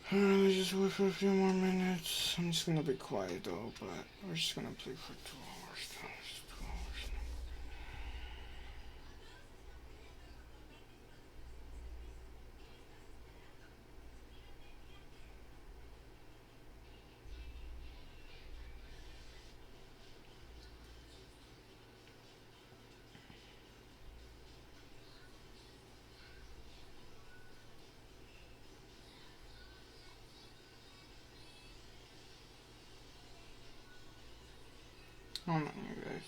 Just wait for a few more minutes. I'm just gonna be quiet though, but we're just gonna play for 2 hours. 2 hours. Hold on, you guys.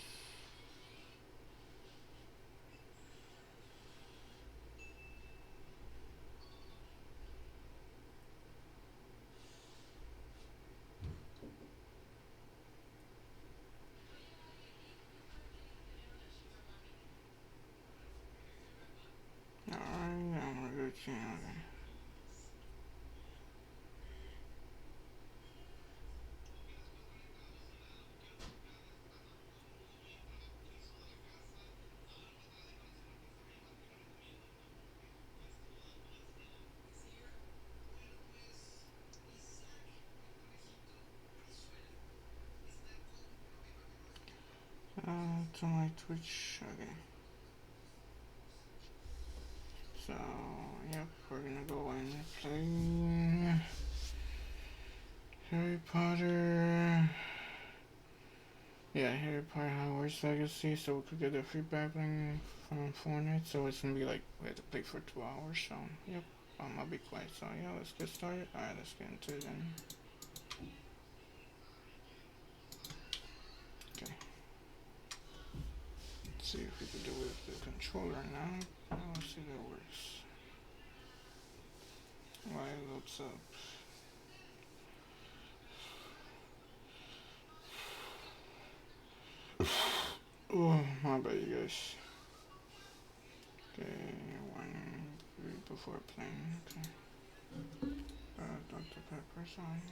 Alright, I'm gonna go channel then. To my Twitch. Okay. So, yep, we're gonna go and play Harry Potter. Yeah, Harry Potter Hogwarts Legacy, so we could get a free backlink from Fortnite. So it's gonna be like we have to play for 2 hours. So, yep, I'll be quiet. So, yeah, let's get started. Alright, let's get into it then. Okay. Let's see if we can do it with the controller now. Let's see if that works. Why loads up? Oh, my bad, you guys. Okay, read before playing. Okay. Dr. Pepper's on.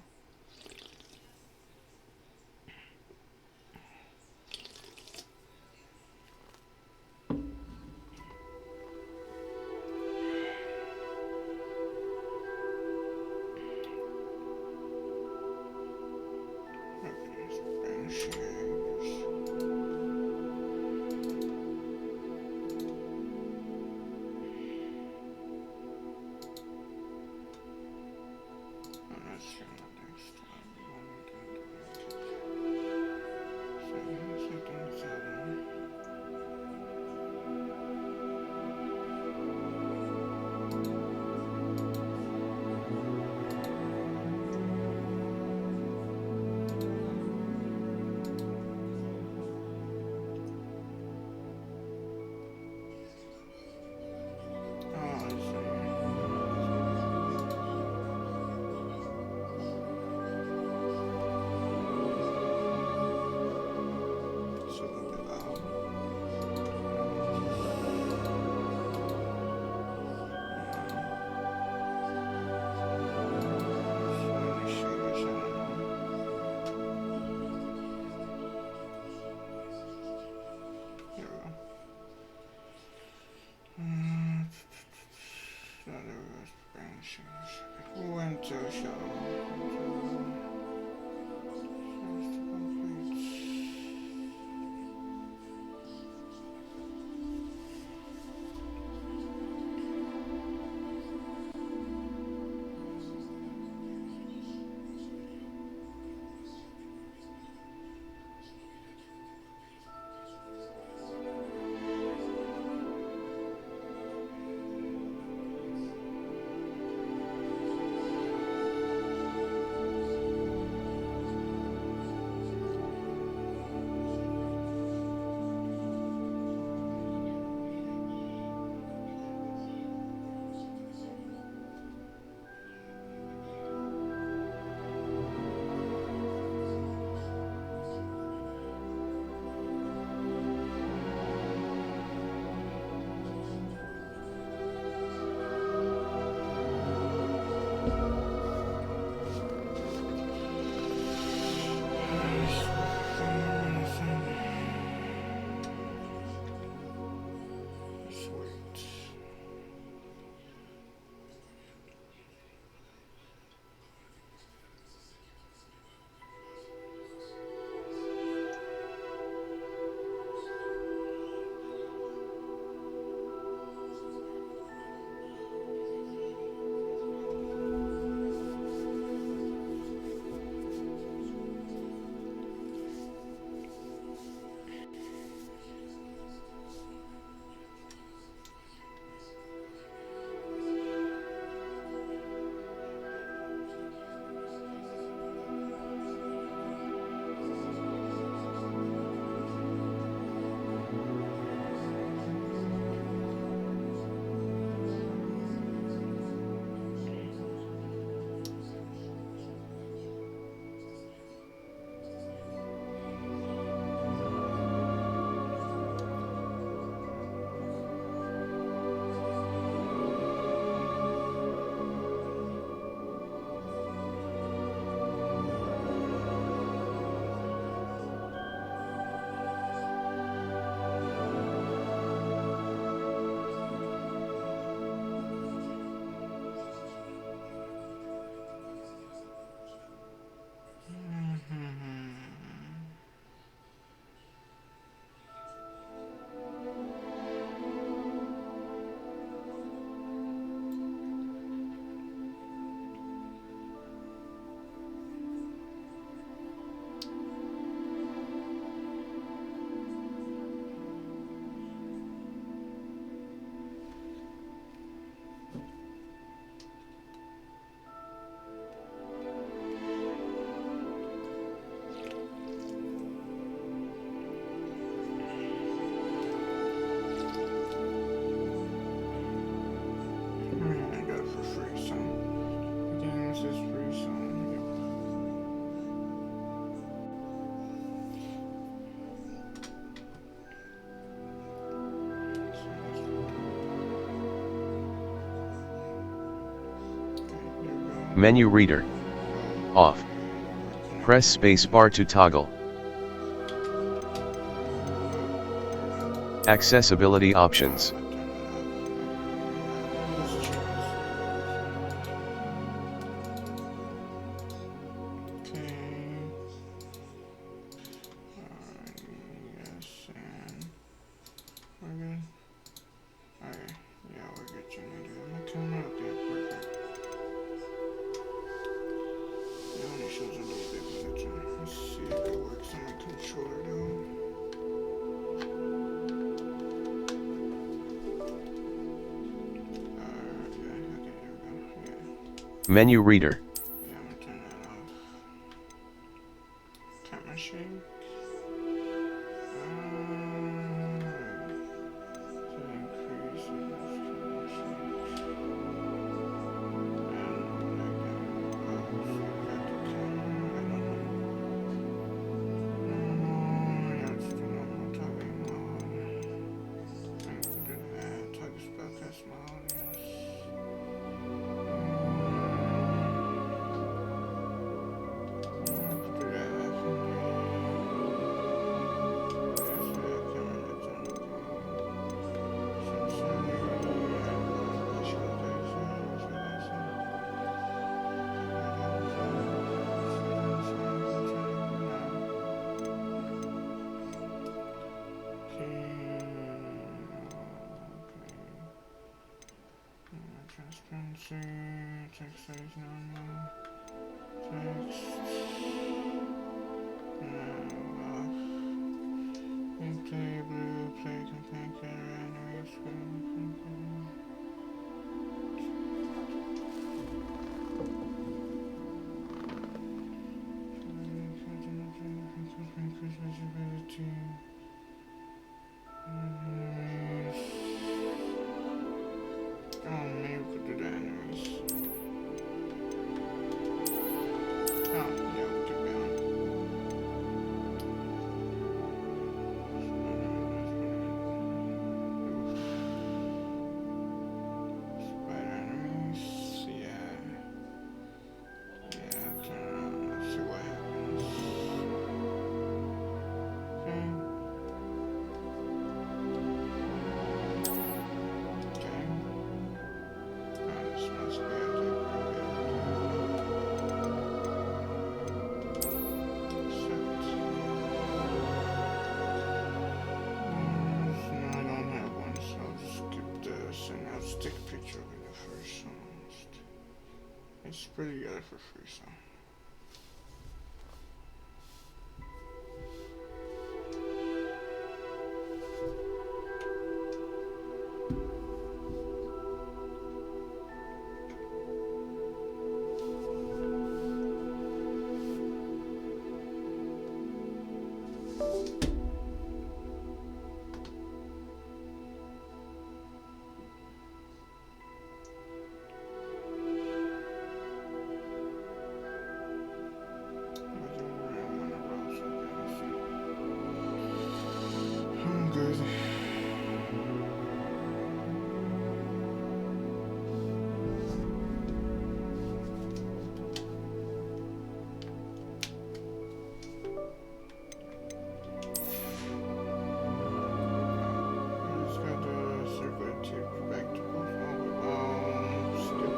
Winter show. Menu reader. Off. Press space bar to toggle. Accessibility options. Menu reader. Yeah, I'm gonna turn that off. Camera shake. To increase it, camera shake. Yeah, it's the normal talking mode. I'm gonna do that. Talk podcast mode, yes. Transparency, text size normal, text, play blue, play compact, anime, screen, increase visibility, oh, maybe we could do the enemies. Oh, yeah, we could be on. Spider enemies, yeah. Yeah, turn it on, let's see what happens. Okay. Okay. This must be a no, I don't have one, so I'll just skip this and I'll stick a picture of it first. So it's pretty good for free, so. I'm good. Just got the circular tape back to both. Skip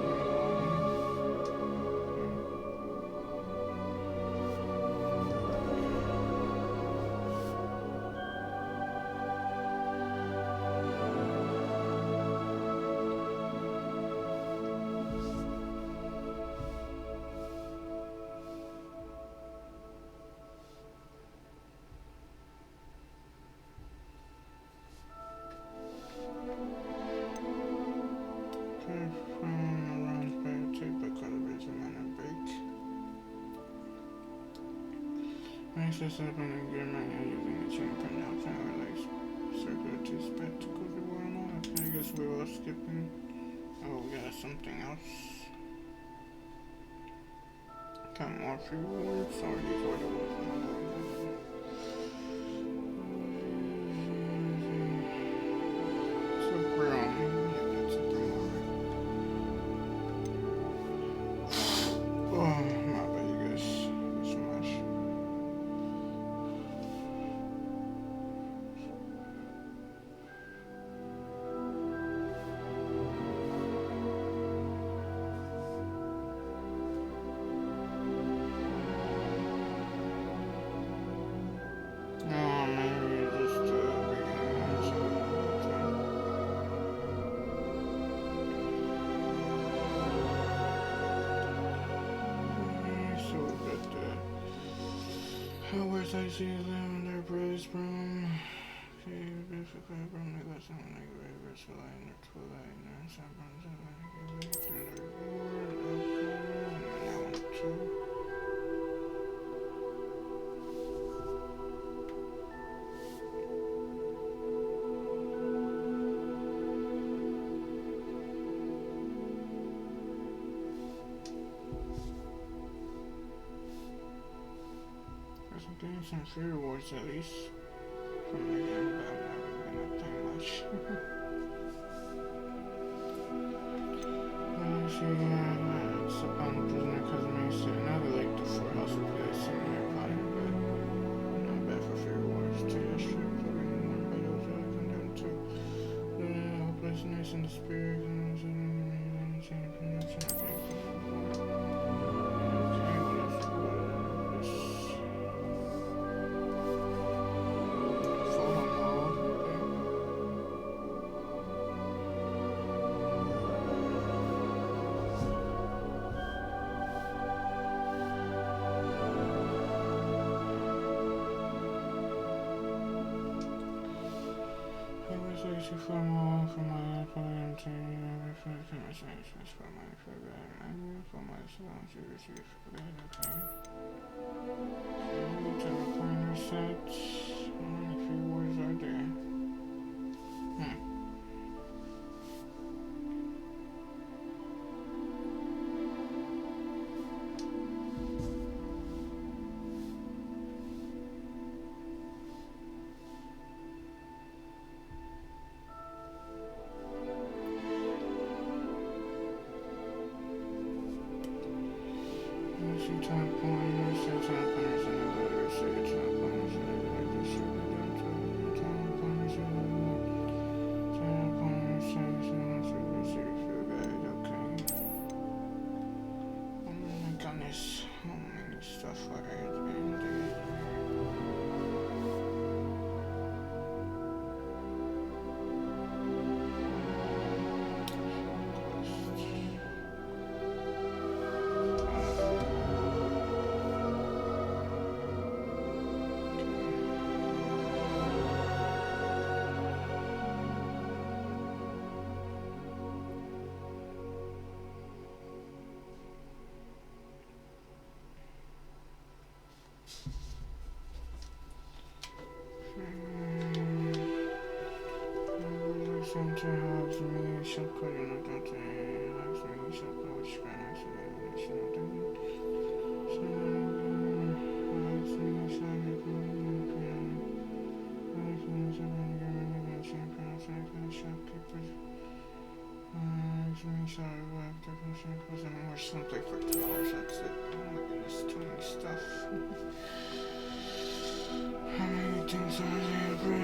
around by tape by calibrating and a break. Access up and gear manual using the chain printout power like circular to spectacle the world. Okay, I guess we're all skipping. Oh, we got something else. Got more free rewards. Sorry, these are the ones. So we're on. Yeah, that's it. Hogwarts Legacy is their British broom. Okay, basically, broom they got something like rivers, light, and twilight, and sometimes and their reward, outcome, and that one too. There's some games and free rewards at least from the game, but I'm not really gonna play much. She it's upon the prisoner cousin makes it another lake to four house of place in Harry Potter, but not bad for free rewards too. That's true. Including one by those that I condemned to hopelessness and despair and independence and I think. Okay, what is photo mode? From my program to reflect my science for my program and for my salon to receive for that, okay. Okay, telephone reset. How many free words are there? Center has me shortcut in a data has me shortcut which can actually has something for 2 hours, that's it. Oh my goodness, too many stuff. How many things are there, bro?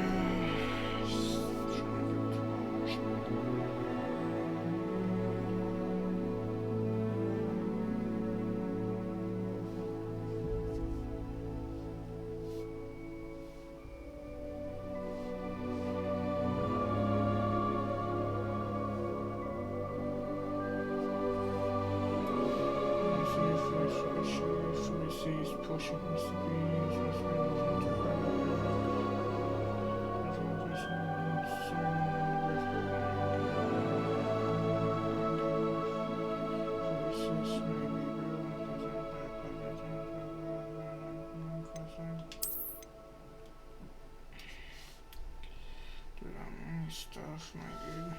Stuff, my dude.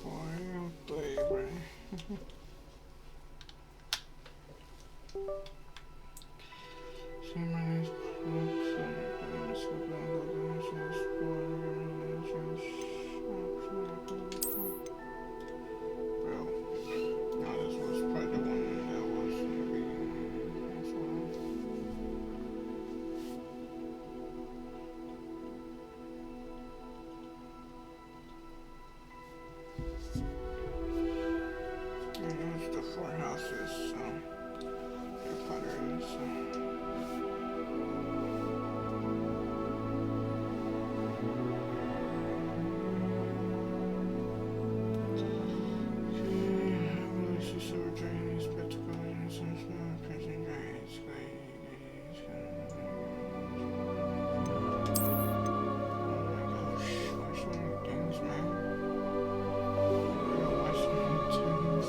Why you play, right? See my name's Bro, no, this was probably the one that was in the beginning as well. And it's the four houses, so Harry Potter is. Silver dragon, spectacle, and some small prison dragons. Watch some things, man. Watch some things.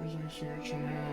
There's like sea urchin here.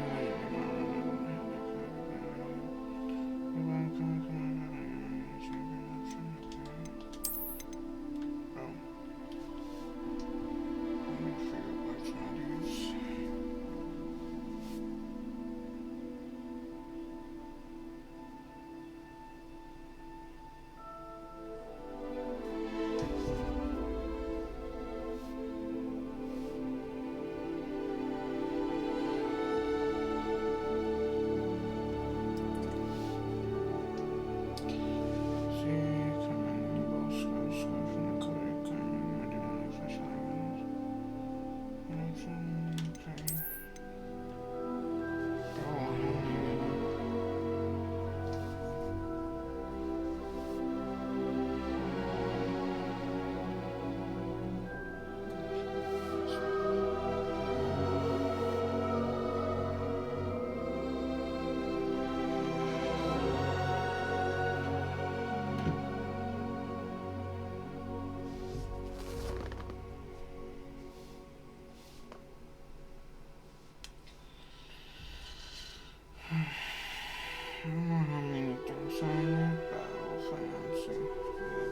I don't know how many things are in there, but we'll find out soon.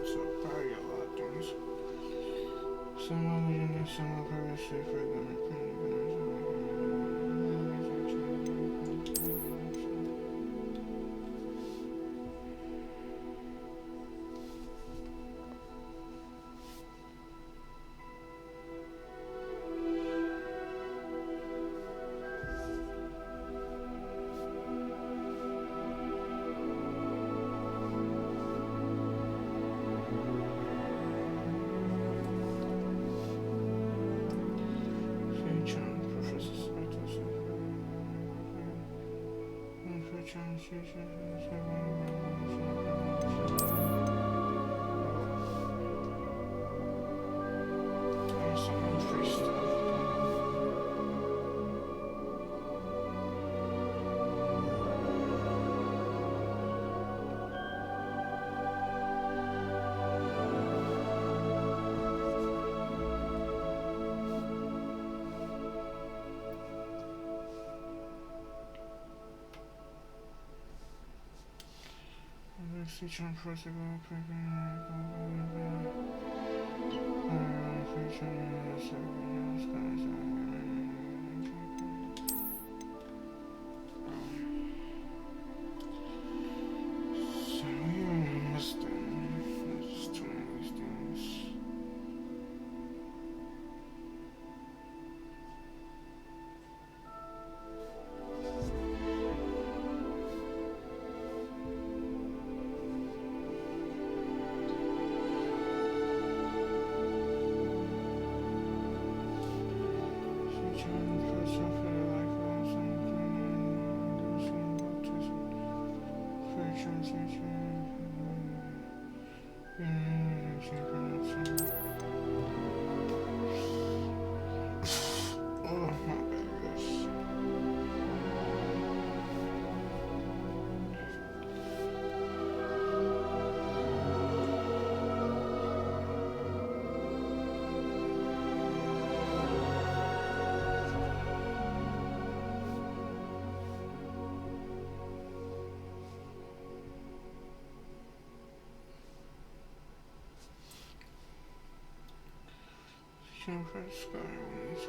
It's probably a lot of things. Some are legendary, some are previously for them. Feature on first so we missed them. There's too many of these things. Searching for the sky when it's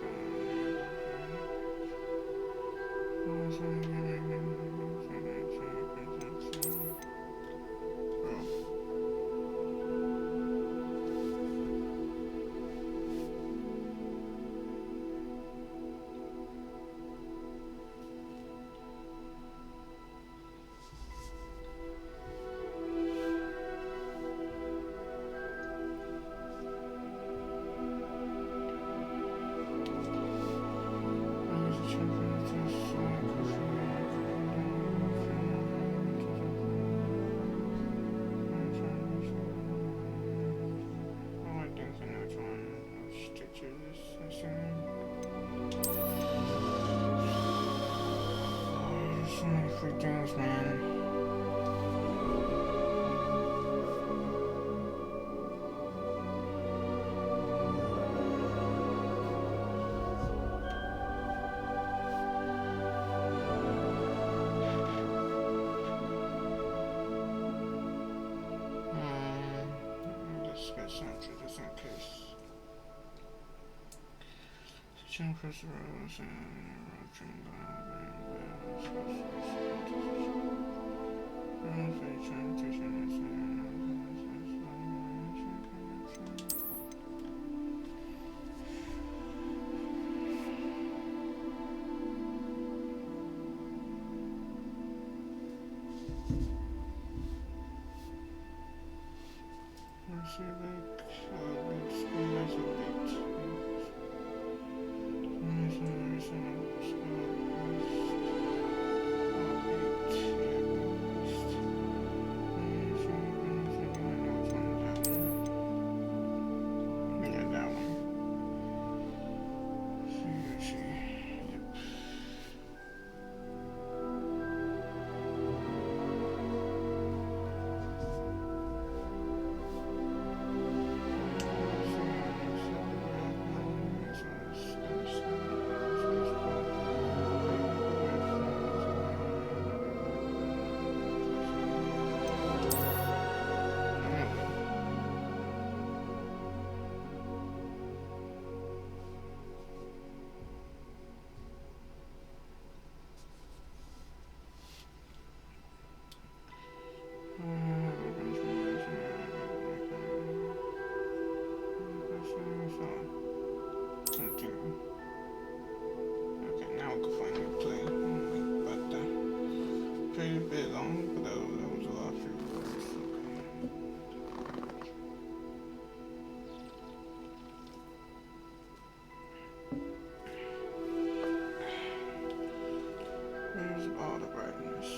free things, man. Let's get some just in case. Searching for the rose and pretty bit long, but that was a lot for you guys. Where's all the brightness?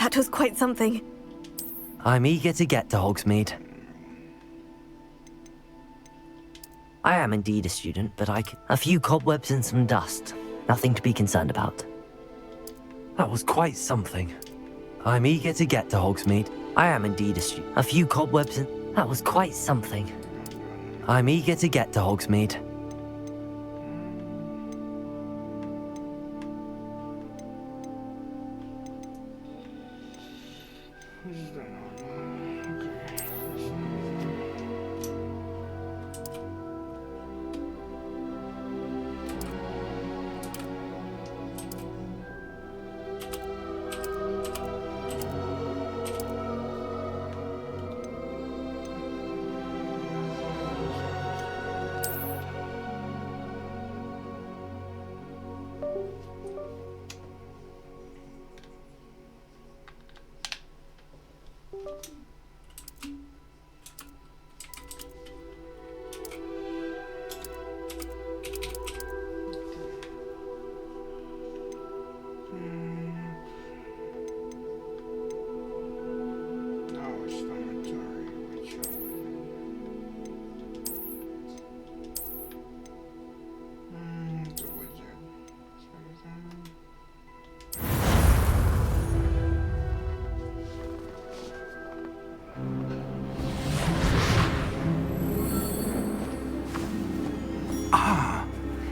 That was quite something. I'm eager to get to Hogsmeade. I am indeed a student, but a few cobwebs and some dust. Nothing to be concerned about. That was quite something. I'm eager to get to Hogsmeade. I am indeed a student. A few cobwebs and... That was quite something. I'm eager to get to Hogsmeade.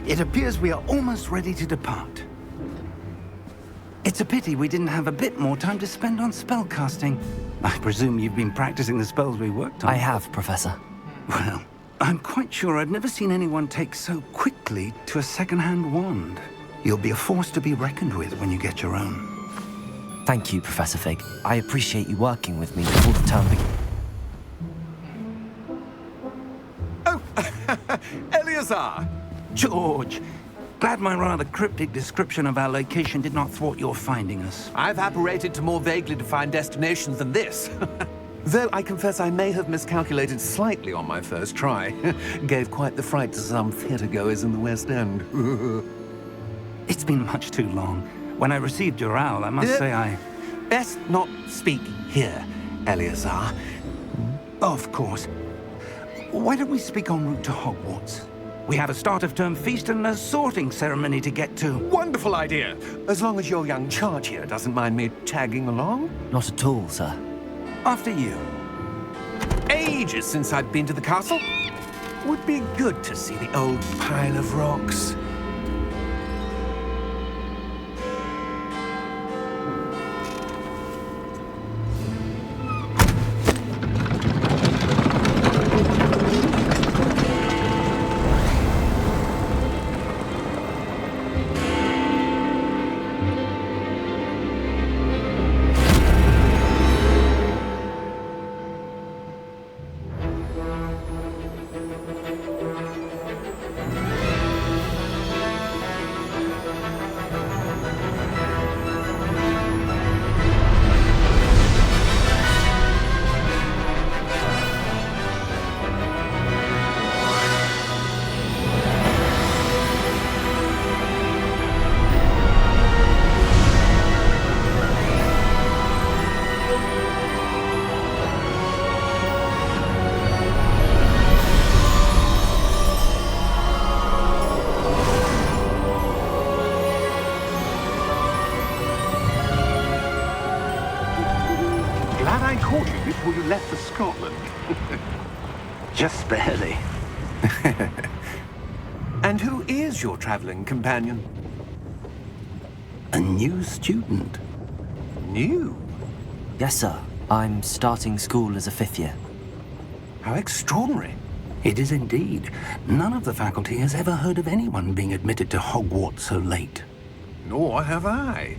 It appears we are almost ready to depart. It's a pity we didn't have a bit more time to spend on spellcasting. I presume you've been practicing the spells we worked on. I have, Professor. Well, I'm quite sure I've never seen anyone take so quickly to a second-hand wand. You'll be a force to be reckoned with when you get your own. Thank you, Professor Fig. I appreciate you working with me before the term begins. Oh, Eleazar! George, glad my rather cryptic description of our location did not thwart your finding us. I've apparated to more vaguely defined destinations than this. Though I confess I may have miscalculated slightly on my first try. Gave quite the fright to some theatre-goers in the West End. It's been much too long. When I received your owl, I must say I... Best not speak here, Eleazar. Of course. Why don't we speak en route to Hogwarts? We have a start-of-term feast and a sorting ceremony to get to. Wonderful idea! As long as your young charge here doesn't mind me tagging along. Not at all, sir. After you. Ages since I've been to the castle. Would be good to see the old pile of rocks. Before you left for Scotland. Just barely. And who is your traveling companion? A new student. New? Yes, sir. I'm starting school as a 5th year. How extraordinary. It is indeed. None of the faculty has ever heard of anyone being admitted to Hogwarts so late. Nor have I.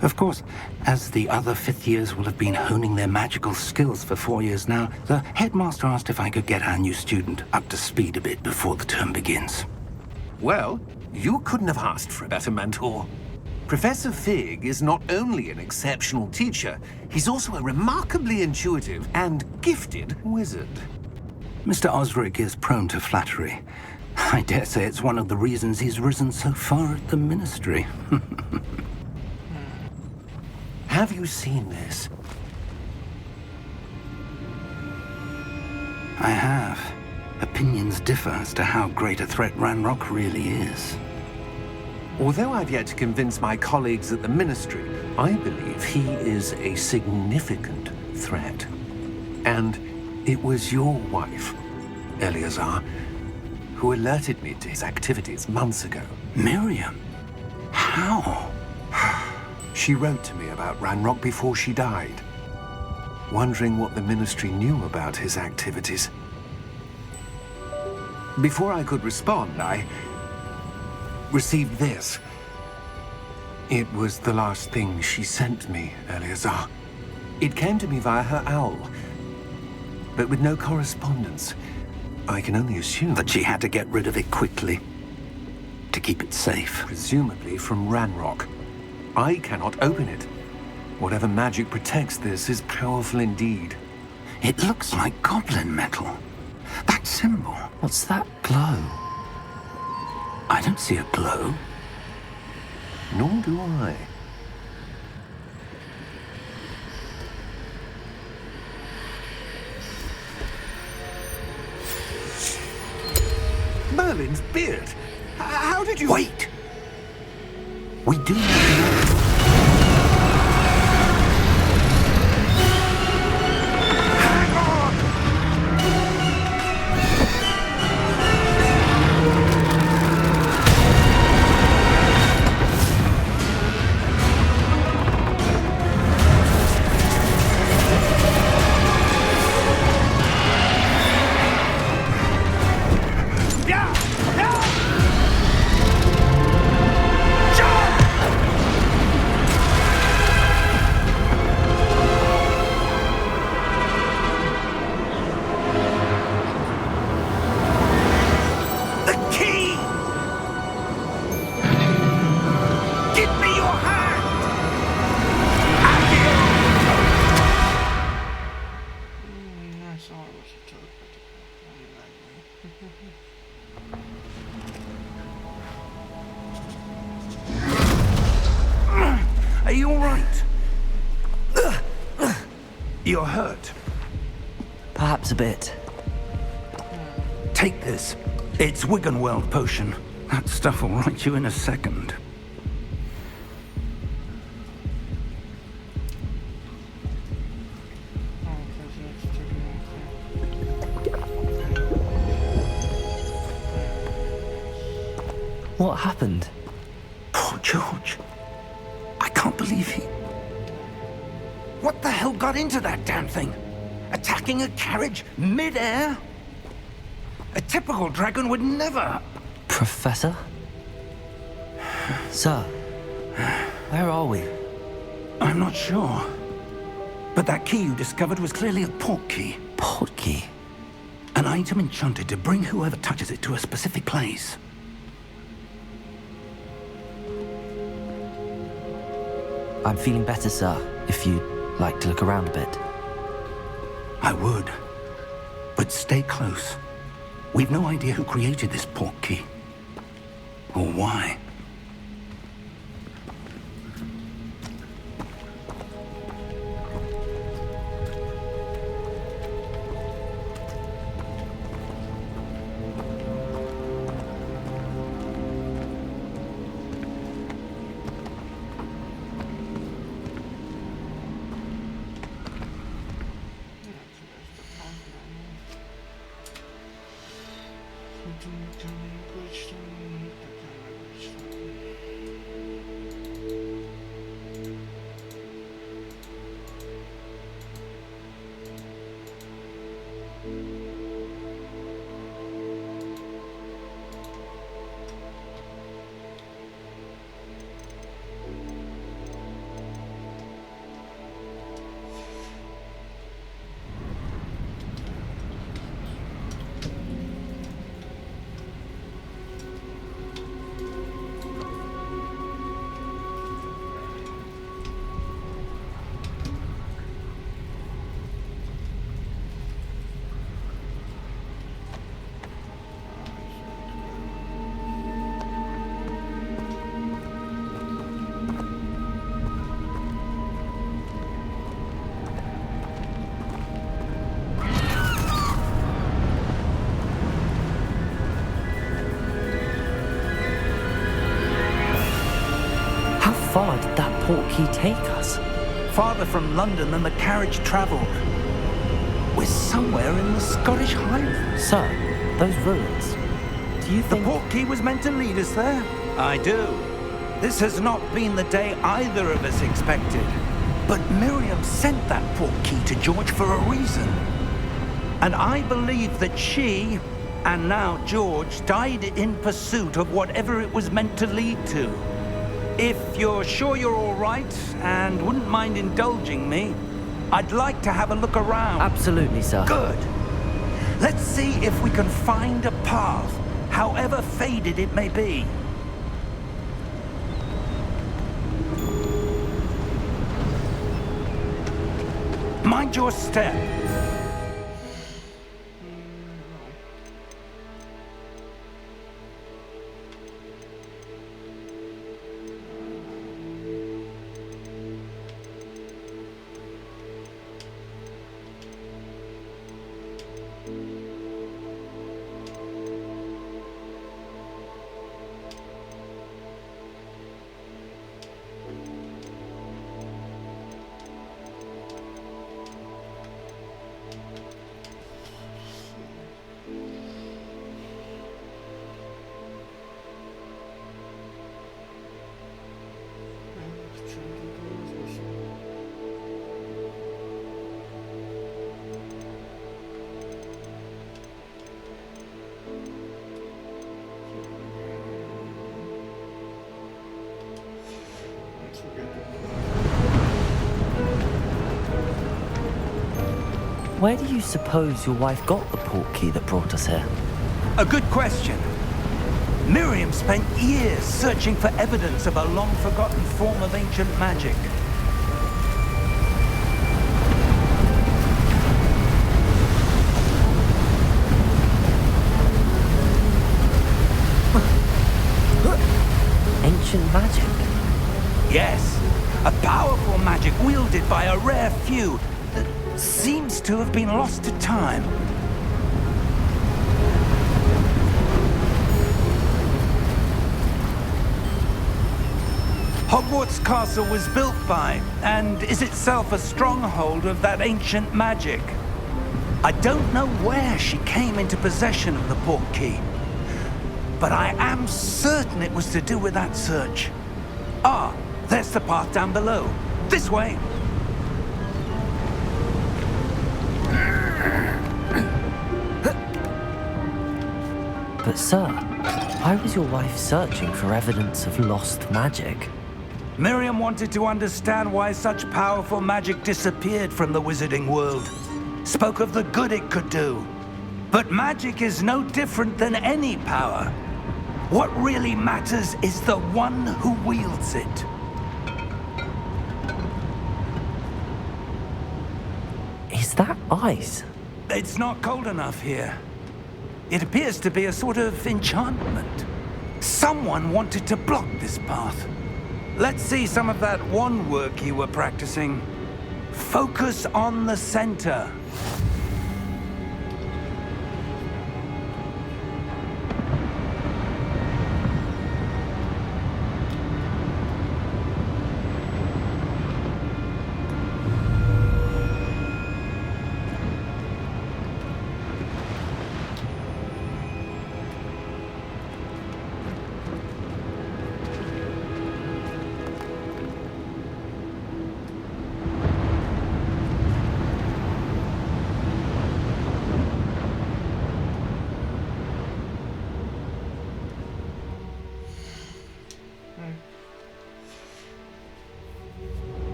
Of course, as the other 5th years will have been honing their magical skills for 4 years now, the headmaster asked if I could get our new student up to speed a bit before the term begins. Well, you couldn't have asked for a better mentor. Professor Fig is not only an exceptional teacher, he's also a remarkably intuitive and gifted wizard. Mr. Osric is prone to flattery. I dare say it's one of the reasons he's risen so far at the Ministry. Have you seen this? I have. Opinions differ as to how great a threat Ranrock really is. Although I've yet to convince my colleagues at the Ministry, I believe he is a significant threat. And it was your wife, Eleazar, who alerted me to his activities months ago. Miriam? How? She wrote to me about Ranrock before she died, wondering what the Ministry knew about his activities. Before I could respond, I received this. It was the last thing she sent me, Eleazar. It came to me via her owl, but with no correspondence. I can only assume That she had to get rid of it quickly. To keep it safe. presumably from Ranrock. I cannot open it. Whatever magic protects this is powerful indeed. It looks like goblin metal. That symbol. What's that glow? I don't see a glow. Nor do I. Merlin's beard! How did you... Wait! We do need to know. I saw it was a telepathic one. Are you all right? You're hurt. Perhaps a bit. Take this. It's Wiggenweld potion. That stuff will right you in a second. Oh, because it's taking What happened? Poor George. I can't believe he... What the hell got into that damn thing? Attacking a carriage mid-air? A typical dragon would never... Professor? Sir, where are we? I'm not sure. But that key you discovered was clearly a port key. Port key? An item enchanted to bring whoever touches it to a specific place. I'm feeling better, sir, if you'd like to look around a bit. I would. But stay close. We've no idea who created this port key. Or why. far did that portkey take us? Farther from London than the carriage travelled. We're somewhere in the Scottish Highlands. Sir, those ruins. Do you The think... portkey was meant to lead us there? I do. This has not been the day either of us expected. But Miriam sent that portkey to George for a reason. And I believe that she, and now George, died in pursuit of whatever it was meant to lead to. If you're sure you're all right and wouldn't mind indulging me, I'd like to have a look around. Absolutely, sir. Good. Let's see if we can find a path, however faded it may be. Mind your step. Where do you suppose your wife got the portkey that brought us here? A good question. Miriam spent years searching for evidence of a long-forgotten form of ancient magic. Ancient magic? Yes, a powerful magic wielded by a rare few that seems to have been lost to time. Hogwarts Castle was built by, and is itself a stronghold of that ancient magic. I don't know where she came into possession of the portkey, but I am certain it was to do with that search. Ah, there's the path down below. This way. But sir, why was your wife searching for evidence of lost magic? Miriam wanted to understand why such powerful magic disappeared from the wizarding world. Spoke of the good it could do. But magic is no different than any power. What really matters is the one who wields it. Is that ice? It's not cold enough here. It appears to be a sort of enchantment. Someone wanted to block this path. Let's see some of that wand work you were practicing. Focus on the center.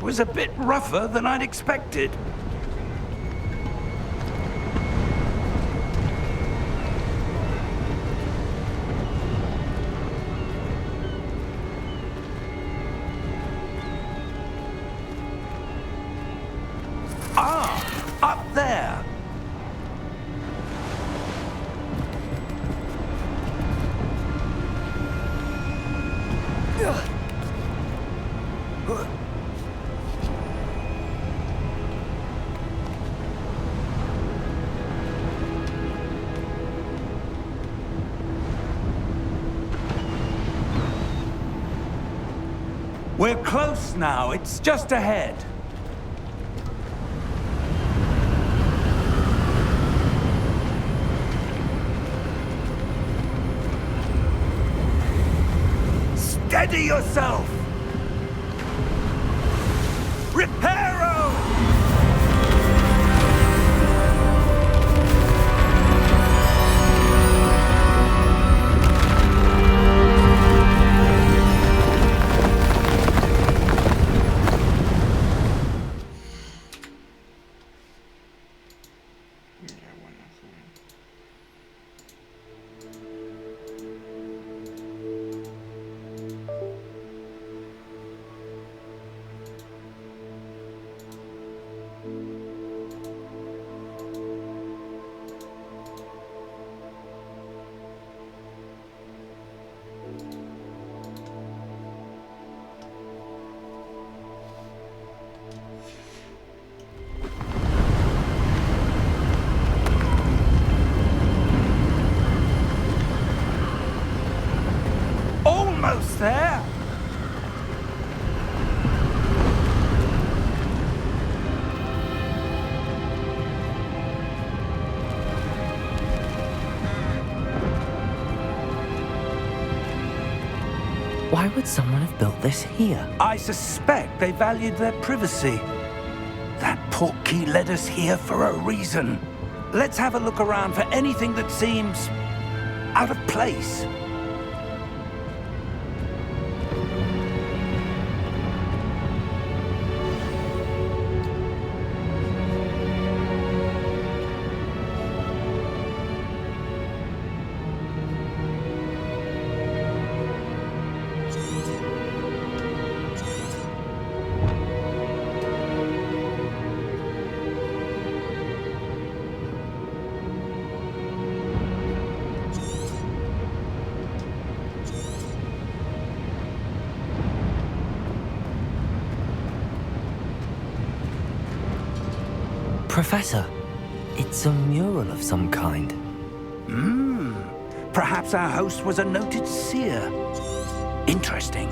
was a bit rougher than I'd expected. Ah, up there. We're close now. It's just ahead. Steady yourself! Reparo! Yeah, why not? Almost there! Why would someone have built this here? I suspect they valued their privacy. That portkey led us here for a reason. Let's have a look around for anything that seems out of place. Professor, it's a mural of some kind. Perhaps our host was a noted seer. Interesting.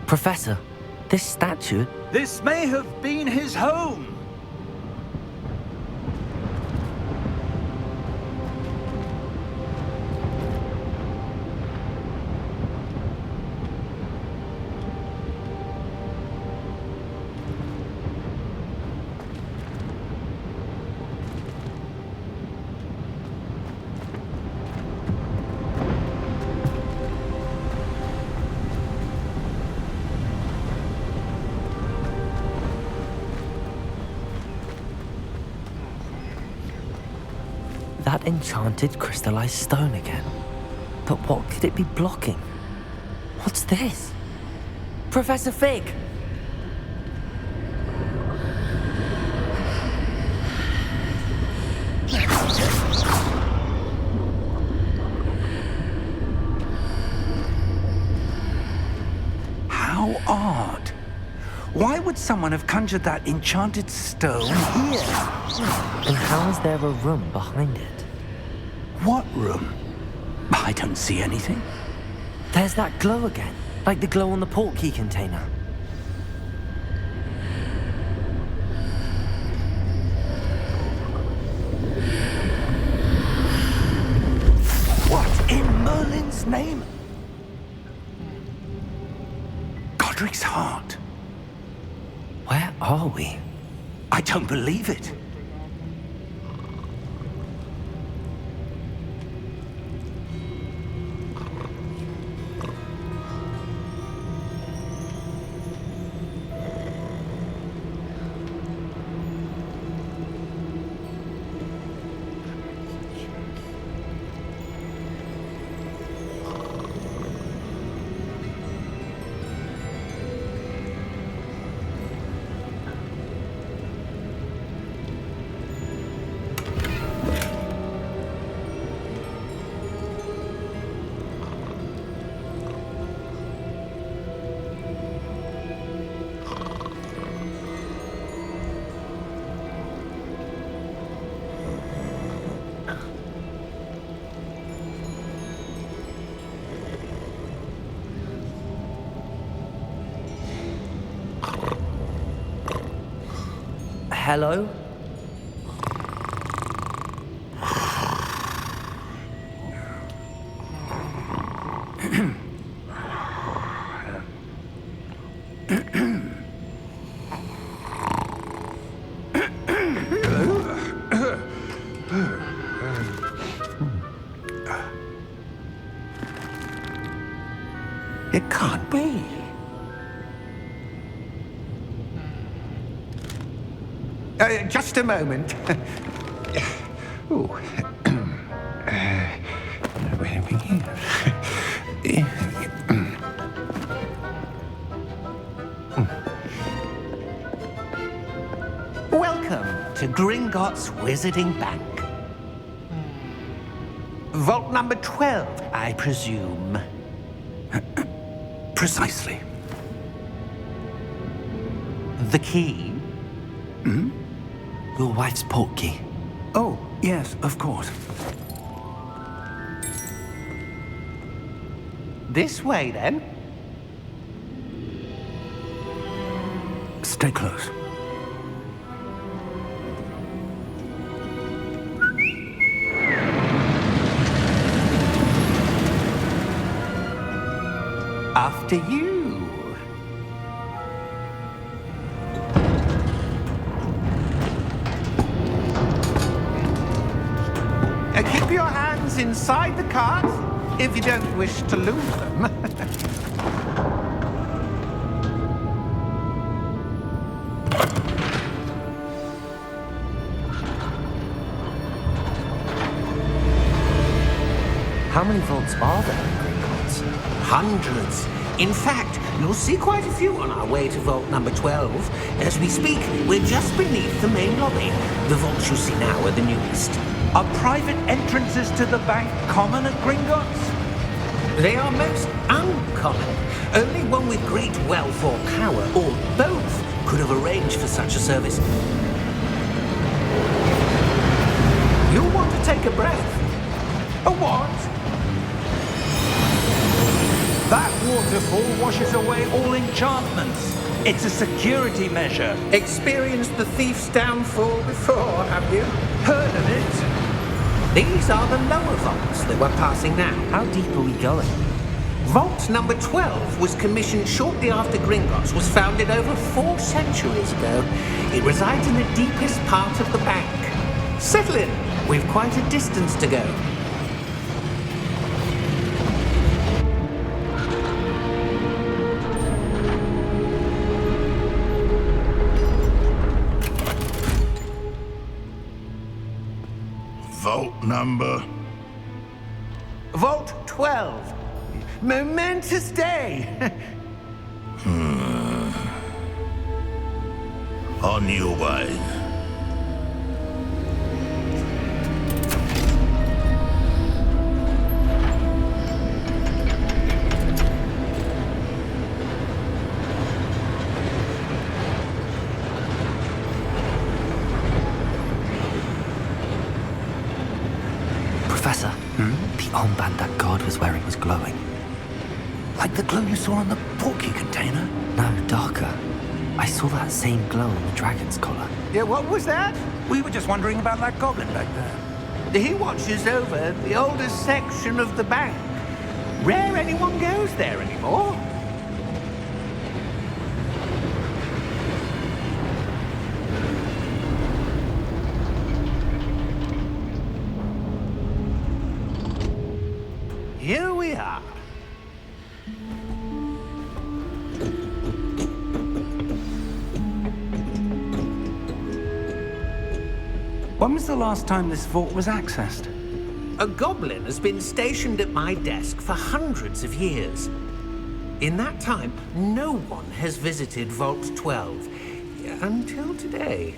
Professor, this statue... This may have been his home. That enchanted crystallized stone again. But what could it be blocking? What's this? Professor Fig! How odd. Why would someone have conjured that enchanted stone here? And how is there a room behind it? What room? I don't see anything. There's that glow again, like the glow on the portkey container. What in Merlin's name? Godric's heart. Where are we? I don't believe it. Hello? It can't be. Just a moment. Ooh. Where are we here? Welcome to Gringotts Wizarding Bank. Vault number 12, I presume. Precisely. The key? Your wife's portkey. Oh, yes, of course. This way, then. Stay close. After you. Keep your hands inside the cart if you don't wish to lose them. How many vaults are there in Gringotts? Hundreds. In fact, you'll see quite a few on our way to vault number 12. As we speak, we're just beneath the main lobby. The vaults you see now are the newest. Are private entrances to the bank common at Gringotts? They are most uncommon. Only one with great wealth or power, or both, could have arranged for such a service. You'll want to take a breath. A what? That water waterfall washes away all enchantments. It's a security measure. Experienced the thief's downfall before, have you? Heard of it? These are the lower vaults that we're passing now. How deep are we going? Vault number 12 was commissioned shortly after Gringotts was founded over 4 centuries ago. It resides in the deepest part of the bank. Settle in. We've quite a distance to go. Vault number? Vault 12. Momentous day. On your way. Professor, the armband that guard was wearing was glowing. Like the glow you saw on the porky container? No, darker. I saw that same glow on the dragon's collar. Yeah, what was that? We were just wondering about that goblin back there. He watches over the oldest section of the bank. Rare anyone goes there anymore. Here we are. When was the last time this vault was accessed? A goblin has been stationed at my desk for hundreds of years. In that time, no one has visited Vault 12 until today.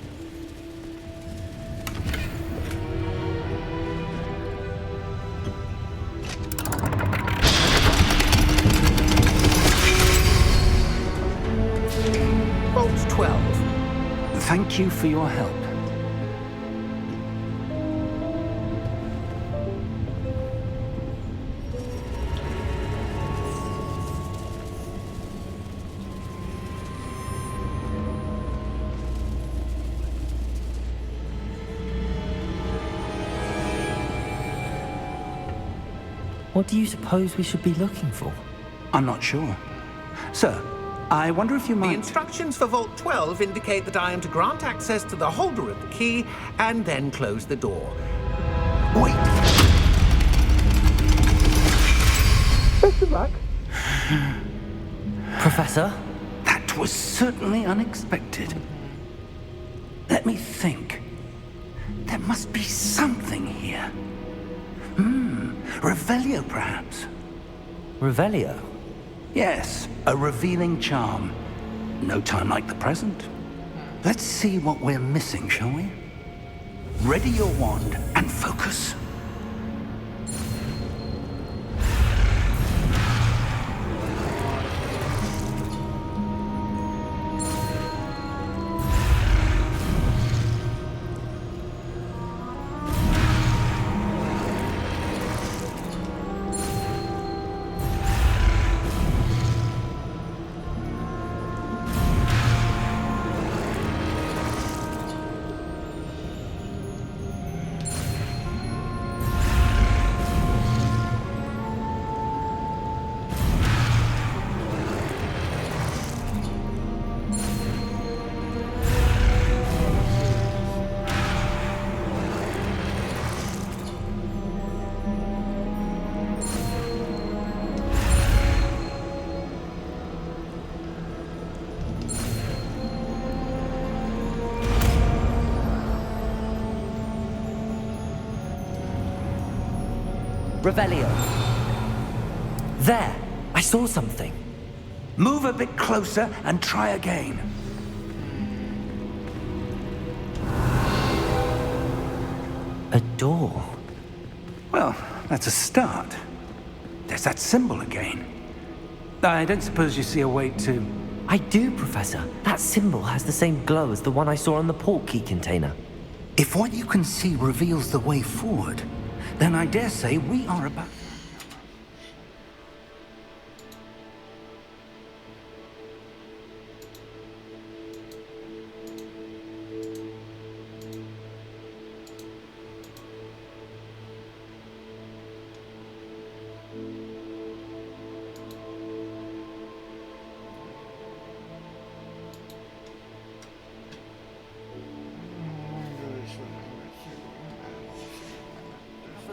Vault 12. Thank you for your help. What do you suppose we should be looking for? I'm not sure. Sir, I wonder if you The might... instructions for Vault 12 indicate that I am to grant access to the holder of the key and then close the door. Wait! Best of luck. Professor? That was certainly unexpected. Let me think. There must be something here. Revelio, perhaps? Revelio? Yes, a revealing charm. No time like the present. Let's see what we're missing, shall we? Ready your wand and focus. Revelio. There! I saw something. Move a bit closer and try again. A door. Well, that's a start. There's that symbol again. I don't suppose you see a way to... I do, Professor. That symbol has the same glow as the one I saw on the port key container. If what you can see reveals the way forward, then I dare say we are about...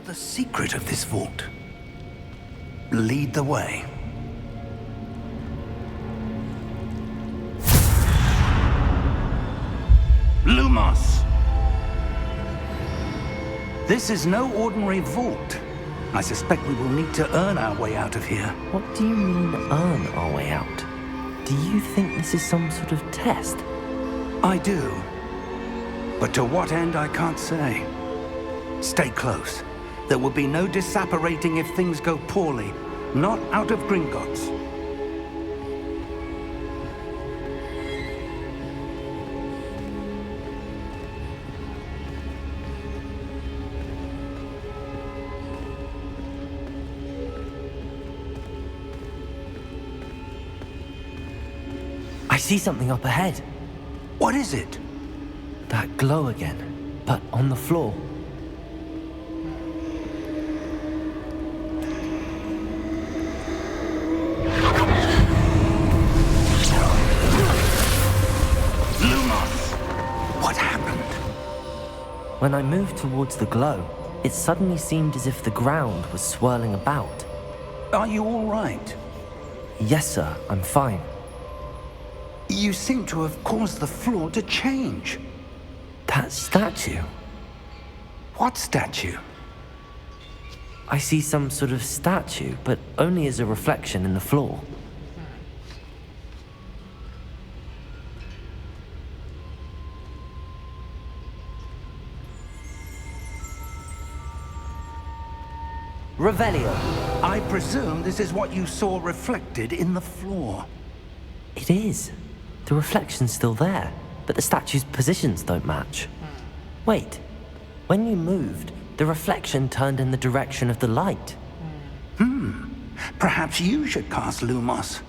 the secret of this vault? Lead the way. Lumos! This is no ordinary vault. I suspect we will need to earn our way out of here. What do you mean, earn our way out? Do you think this is some sort of test? I do. But to what end, I can't say. Stay close. There will be no disapparating if things go poorly. Not out of Gringotts. I see something up ahead. What is it? That glow again, but on the floor. Lumos! What happened? When I moved towards the glow, it suddenly seemed as if the ground was swirling about. Are you all right? Yes, sir, I'm fine. You seem to have caused the floor to change. That statue? What statue? I see some sort of statue, but only as a reflection in the floor. Revelio. I presume this is what you saw reflected in the floor. It is. The reflection's still there, but the statue's positions don't match. Wait. When you moved, the reflection turned in the direction of the light. Perhaps you should cast Lumos.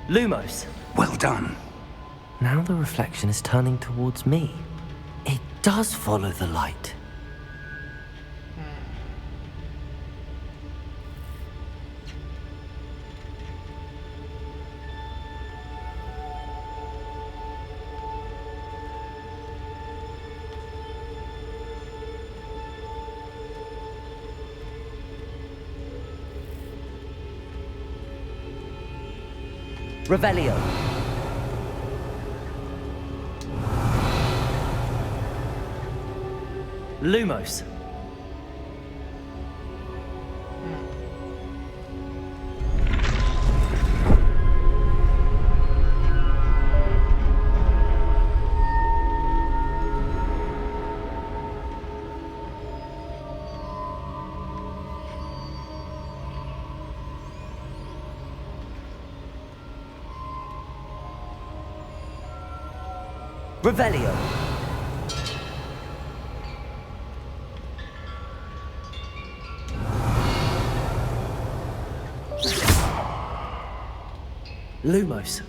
Lumos. Well done. Now the reflection is turning towards me. It does follow the light. Revelio. Lumos. Revelio. Lumos.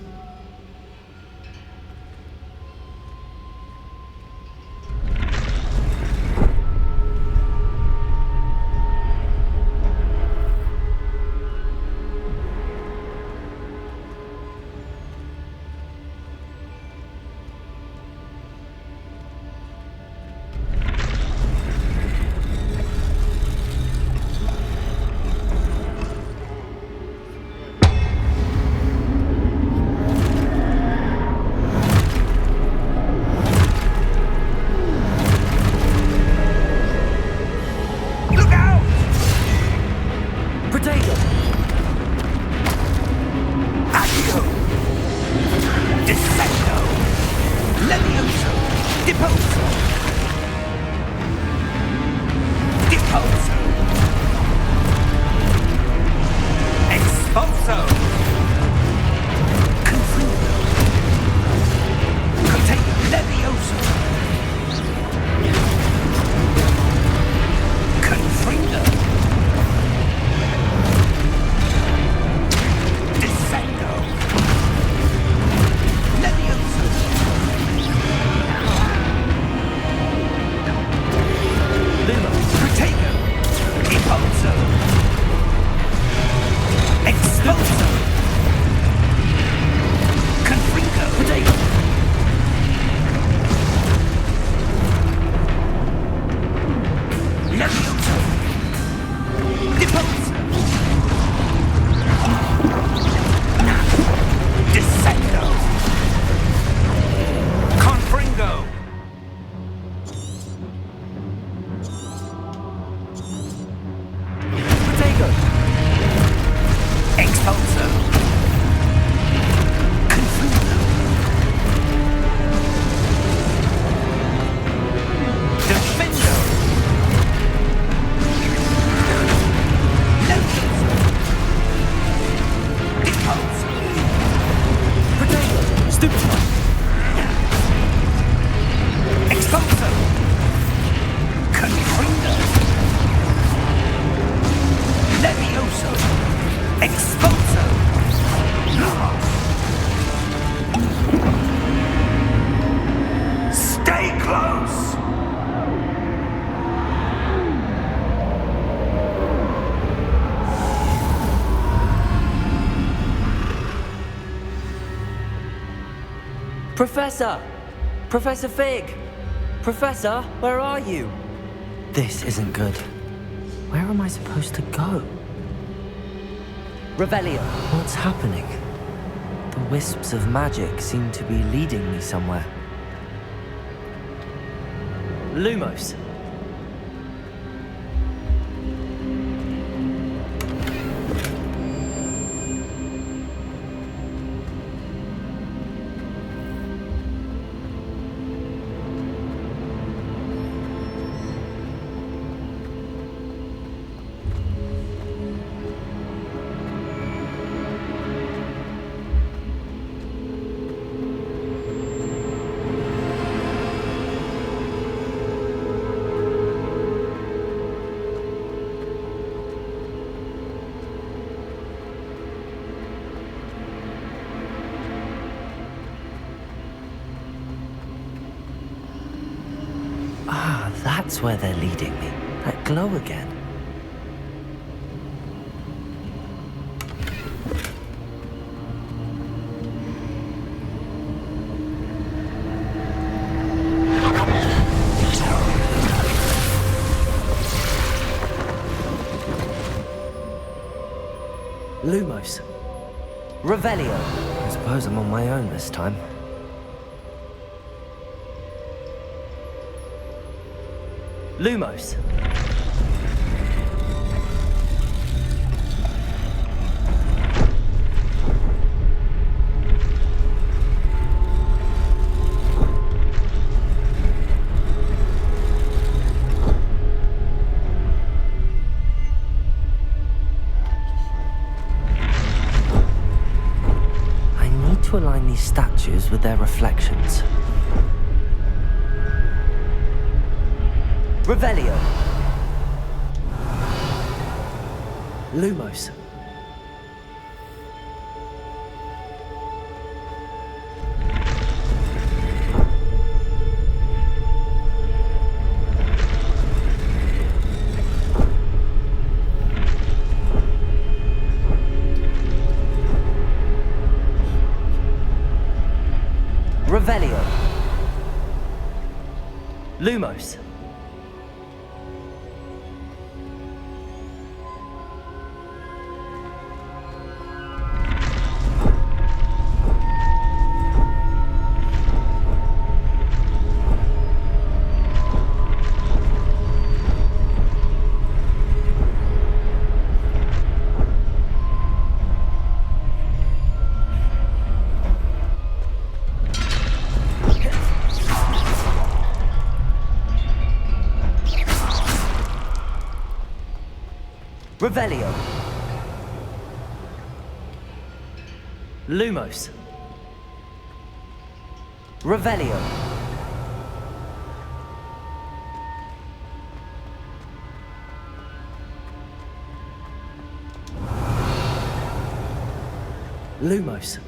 Levioso! Expulso! Stay close! Professor! Professor Fig! Professor, where are you? This isn't good. Where am I supposed to go? Revelio! What's happening? The wisps of magic seem to be leading me somewhere. Lumos! That's where they're leading me. That glow again. Lumos. Revelio. I suppose I'm on my own this time. Lumos. I need to align these statues with their reflections. Revelio. Lumos. Revelio. Lumos. Revelio. Lumos. Revelio. Lumos.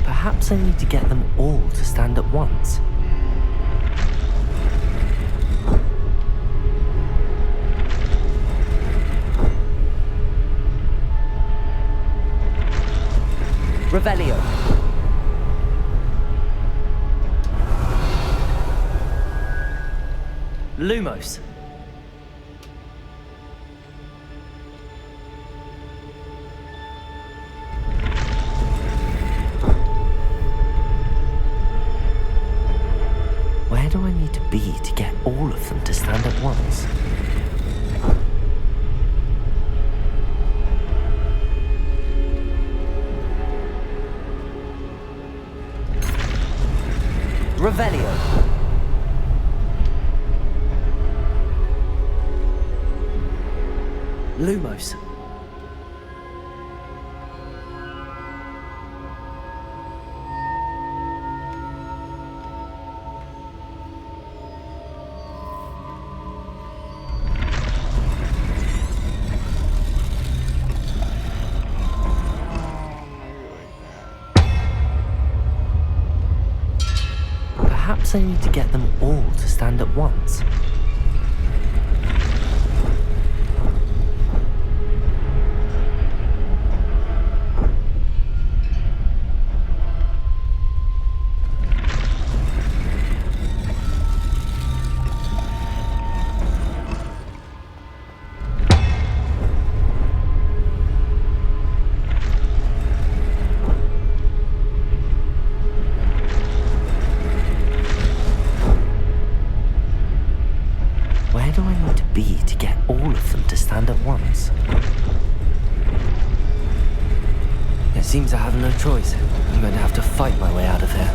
Perhaps I need to get them all to stand at once. Revelio. Lumos. Where do I need to be to get all of them to stand at once? Revelio. Perhaps I need to get them all to stand at once. Where do I need to be to get all of them to stand at once? It seems I have no choice. I'm going to have to fight my way out of here.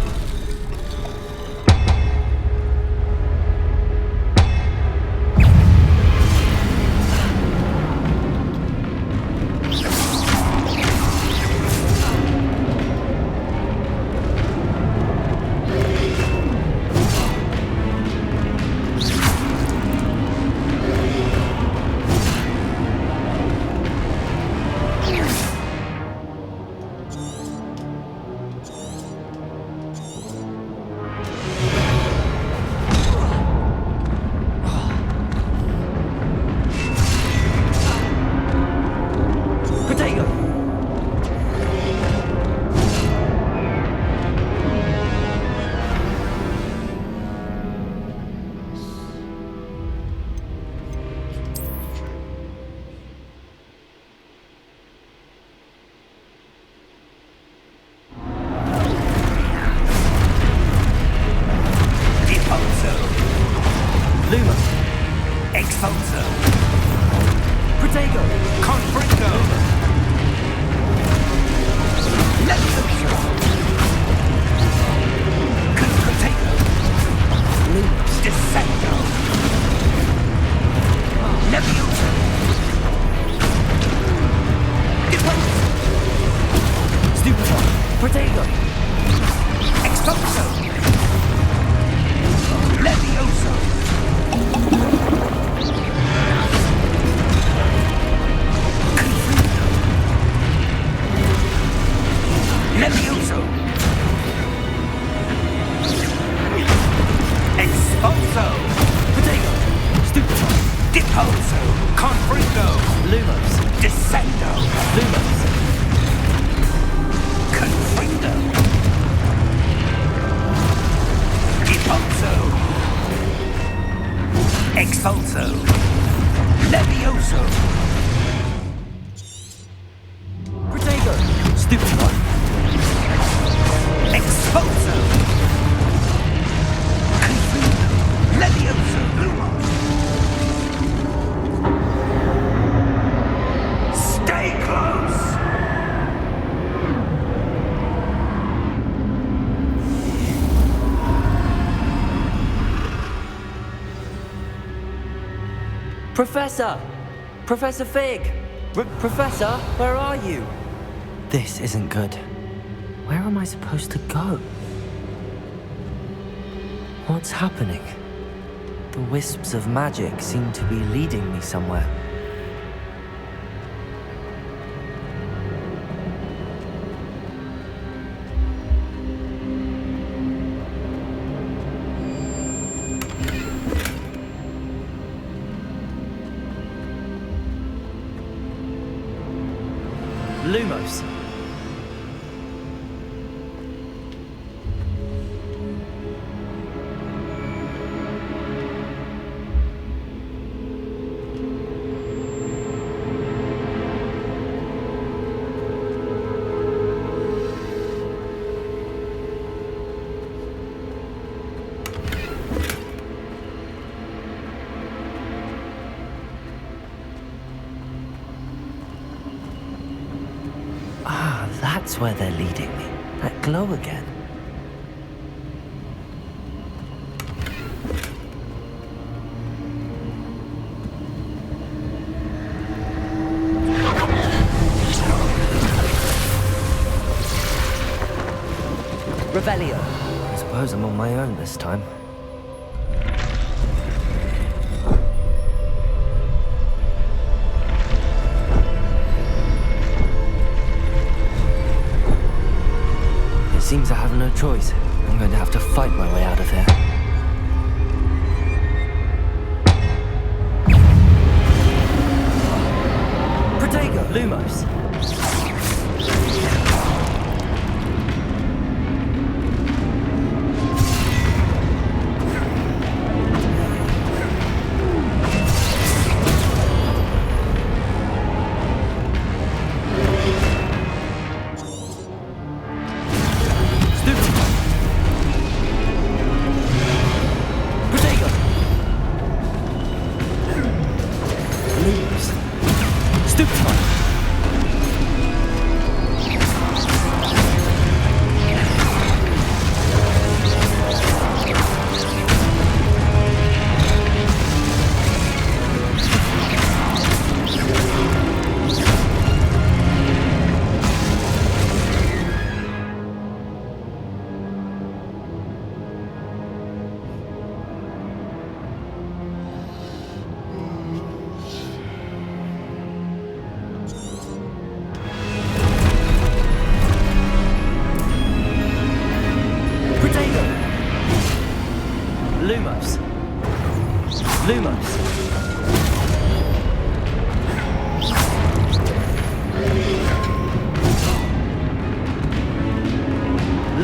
Professor! Professor Fig! Professor, where are you? This isn't good. Where am I supposed to go? What's happening? The wisps of magic seem to be leading me somewhere. Lumos. That's where they're leading me. That glow again. Revelio. I suppose I'm on my own this time. Seems I have no choice. I'm going to have to fight my way out of here. Protego! Lumos! Lumos.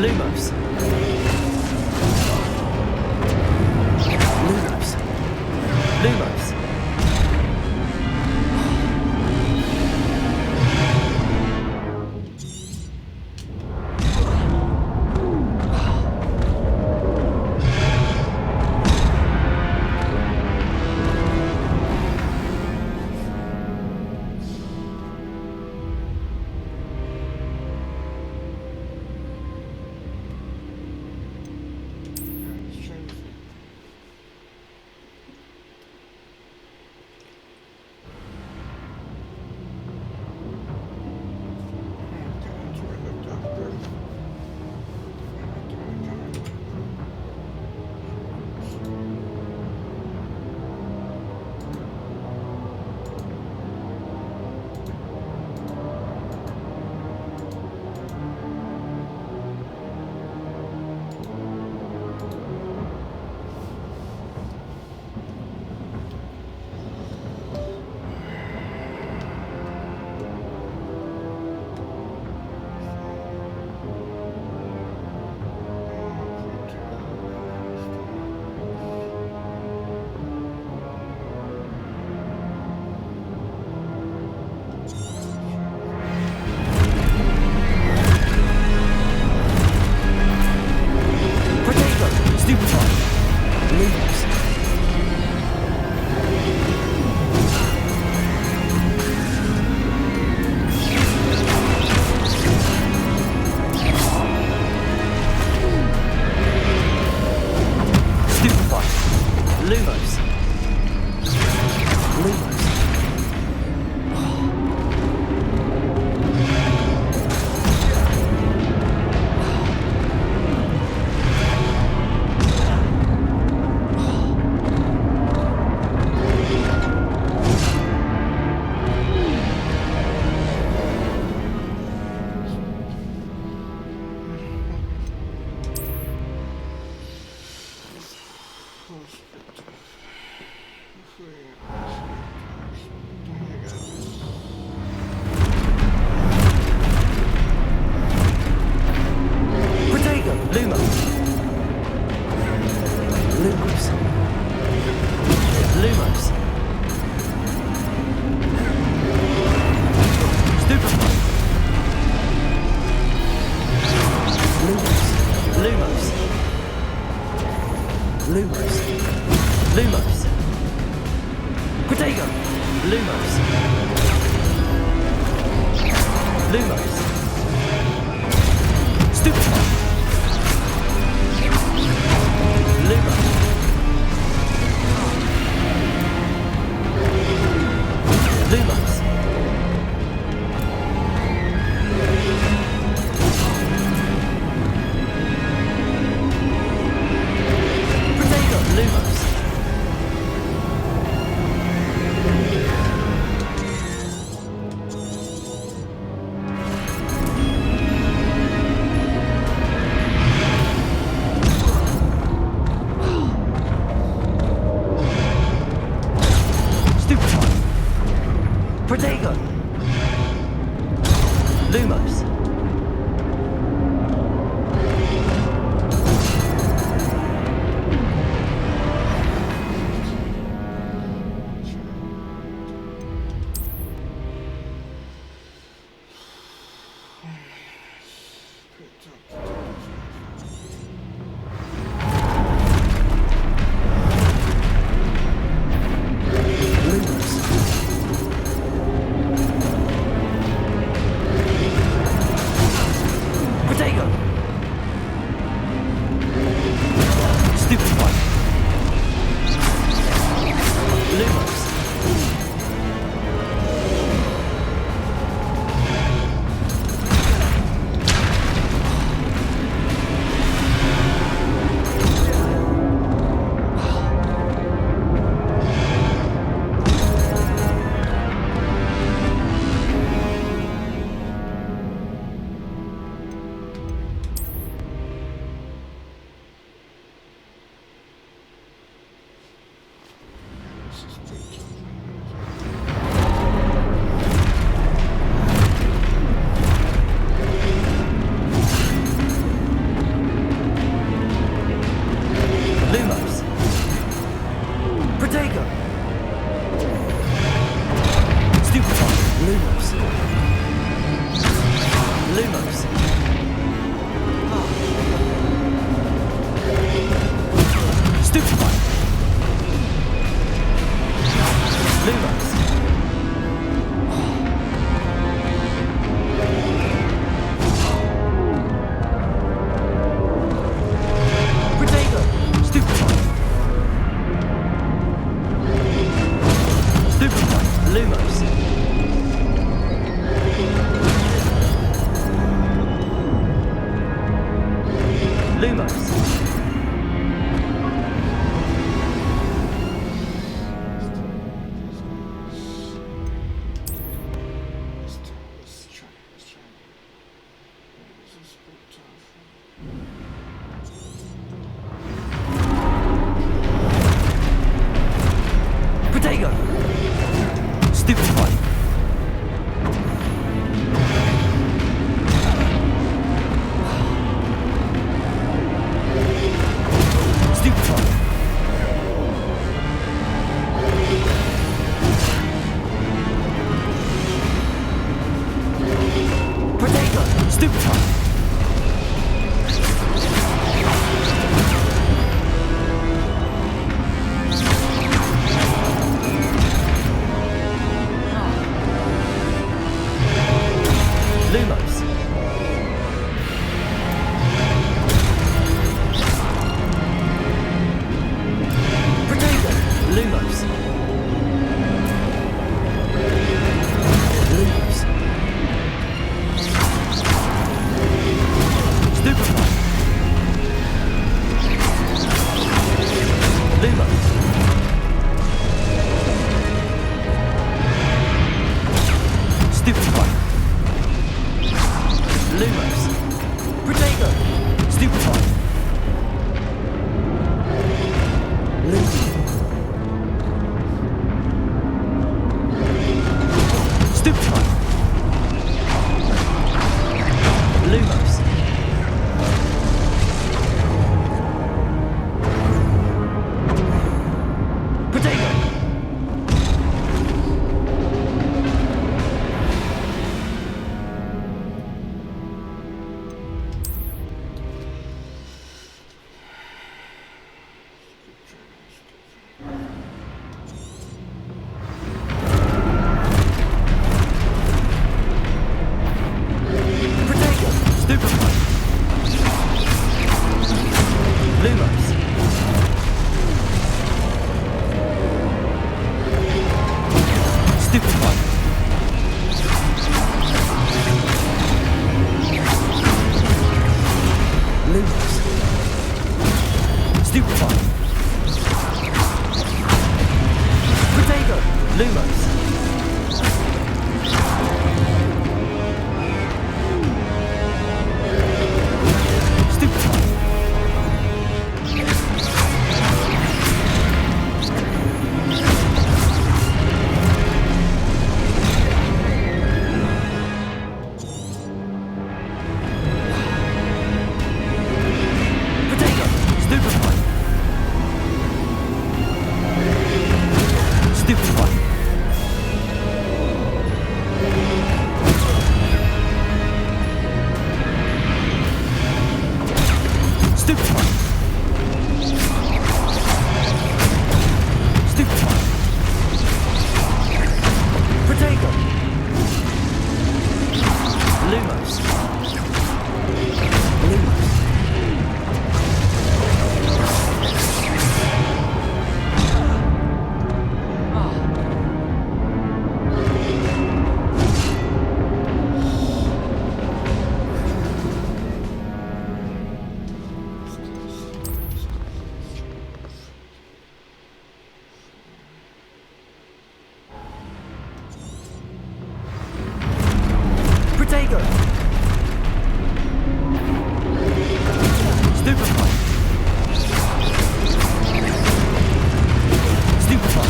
Lumos. Lumos. Lumos. Lumos. Lumos. Protego! Stupid one. Lumos. Lumos. Protego! Stupid one. Lumos. Lumos. Stupid one. Lumos. Protego! Stupid one. Stupid one. Lumos. Lumos. Let's try. This is pretty tough. Protego! Stupid one. Stupid one. Protego! Stupid one. Lumos. Protego! Lumos. Lumos. Stupid one. Lumos. Stupid one. Protego! Stupefy! Stupefy!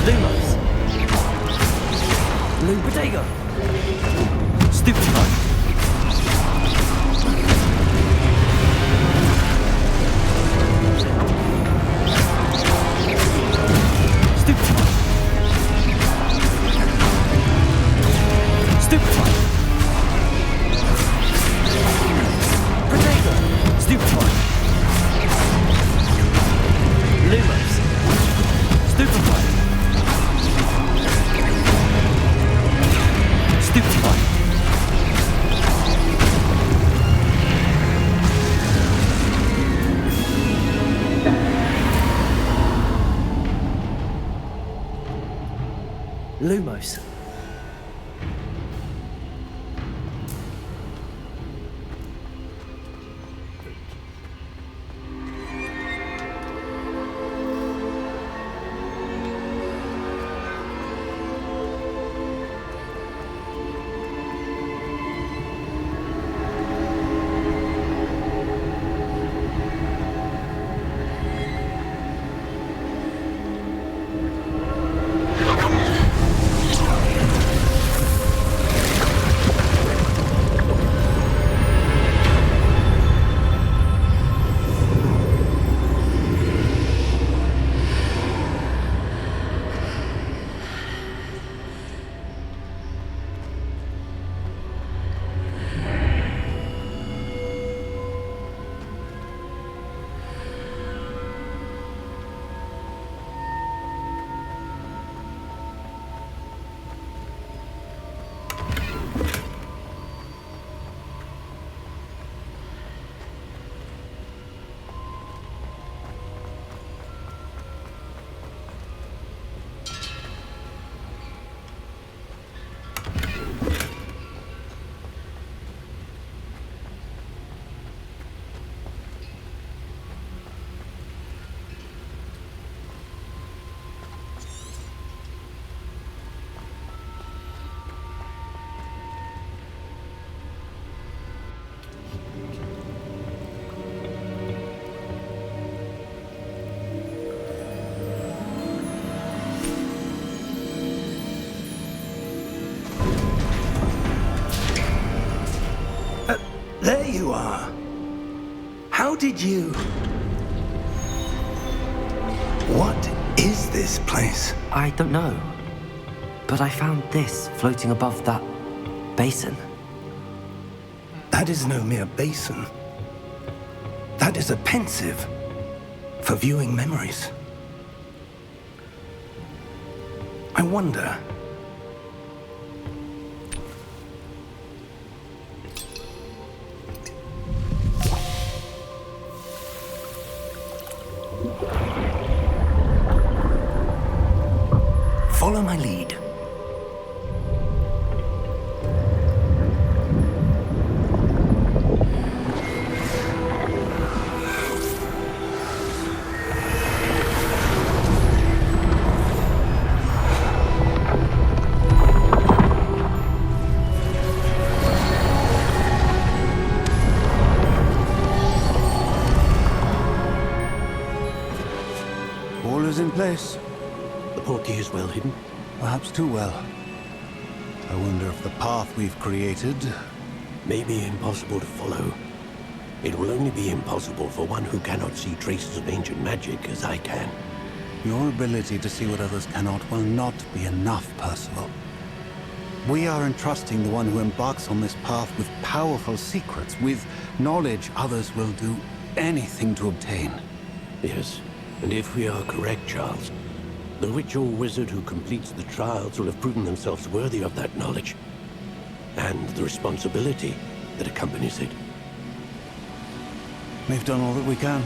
Lumos! Blue Protego! Stupefy! Stupefy! Protego! Stupefy! Lumos! Stupefy! Stupefy! Lumos. There you are. How did you... What is this place? I don't know. But I found this floating above that basin. That is no mere basin. That is a pensive for viewing memories. I wonder... Follow my lead. All is in place. The portkey is well hidden. Perhaps too well. I wonder if the path we've created... May be impossible to follow. It will only be impossible for one who cannot see traces of ancient magic as I can. Your ability to see what others cannot will not be enough, Percival. We are entrusting the one who embarks on this path with powerful secrets, with knowledge others will do anything to obtain. Yes, and if we are correct, Charles, the witch or wizard who completes the trials will have proven themselves worthy of that knowledge, and the responsibility that accompanies it. We've done all that we can.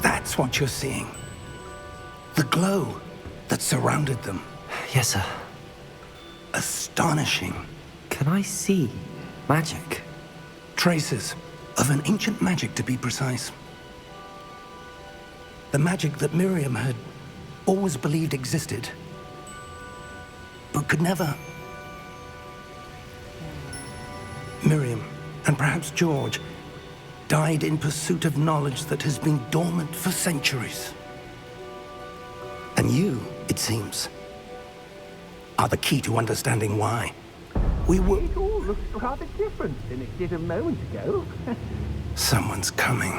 That's what you're seeing. The glow that surrounded them. Yes, sir. Astonishing. Can I see magic? Traces of an ancient magic, to be precise. The magic that Miriam had always believed existed, but could never. Miriam, and perhaps George, died in pursuit of knowledge that has been dormant for centuries. And you, it seems, are the key to understanding why. We were... It all looks rather different than it did a moment ago. Someone's coming.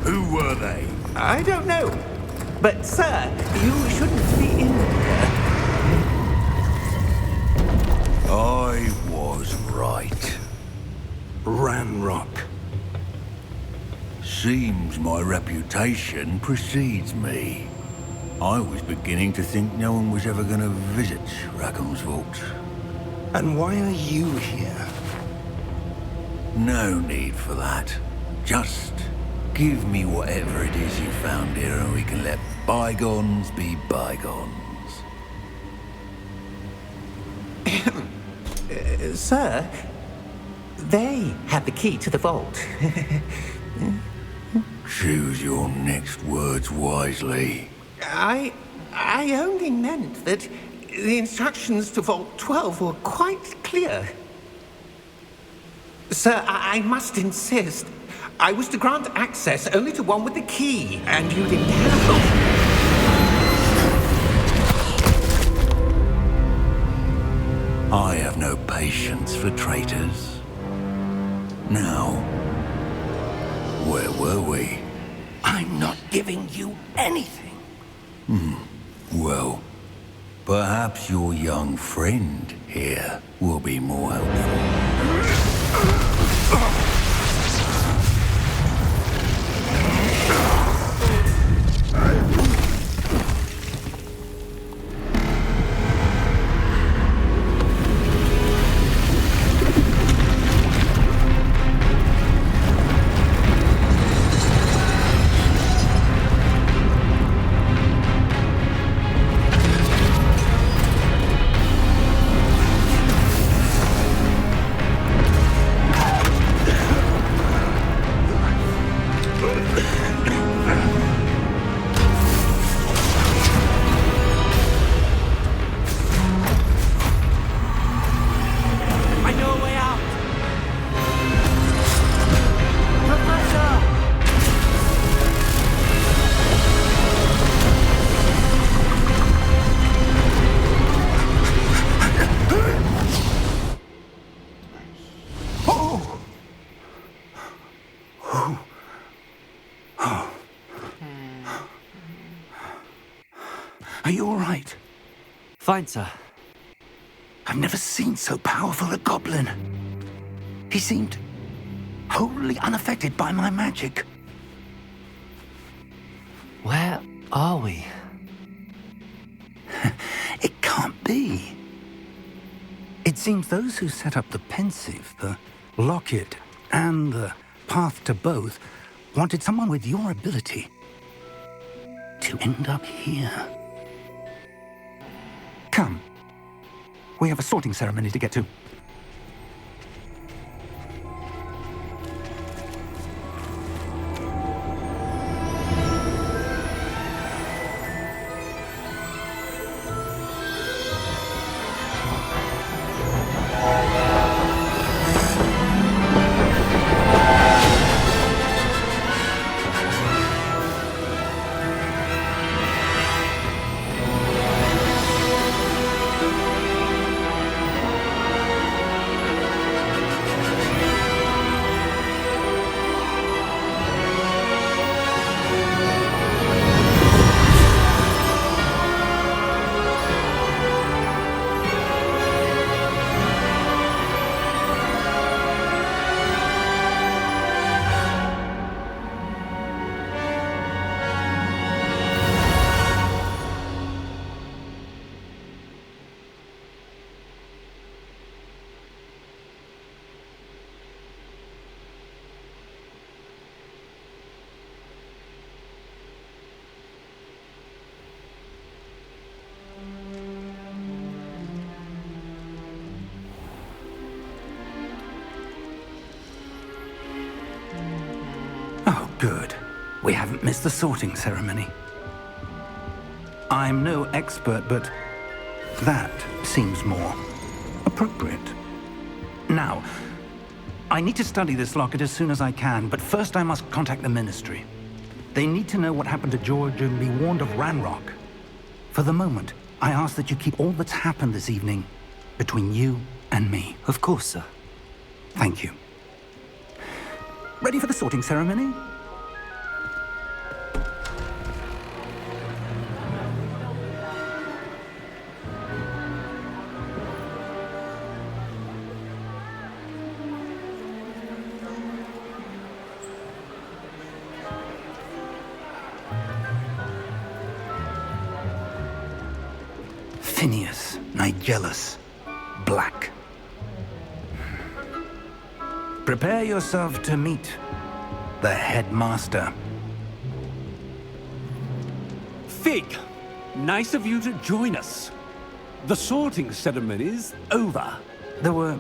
Who were they? I don't know. But, sir, you shouldn't be in here. I was right. Ranrock. Seems my reputation precedes me. I was beginning to think no one was ever going to visit Rackham's vault. And why are you here? No need for that. Just give me whatever it is you found here and we can let bygones be bygones. Sir, they had the key to the vault. Choose your next words wisely. I only meant that the instructions to Vault 12 were quite clear. Sir, I must insist. I was to grant access only to one with the key, and you didn't have. I have no patience for traitors. Now, where were we? I'm not giving you anything. Well, perhaps your young friend here will be more helpful. I know a way out. Professor! Are you all right? Fine, sir. I've never seen so powerful a goblin. He seemed wholly unaffected by my magic. Where are we? It can't be. It seems those who set up the pensive, the locket, and the path to both wanted someone with your ability to end up here. Come. We have a sorting ceremony to get to. We haven't missed the sorting ceremony. I'm no expert, but that seems more appropriate. Now, I need to study this locket as soon as I can, but first I must contact the Ministry. They need to know what happened to George and be warned of Ranrock. For the moment, I ask that you keep all that's happened this evening between you and me. Of course, sir. Thank you. Ready for the sorting ceremony? Phineas, Nigellus, Black. Prepare yourself to meet the headmaster. Fig, nice of you to join us. The sorting ceremony's over. There were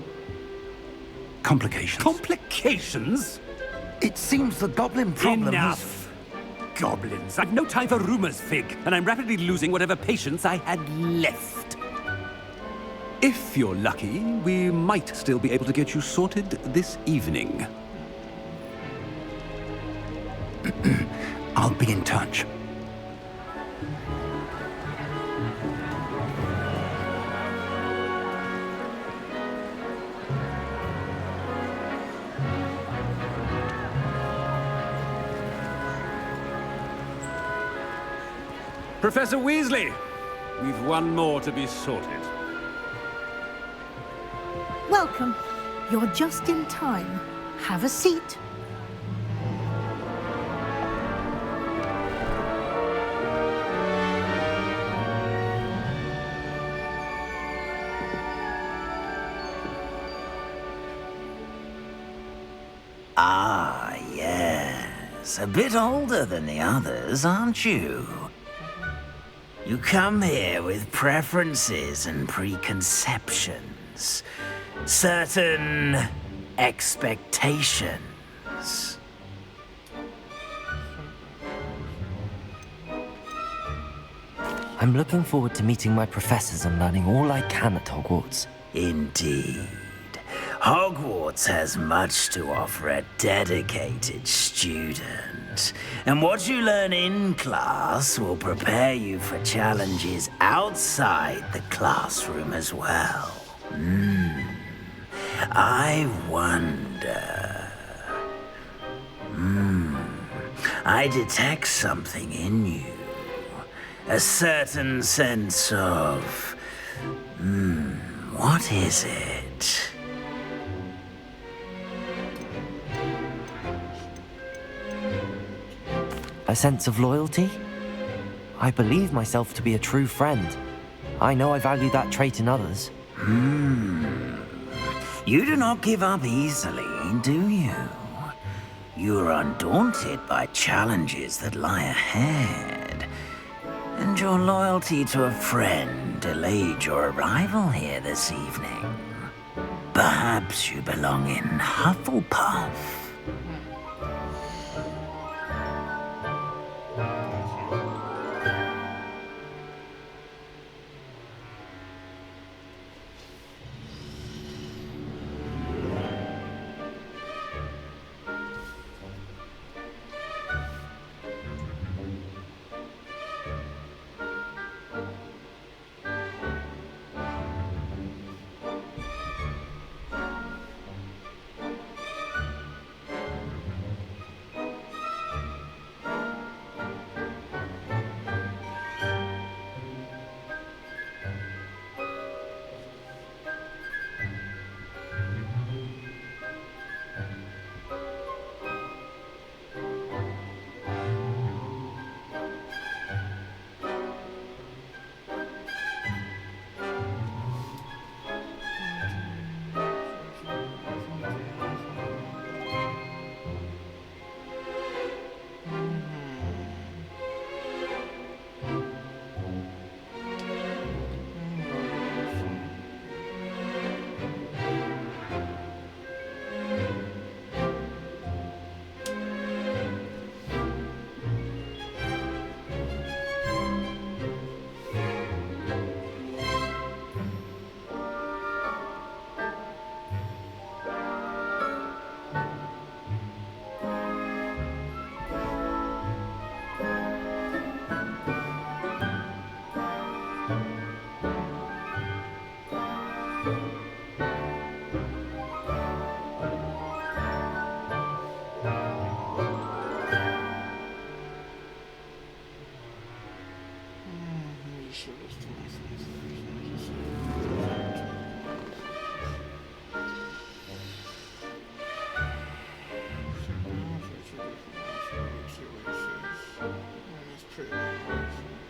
complications. Complications? It seems the goblin problem Enough! Goblins. I've no time for rumors, Fig, and I'm rapidly losing whatever patience I had left. If you're lucky, we might still be able to get you sorted this evening. I'll be in touch. Professor Weasley, we've one more to be sorted. Welcome. You're just in time. Have a seat. Ah, yes. A bit older than the others, aren't you? You come here with preferences and preconceptions. Certain expectations. I'm looking forward to meeting my professors and learning all I can at Hogwarts. Indeed. Hogwarts has much to offer a dedicated student. And what you learn in class will prepare you for challenges outside the classroom as well. I wonder... I detect something in you. A certain sense of... what is it? A sense of loyalty? I believe myself to be a true friend. I know I value that trait in others. You do not give up easily, do you? You are undaunted by challenges that lie ahead. And your loyalty to a friend delayed your arrival here this evening. Perhaps you belong in Hufflepuff. already showed this to my friends. Let me just it's pretty long.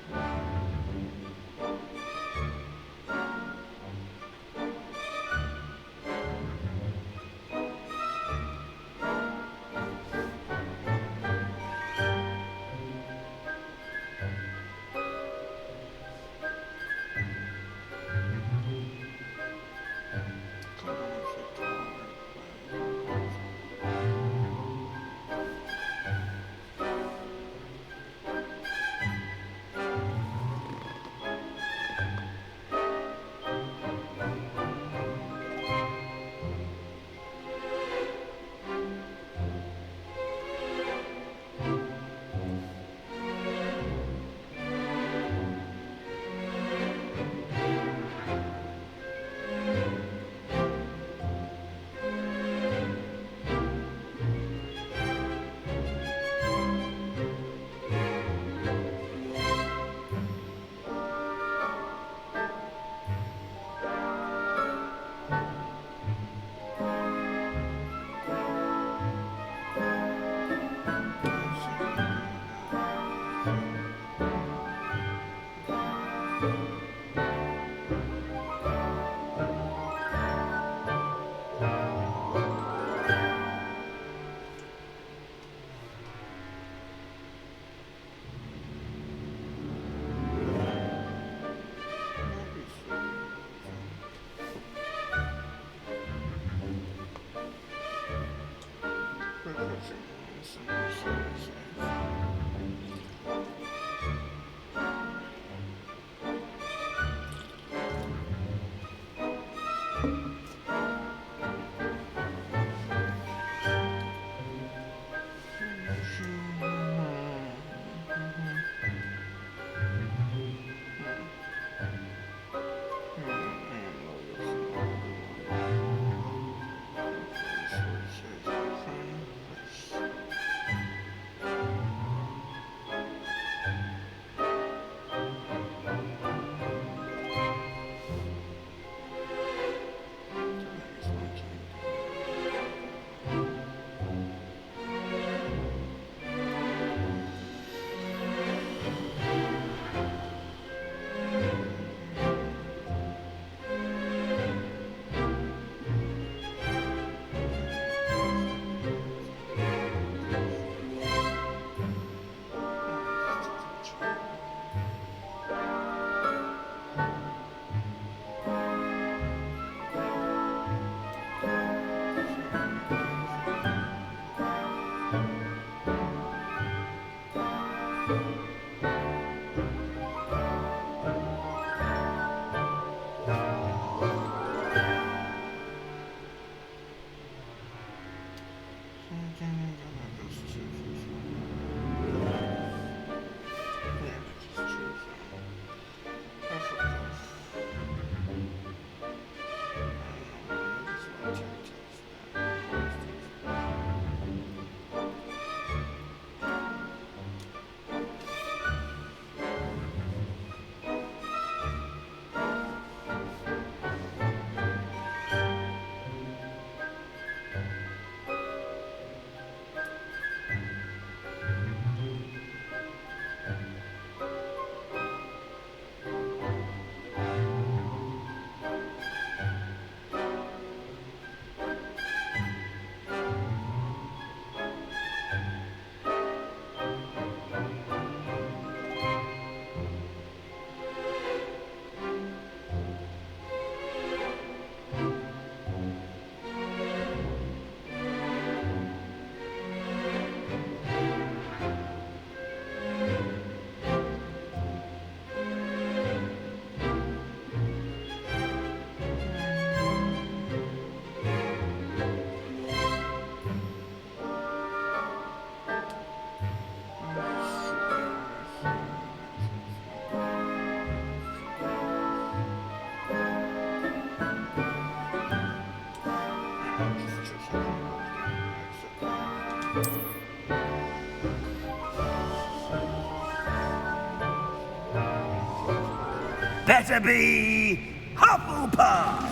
better be Hufflepuff!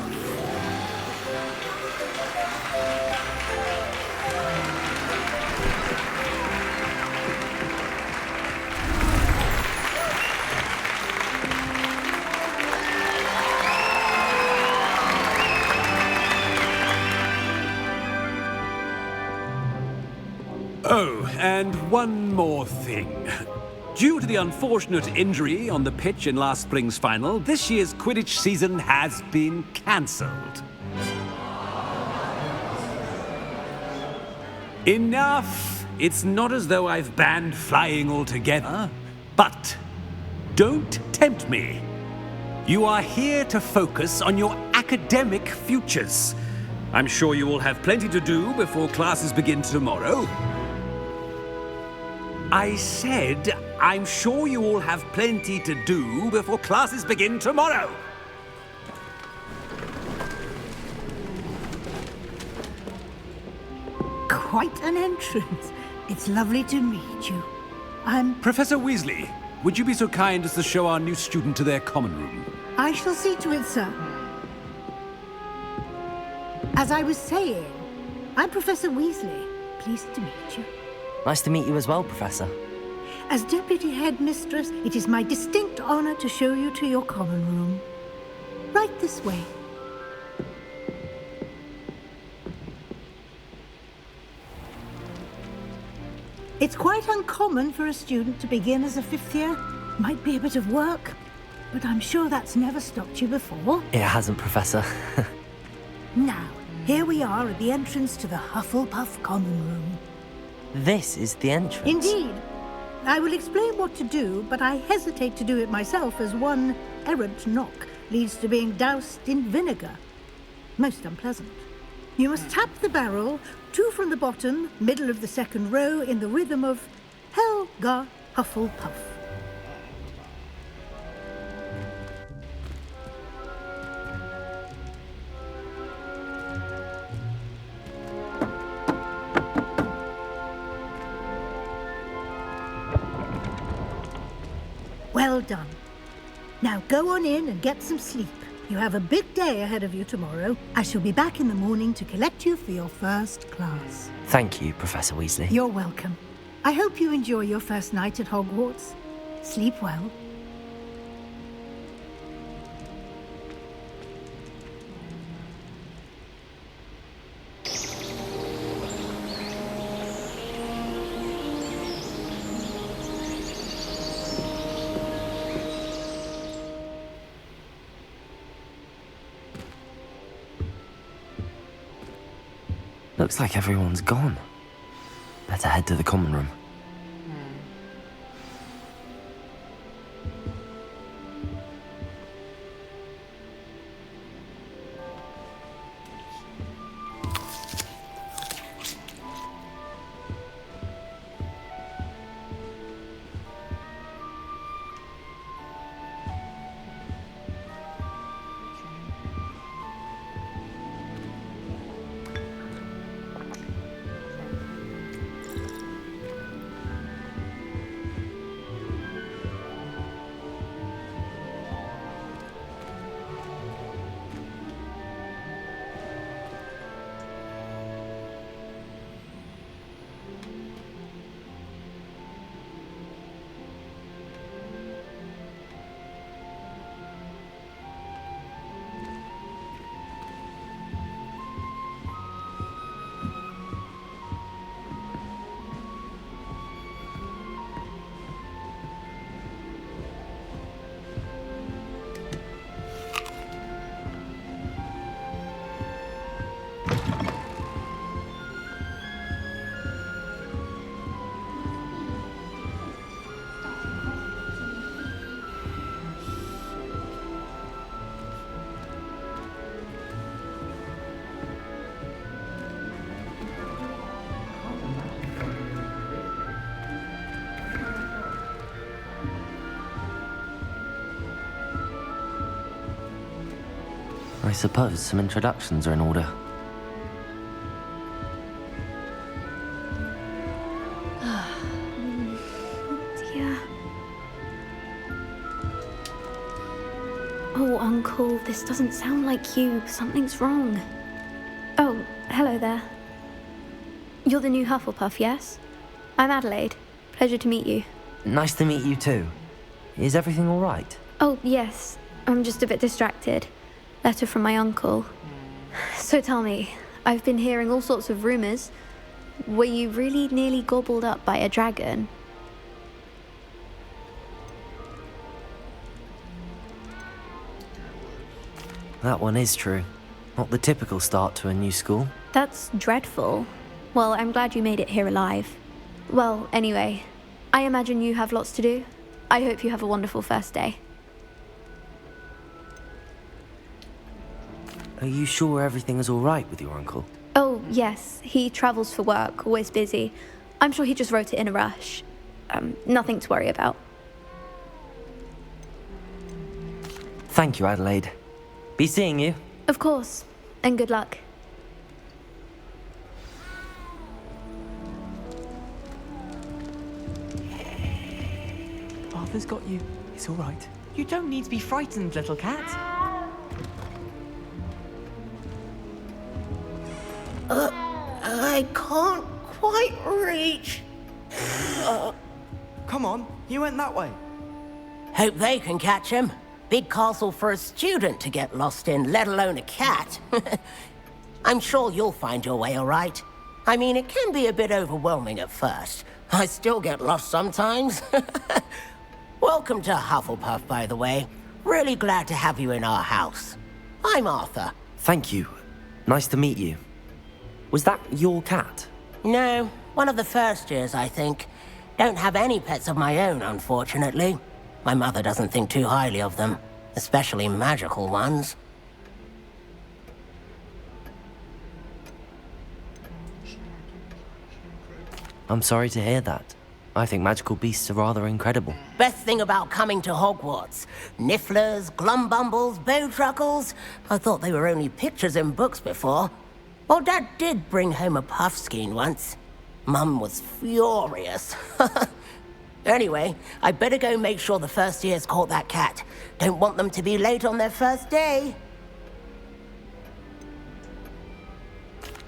Oh, and one more thing. Due to the unfortunate injury on the pitch in last spring's final, this year's Quidditch season has been cancelled. Enough! It's not as though I've banned flying altogether, but don't tempt me. You are here to focus on your academic futures. I'm sure you will have plenty to do before classes begin tomorrow. I said, I'm sure you all have plenty to do before classes begin tomorrow. Quite an entrance. It's lovely to meet you. Professor Weasley, would you be so kind as to show our new student to their common room? I shall see to it, sir. As I was saying, I'm Professor Weasley. Pleased to meet you. Nice to meet you as well, Professor. As Deputy Headmistress, it is my distinct honor to show you to your common room. Right this way. It's quite uncommon for a student to begin as a fifth year. Might be a bit of work, but I'm sure that's never stopped you before. It hasn't, Professor. Now, here we are at the entrance to the Hufflepuff common room. This is the entrance. Indeed. I will explain what to do, but I hesitate to do it myself as one errant knock leads to being doused in vinegar. Most unpleasant. You must tap the barrel, 2 from the bottom, middle of the second row, in the rhythm of Helga Hufflepuff. Well done. Now go on in and get some sleep. You have a big day ahead of you tomorrow. I shall be back in the morning to collect you for your first class. Thank you, Professor Weasley. You're welcome. I hope you enjoy your first night at Hogwarts. Sleep well. Looks like everyone's gone. Better head to the common room. I suppose some introductions are in order. Dear. Oh, Uncle, this doesn't sound like you. Something's wrong. Oh, hello there. You're the new Hufflepuff, yes? I'm Adelaide. Pleasure to meet you. Nice to meet you too. Is everything all right? Oh, yes. I'm just a bit distracted. Letter from my uncle. So tell me, I've been hearing all sorts of rumours. Were you really nearly gobbled up by a dragon? That one is true. Not the typical start to a new school. That's dreadful. Well, I'm glad you made it here alive. Well, anyway, I imagine you have lots to do. I hope you have a wonderful first day. Are you sure everything is all right with your uncle? Oh, yes. He travels for work, always busy. I'm sure he just wrote it in a rush. Nothing to worry about. Thank you, Adelaide. Be seeing you. Of course. And good luck. Arthur's got you. It's all right. You don't need to be frightened, little cat. I can't quite reach. Come on, you went that way. Hope they can catch him. Big castle for a student to get lost in, let alone a cat. I'm sure you'll find your way all right. I mean, it can be a bit overwhelming at first. I still get lost sometimes. Welcome to Hufflepuff, by the way. Really glad to have you in our house. I'm Arthur. Thank you. Nice to meet you. Was that your cat? No, one of the first years, I think. Don't have any pets of my own, unfortunately. My mother doesn't think too highly of them, especially magical ones. I'm sorry to hear that. I think magical beasts are rather incredible. Best thing about coming to Hogwarts. Nifflers, glumbumbles, bowtruckles. I thought they were only pictures in books before. Well, Dad did bring home a puffskein once. Mum was furious. Anyway, I better go make sure the first years caught that cat. Don't want them to be late on their first day.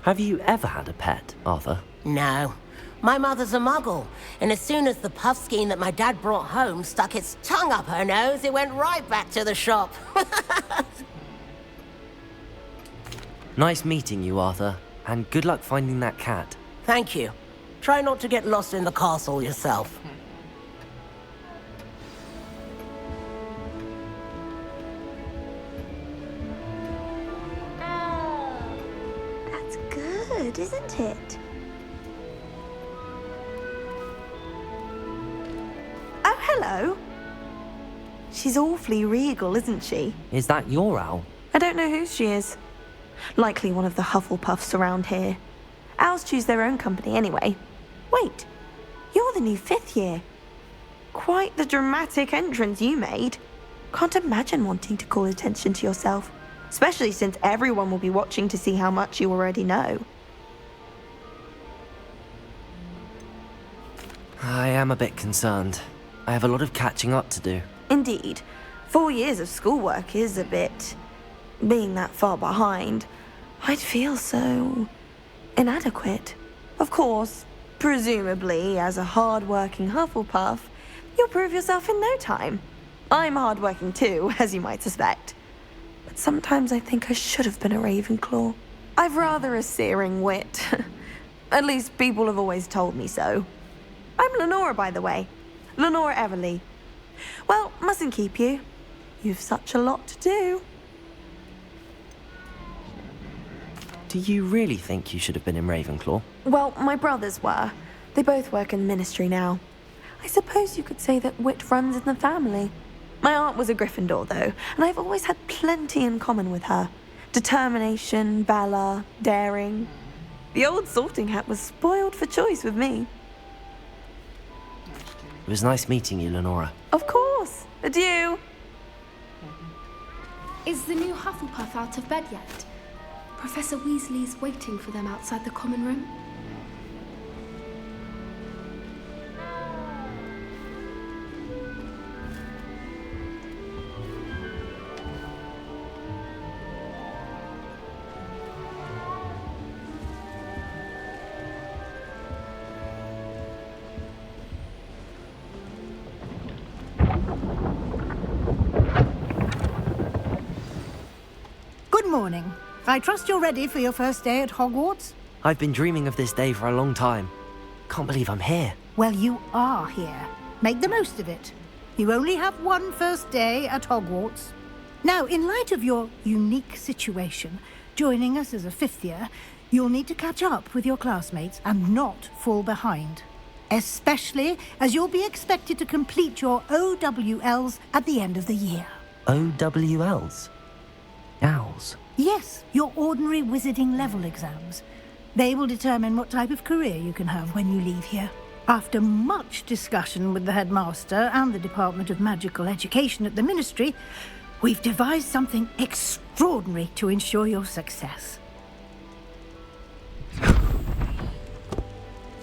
Have you ever had a pet, Arthur? No. My mother's a muggle, and as soon as the puffskein that my dad brought home stuck its tongue up her nose, it went right back to the shop. Nice meeting you, Arthur, and good luck finding that cat. Thank you. Try not to get lost in the castle yourself. That's good, isn't it? Oh, hello. She's awfully regal, isn't she? Is that your owl? I don't know who she is. Likely one of the Hufflepuffs around here. Owls choose their own company anyway. Wait, you're the new 5th year. Quite the dramatic entrance you made. Can't imagine wanting to call attention to yourself, especially since everyone will be watching to see how much you already know. I am a bit concerned. I have a lot of catching up to do. Indeed. 4 years of schoolwork is a bit... Being that far behind, I'd feel so... inadequate. Of course, presumably, as a hard-working Hufflepuff, you'll prove yourself in no time. I'm hard-working too, as you might suspect. But sometimes I think I should have been a Ravenclaw. I've rather a searing wit. At least people have always told me so. I'm Lenora, by the way. Lenora Everly. Well, mustn't keep you. You've such a lot to do. Do you really think you should have been in Ravenclaw? Well, my brothers were. They both work in the ministry now. I suppose you could say that wit runs in the family. My aunt was a Gryffindor, though, and I've always had plenty in common with her. Determination, valor, daring. The old sorting hat was spoiled for choice with me. It was nice meeting you, Lenora. Of course. Adieu. Is the new Hufflepuff out of bed yet? Professor Weasley's waiting for them outside the common room. morning. I trust you're ready for your first day at Hogwarts? I've been dreaming of this day for a long time. Can't believe I'm here. Well, you are here. Make the most of it. You only have one first day at Hogwarts. Now, in light of your unique situation, joining us as a fifth year, you'll need to catch up with your classmates and not fall behind. Especially as you'll be expected to complete your OWLs at the end of the year. OWLs? Owls? Yes, your ordinary wizarding level exams. They will determine what type of career you can have when you leave here. After much discussion with the headmaster and the Department of Magical Education at the Ministry, we've devised something extraordinary to ensure your success.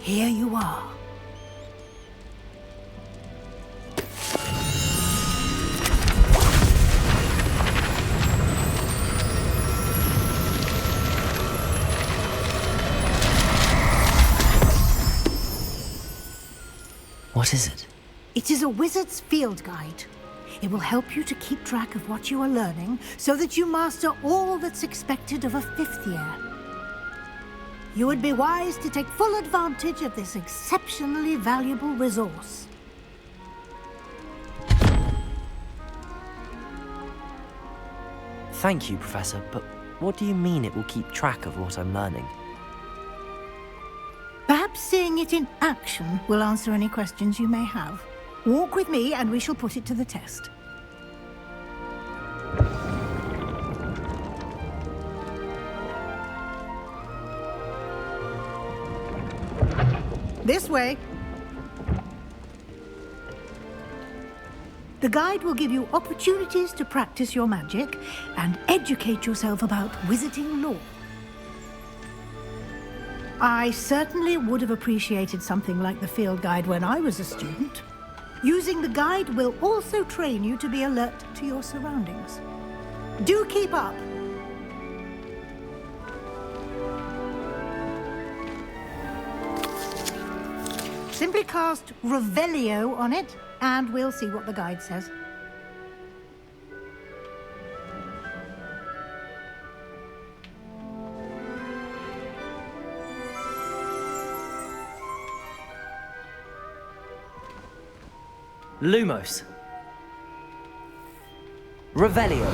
Here you are. What is it? It is a wizard's field guide. It will help you to keep track of what you are learning so that you master all that's expected of a fifth year. You would be wise to take full advantage of this exceptionally valuable resource. Thank you, Professor, but what do you mean it will keep track of what I'm learning? Perhaps seeing it in action will answer any questions you may have. Walk with me and we shall put it to the test. This way. The guide will give you opportunities to practice your magic and educate yourself about wizarding lore. I certainly would have appreciated something like the field guide when I was a student. Using the guide will also train you to be alert to your surroundings. Do keep up! Simply cast Revelio on it, and we'll see what the guide says. Lumos. Revelio.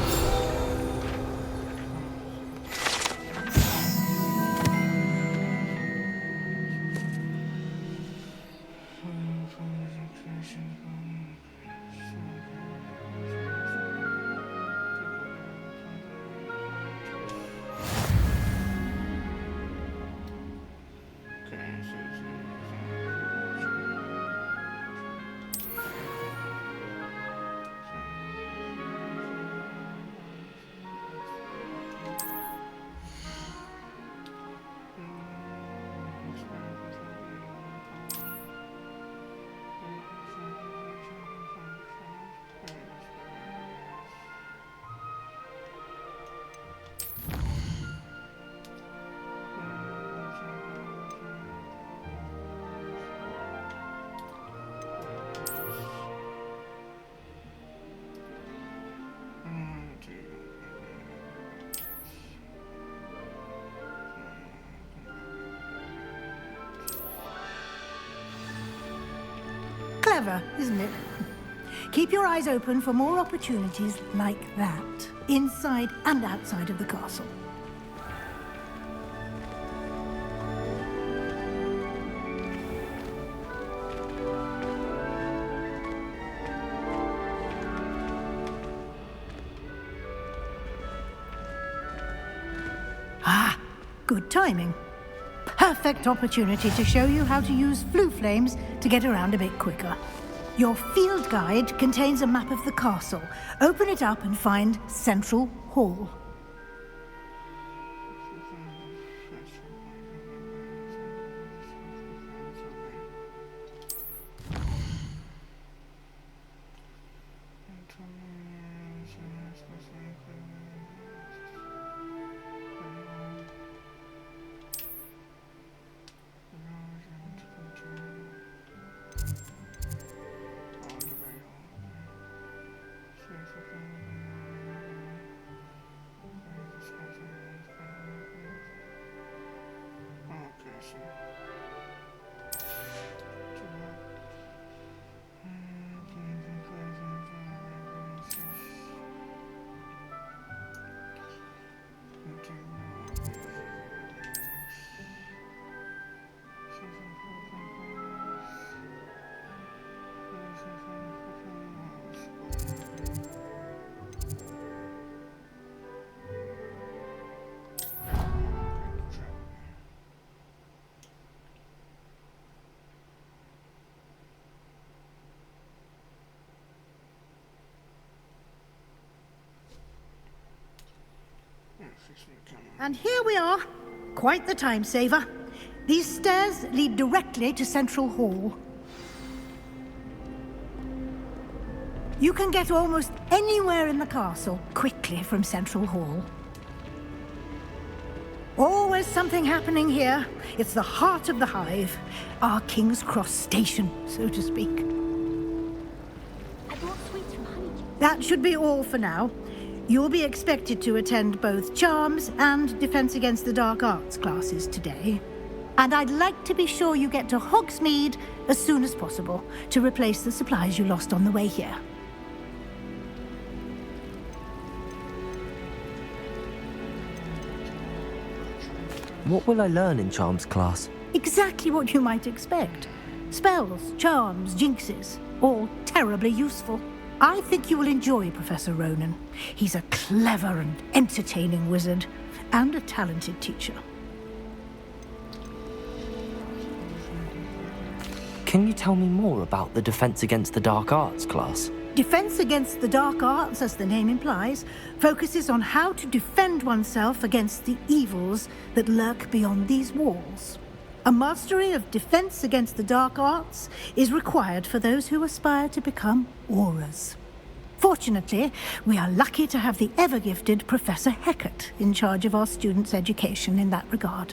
Clever, isn't it? Keep your eyes open for more opportunities like that, inside and outside of the castle. Ah, good timing. Perfect opportunity to show you how to use flue flames to get around a bit quicker. Your field guide contains a map of the castle. Open it up and find Central Hall. And here we are. Quite the time saver. These stairs lead directly to Central Hall. You can get almost anywhere in the castle quickly from Central Hall. Always something happening here. It's the heart of the hive. Our King's Cross station, so to speak. I brought sweets from Honeydew. That should be all for now. You'll be expected to attend both Charms and Defense Against the Dark Arts classes today. And I'd like to be sure you get to Hogsmeade as soon as possible to replace the supplies you lost on the way here. What will I learn in Charms class? Exactly what you might expect. Spells, charms, jinxes, all terribly useful. I think you will enjoy Professor Ronan. He's a clever and entertaining wizard, and a talented teacher. Can you tell me more about the Defense Against the Dark Arts class? Defense Against the Dark Arts, as the name implies, focuses on how to defend oneself against the evils that lurk beyond these walls. A mastery of Defense Against the Dark Arts is required for those who aspire to become auras. Fortunately, we are lucky to have the ever-gifted Professor Hecat in charge of our students' education in that regard.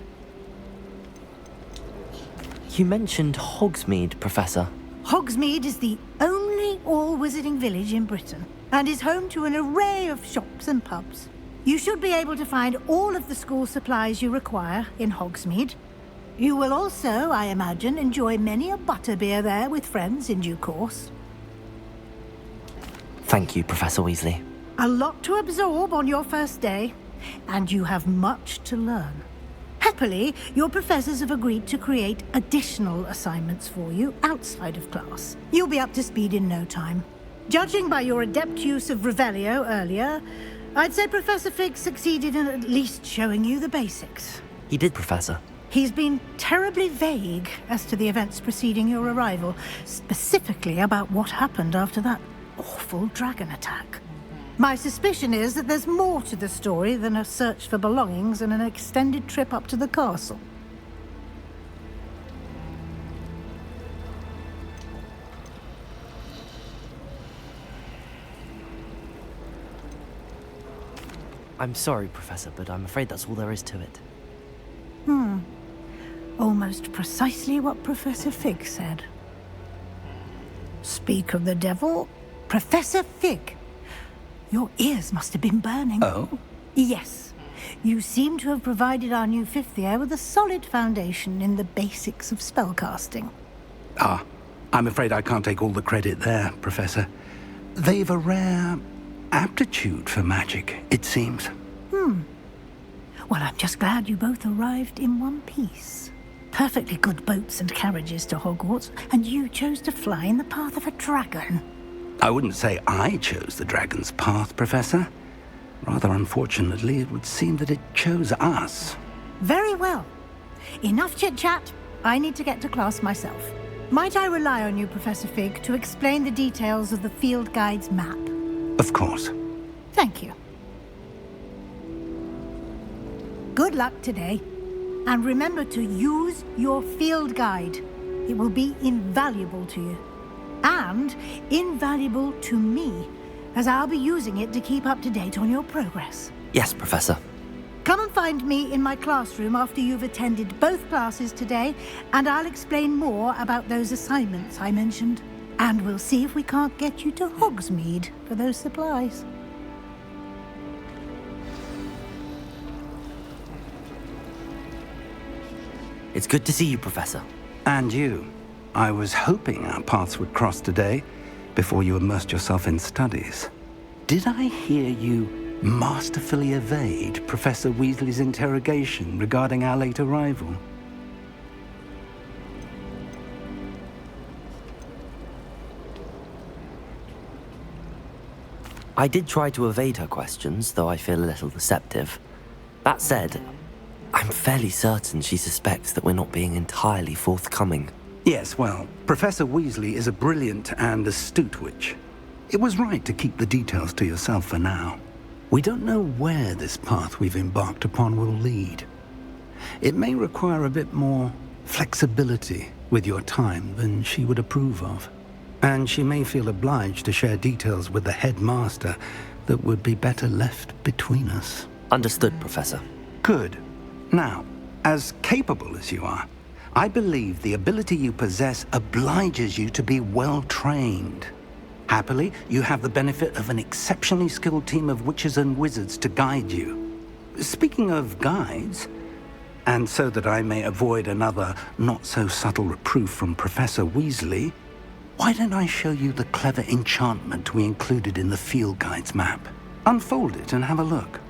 You mentioned Hogsmeade, Professor. Hogsmeade is the only all-wizarding village in Britain and is home to an array of shops and pubs. You should be able to find all of the school supplies you require in Hogsmeade. You will also, I imagine, enjoy many a butterbeer there with friends in due course. Thank you, Professor Weasley. A lot to absorb on your first day, and you have much to learn. Happily, your professors have agreed to create additional assignments for you outside of class. You'll be up to speed in no time. Judging by your adept use of Revelio earlier, I'd say Professor Fig succeeded in at least showing you the basics. He did, Professor. He's been terribly vague as to the events preceding your arrival, specifically about what happened after that awful dragon attack. My suspicion is that there's more to the story than a search for belongings and an extended trip up to the castle. I'm sorry, Professor, but I'm afraid that's all there is to it. Almost precisely what Professor Fig said. Speak of the devil, Professor Fig. Your ears must have been burning. Oh? Yes. You seem to have provided our new fifth year with a solid foundation in the basics of spellcasting. Ah, I'm afraid I can't take all the credit there, Professor. They've a rare aptitude for magic, it seems. Well, I'm just glad you both arrived in one piece. Perfectly good boats and carriages to Hogwarts, and you chose to fly in the path of a dragon. I wouldn't say I chose the dragon's path, Professor. Rather unfortunately, it would seem that it chose us. Very well. Enough chit-chat. I need to get to class myself. Might I rely on you, Professor Fig, to explain the details of the field guide's map? Of course. Thank you. Good luck today. And remember to use your field guide. It will be invaluable to you. And invaluable to me, as I'll be using it to keep up to date on your progress. Yes, Professor. Come and find me in my classroom after you've attended both classes today, and I'll explain more about those assignments I mentioned. And we'll see if we can't get you to Hogsmeade for those supplies. It's good to see you, Professor. And you. I was hoping our paths would cross today, before you immersed yourself in studies. Did I hear you masterfully evade Professor Weasley's interrogation regarding our late arrival? I did try to evade her questions, though I feel a little deceptive. That said, I'm fairly certain she suspects that we're not being entirely forthcoming. Yes, well, Professor Weasley is a brilliant and astute witch. It was right to keep the details to yourself for now. We don't know where this path we've embarked upon will lead. It may require a bit more flexibility with your time than she would approve of. And she may feel obliged to share details with the headmaster that would be better left between us. Understood, Professor. Good. Now, as capable as you are, I believe the ability you possess obliges you to be well trained. Happily, you have the benefit of an exceptionally skilled team of witches and wizards to guide you. Speaking of guides, and so that I may avoid another not-so-subtle reproof from Professor Weasley, why don't I show you the clever enchantment we included in the field guide's map? Unfold it and have a look.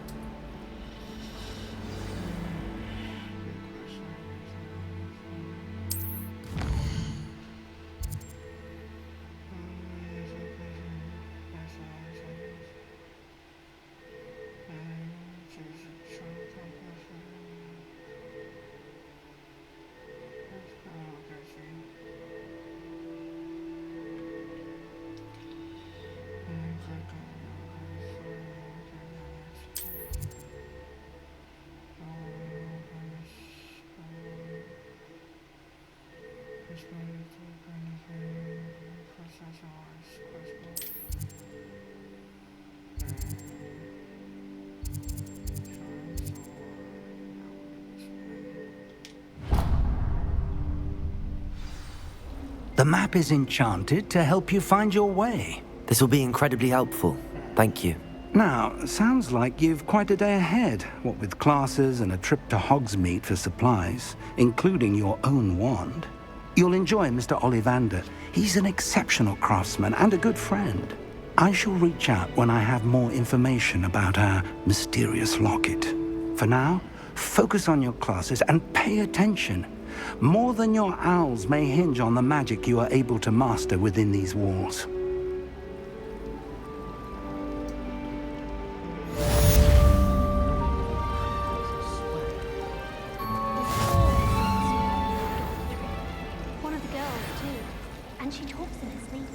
The map is enchanted to help you find your way. This will be incredibly helpful. Thank you. Now, sounds like you've quite a day ahead, what with classes and a trip to Hogsmeade for supplies, including your own wand. You'll enjoy Mr. Ollivander. He's an exceptional craftsman and a good friend. I shall reach out when I have more information about our mysterious locket. For now, focus on your classes and pay attention. More than your owls may hinge on the magic you are able to master within these walls. One of the girls, too. And she talks in her sleep.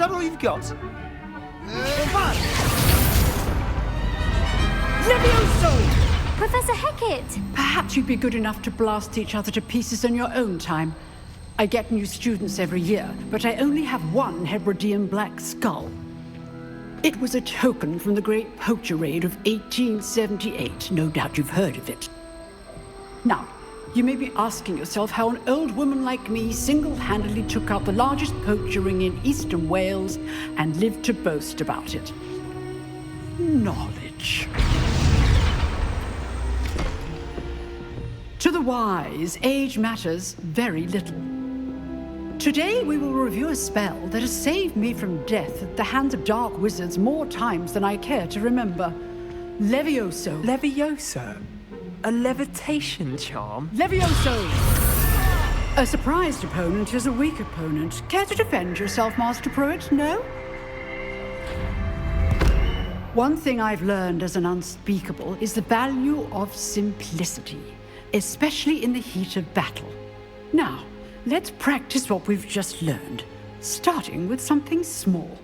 that all you've got? Levioso! Professor Hecat! Perhaps you'd be good enough to blast each other to pieces in your own time. I get new students every year, but I only have one Hebridean black skull. It was a token from the Great Poacher Raid of 1878. No doubt you've heard of it. Now, you may be asking yourself how an old woman like me single-handedly took out the largest poacher ring in eastern Wales and lived to boast about it. Knowledge. To the wise, age matters very little. Today we will review a spell that has saved me from death at the hands of dark wizards more times than I care to remember. Levioso. Levioso? A levitation charm? Levioso! A surprised opponent is a weak opponent. Care to defend yourself, Master Pruitt? No? One thing I've learned as an unspeakable is the value of simplicity, especially in the heat of battle. Now, let's practice what we've just learned, starting with something small.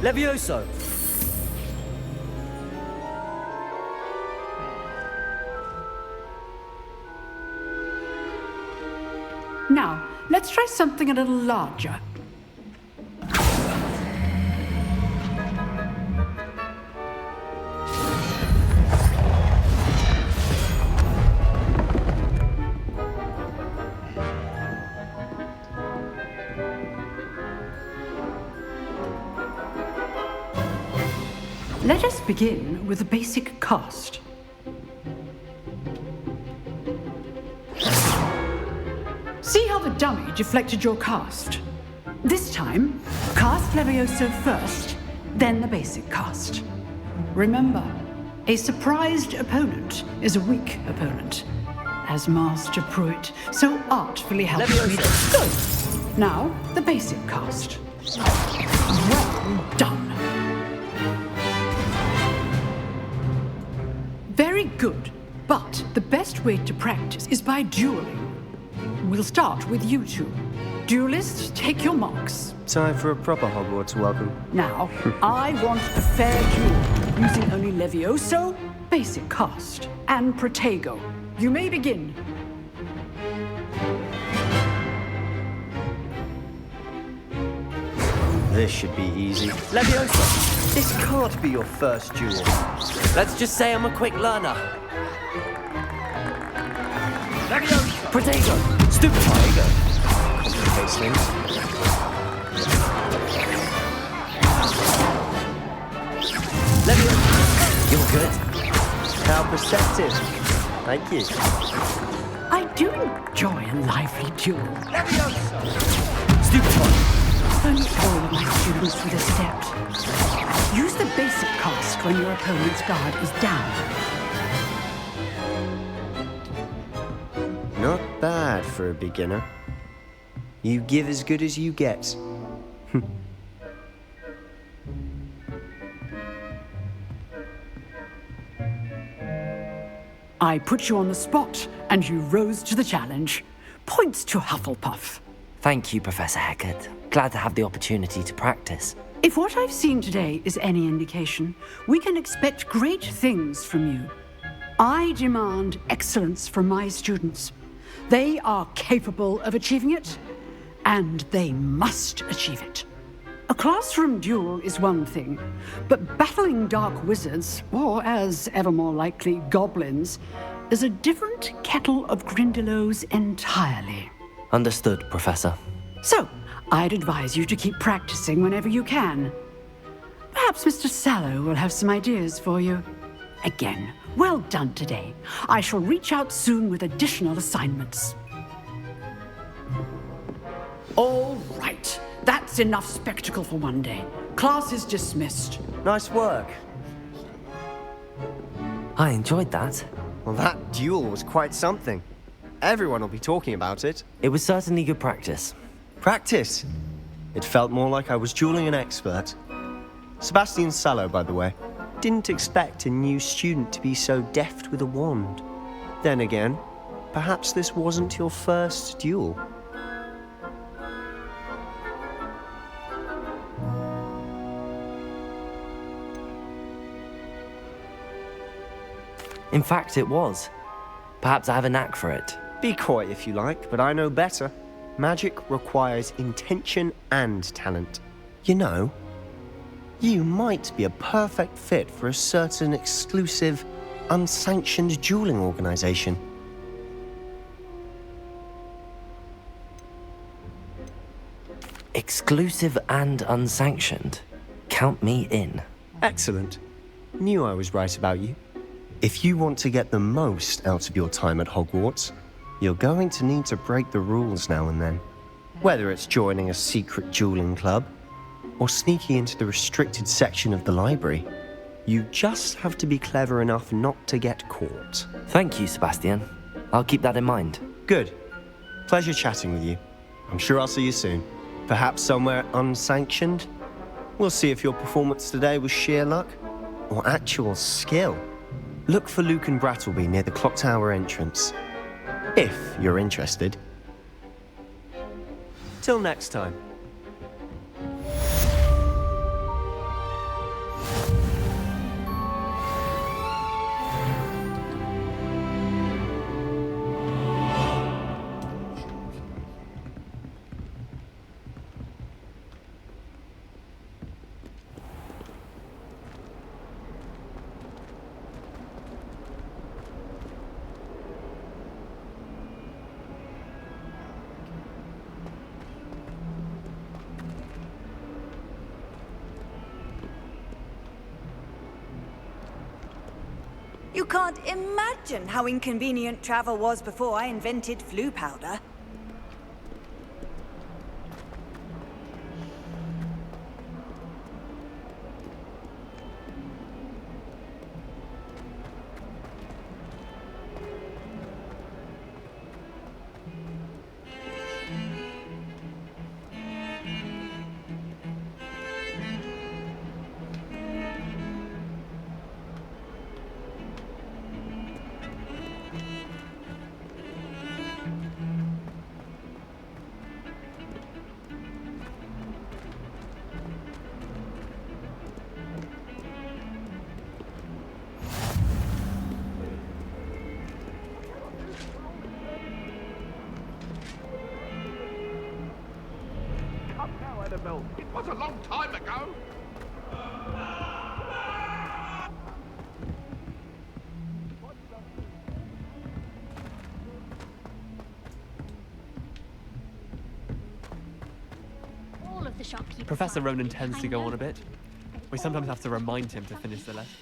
Levioso! Now, let's try something a little larger. Let us begin with a basic cast. See how the dummy deflected your cast? This time, cast Levioso first, then the basic cast. Remember, a surprised opponent is a weak opponent, as Master Pruitt so artfully helps me. Good. Now, the basic cast. Well done. Very good, but the best way to practice is by dueling. We'll start with you two. Duelists, take your marks. Time for a proper Hogwarts welcome. Now, I want a fair duel, using only Levioso, basic cast, and Protego. You may begin. This should be easy. Levioso, this can't be your first duel. Let's just say I'm a quick learner. Levioso! Protego! Stupid Protego. Complicates things. Levioso! You're good. How perceptive. Thank you. I do enjoy a lively duel. Levioso! Stupid one. Only all of my students with a step. Use the basic cast when your opponent's guard is down. Not bad for a beginner. You give as good as you get. I put you on the spot, and you rose to the challenge. Points to Hufflepuff. Thank you, Professor Hecat. Glad to have the opportunity to practice. If what I've seen today is any indication, we can expect great things from you. I demand excellence from my students. They are capable of achieving it, and they must achieve it. A classroom duel is one thing, but battling dark wizards, or as ever more likely, goblins, is a different kettle of Grindylows entirely. Understood, Professor. So, I'd advise you to keep practicing whenever you can. Perhaps Mr. Sallow will have some ideas for you. Again, well done today. I shall reach out soon with additional assignments. All right. That's enough spectacle for one day. Class is dismissed. Nice work. I enjoyed that. Well, that duel was quite something. Everyone will be talking about it. It was certainly good practice. Practice? It felt more like I was dueling an expert. Sebastian Sallow, by the way. Didn't expect a new student to be so deft with a wand. Then again, perhaps this wasn't your first duel. In fact, it was. Perhaps I have a knack for it. Be coy if you like, but I know better. Magic requires intention and talent. You know, you might be a perfect fit for a certain exclusive, unsanctioned dueling organization. Exclusive and unsanctioned. Count me in. Excellent. Knew I was right about you. If you want to get the most out of your time at Hogwarts, you're going to need to break the rules now and then. Whether it's joining a secret dueling club, or sneaking into the restricted section of the library, you just have to be clever enough not to get caught. Thank you, Sebastian. I'll keep that in mind. Good. Pleasure chatting with you. I'm sure I'll see you soon. Perhaps somewhere unsanctioned? We'll see if your performance today was sheer luck or actual skill. Look for Luke and Brattleby near the clock tower entrance, if you're interested. Till next time. You can't imagine how inconvenient travel was before I invented flu powder. It was a long time ago. All of the shopkeepers. Professor Ronan tends to go on a bit. We sometimes have to remind him to finish the lesson.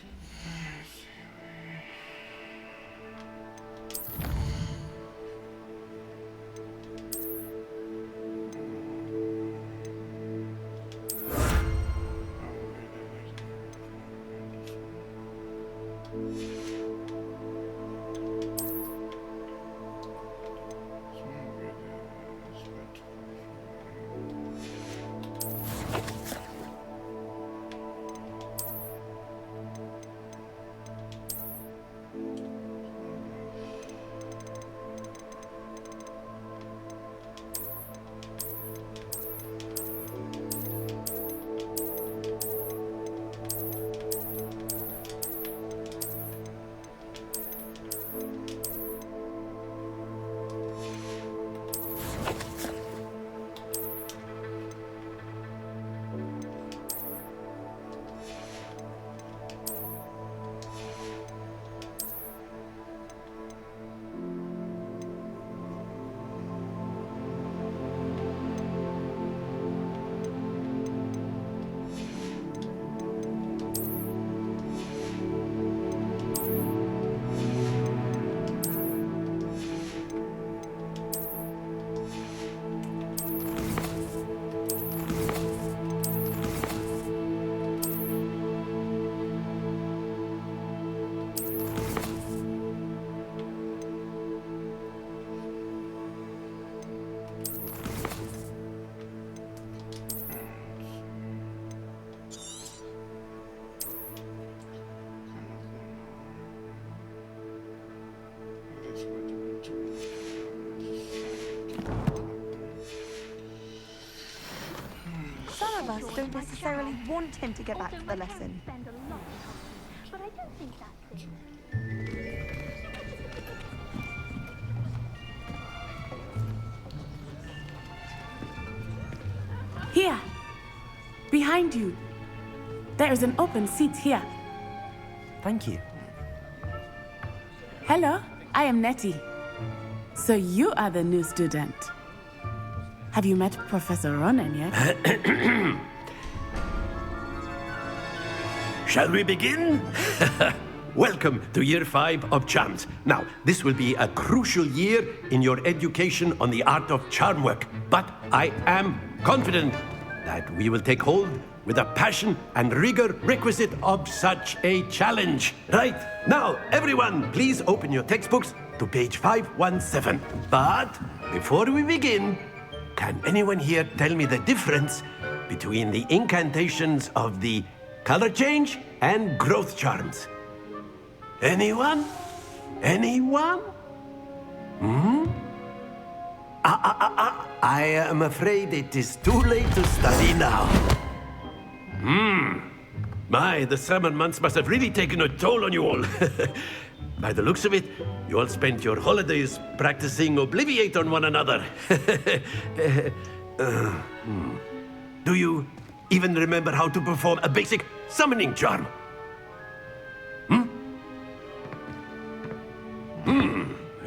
don't necessarily want him to get back to the lesson. But I don't think that's it. Here. Behind you. There is an open seat here. Thank you. Hello, I am Nettie. So you are the new student. Have you met Professor Ronan yet? Shall we begin? Welcome to Year 5 of Charms. Now, this will be a crucial year in your education on the art of charm work. But I am confident that we will take hold with the passion and rigor requisite of such a challenge. Right, now, everyone, please open your textbooks to page 517. But before we begin, can anyone here tell me the difference between the incantations of the color change and growth charms? Anyone? Anyone? I am afraid it is too late to study now. My, the summer months must have really taken a toll on you all. By the looks of it, you all spent your holidays practicing Obliviate on one another. Do you even remember how to perform a basic summoning charm?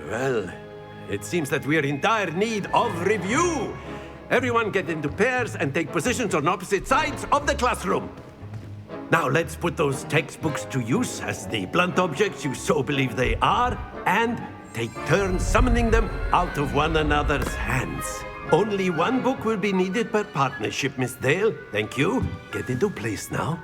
Well, it seems that we are in dire need of review. Everyone get into pairs and take positions on opposite sides of the classroom. Now let's put those textbooks to use as the blunt objects you so believe they are, and take turns summoning them out of one another's hands. Only one book will be needed per partnership, Miss Dale. Thank you. Get into place now.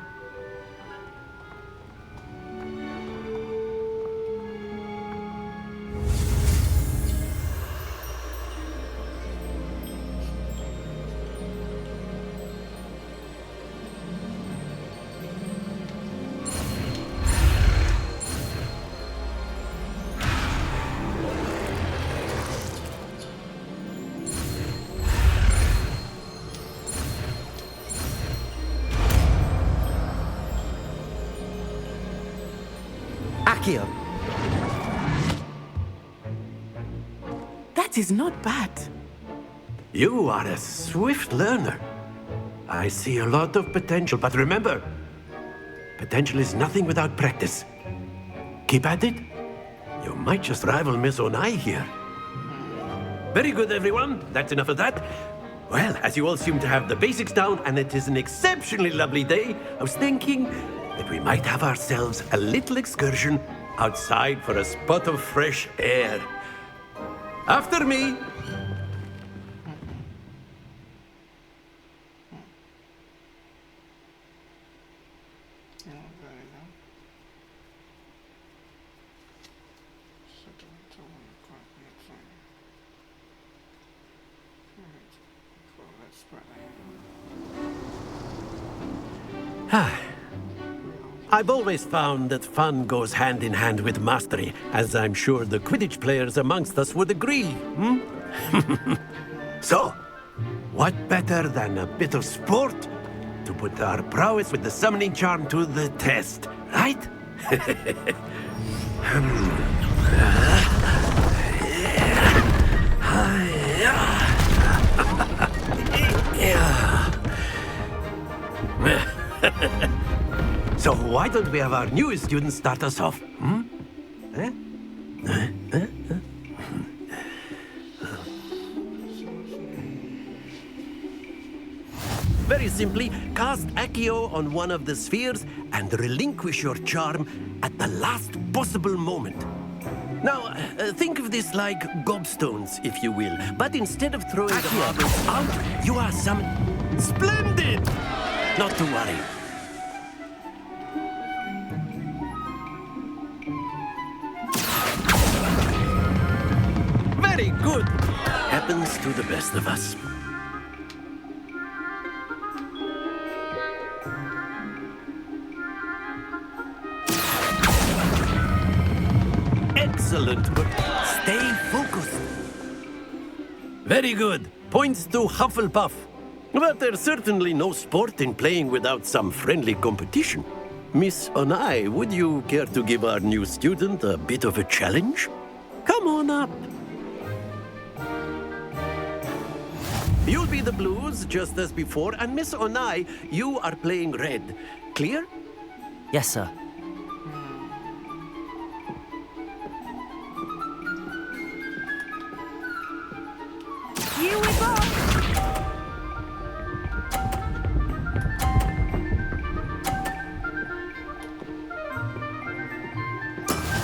Accio. That is not bad. You are a swift learner. I see a lot of potential, but remember, potential is nothing without practice. Keep at it. You might just rival Miss Onai here. Very good, everyone. That's enough of that. Well, as you all seem to have the basics down, and it is an exceptionally lovely day, I was thinking that we might have ourselves a little excursion outside for a spot of fresh air. After me. I've always found that fun goes hand in hand with mastery, as I'm sure the Quidditch players amongst us would agree. So, what better than a bit of sport to put our prowess with the summoning charm to the test, right? So why don't we have our newest student start us off? Very simply, cast Accio on one of the spheres and relinquish your charm at the last possible moment. Now, think of this like gobstones, if you will. But instead of throwing the marbles out, you are summoned. Splendid! Not to worry. Very good. Happens to the best of us. Excellent, but stay focused. Very good. Points to Hufflepuff. But there's certainly no sport in playing without some friendly competition. Miss Onai, would you care to give our new student a bit of a challenge? Come on up. You'll be the blues, just as before, and Miss Onai, you are playing red. Clear? Yes, sir. Here we go!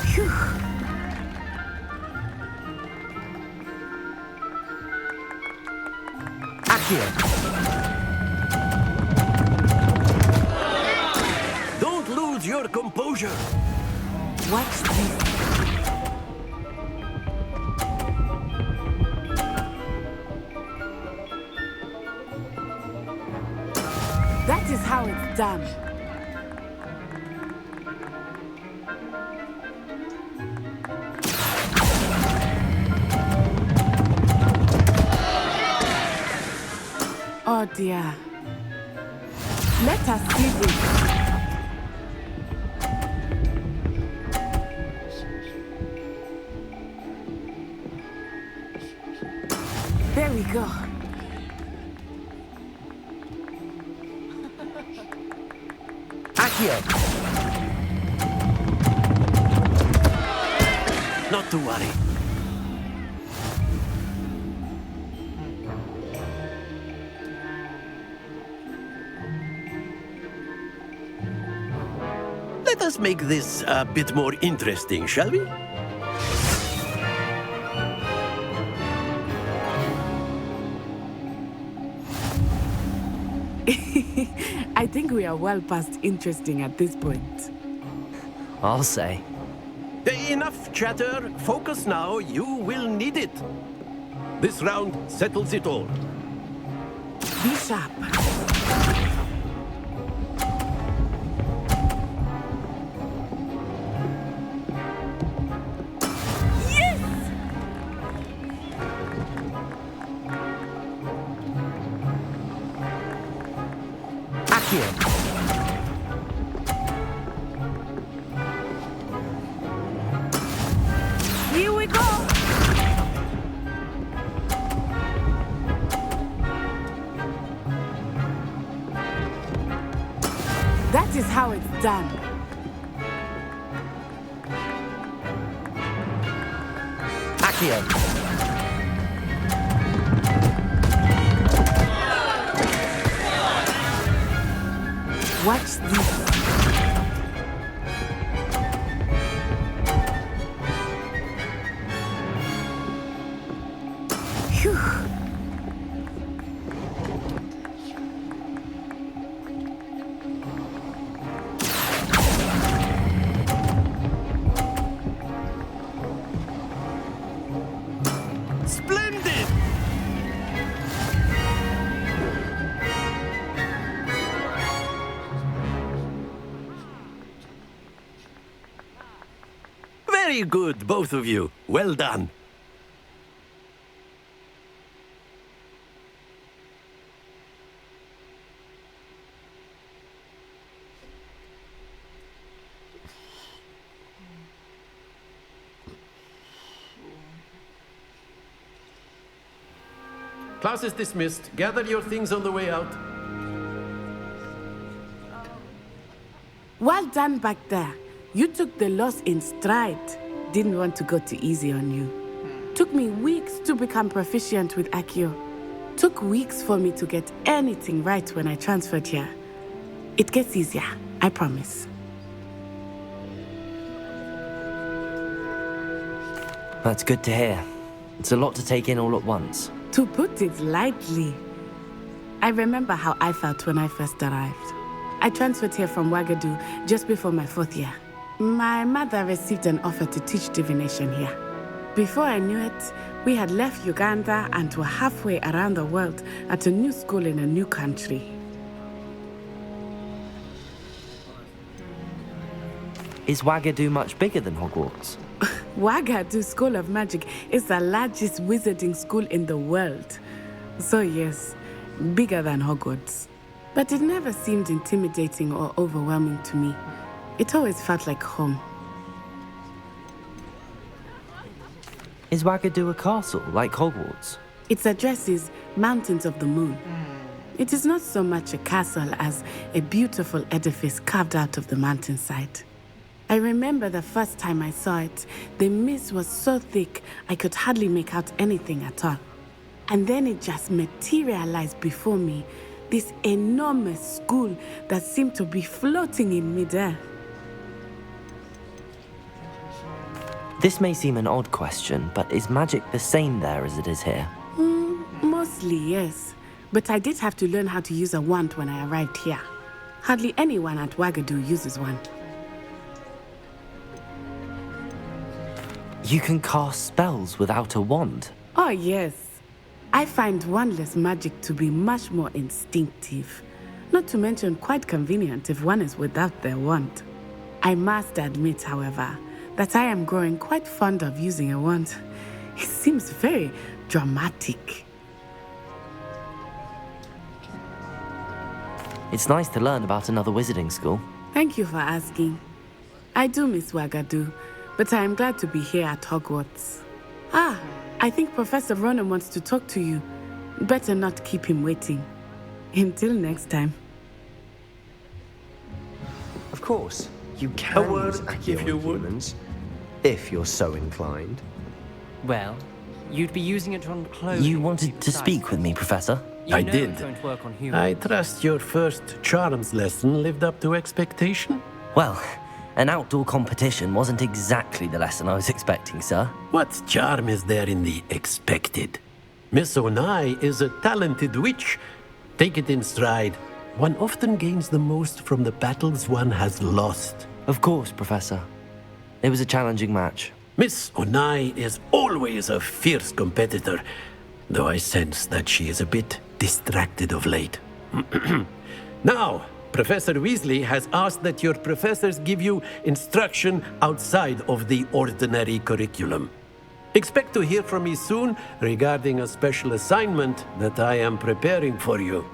Phew. Accio. Don't lose your composure. Watch this. That is how it's done. Oh dear. Let us see this. There we go. Accio. Not to worry. Let us make this a bit more interesting, shall we? I think we are well past interesting at this point. I'll say. Enough chatter. Focus now. You will need it. This round settles it all. Be sharp. Here we go! That is how it's done. Accio. Watch this. Phew. Splendid! Very good, both of you. Well done. Class is dismissed. Gather your things on the way out. Well done back there. You took the loss in stride. Didn't want to go too easy on you. Took me weeks to become proficient with Accio. Took weeks for me to get anything right when I transferred here. It gets easier, I promise. That's good to hear. It's a lot to take in all at once. To put it lightly, I remember how I felt when I first arrived. I transferred here from Ouagadougou just before my 4th year. My mother received an offer to teach divination here. Before I knew it, we had left Uganda and were halfway around the world at a new school in a new country. Is Ouagadougou much bigger than Hogwarts? Ouagadougou School of Magic is the largest wizarding school in the world. So yes, bigger than Hogwarts. But it never seemed intimidating or overwhelming to me. It always felt like home. Is Wagadu a castle, like Hogwarts? Its address is Mountains of the Moon. It is not so much a castle as a beautiful edifice carved out of the mountainside. I remember the first time I saw it, the mist was so thick I could hardly make out anything at all. And then it just materialized before me, this enormous school that seemed to be floating in midair. This may seem an odd question, but is magic the same there as it is here? Mostly, yes. But I did have to learn how to use a wand when I arrived here. Hardly anyone at Wagadu uses one. You can cast spells without a wand? Oh, yes. I find wandless magic to be much more instinctive. Not to mention quite convenient if one is without their wand. I must admit, however, that I am growing quite fond of using a wand. It seems very dramatic. It's nice to learn about another wizarding school. Thank you for asking. I do miss Wagadu, but I am glad to be here at Hogwarts. Ah, I think Professor Ronan wants to talk to you. Better not keep him waiting. Until next time. Of course, you can use Accio on humans, if you're so inclined. Well, you'd be using it on clothes. You wanted to speak with me, Professor? I did. I trust your first charms lesson lived up to expectation? Well, an outdoor competition wasn't exactly the lesson I was expecting, sir. What charm is there in the expected? Miss Onai is a talented witch. Take it in stride. One often gains the most from the battles one has lost. Of course, Professor. It was a challenging match. Miss Onai is always a fierce competitor, though I sense that she is a bit distracted of late. Now, Professor Weasley has asked that your professors give you instruction outside of the ordinary curriculum. Expect to hear from me soon regarding a special assignment that I am preparing for you.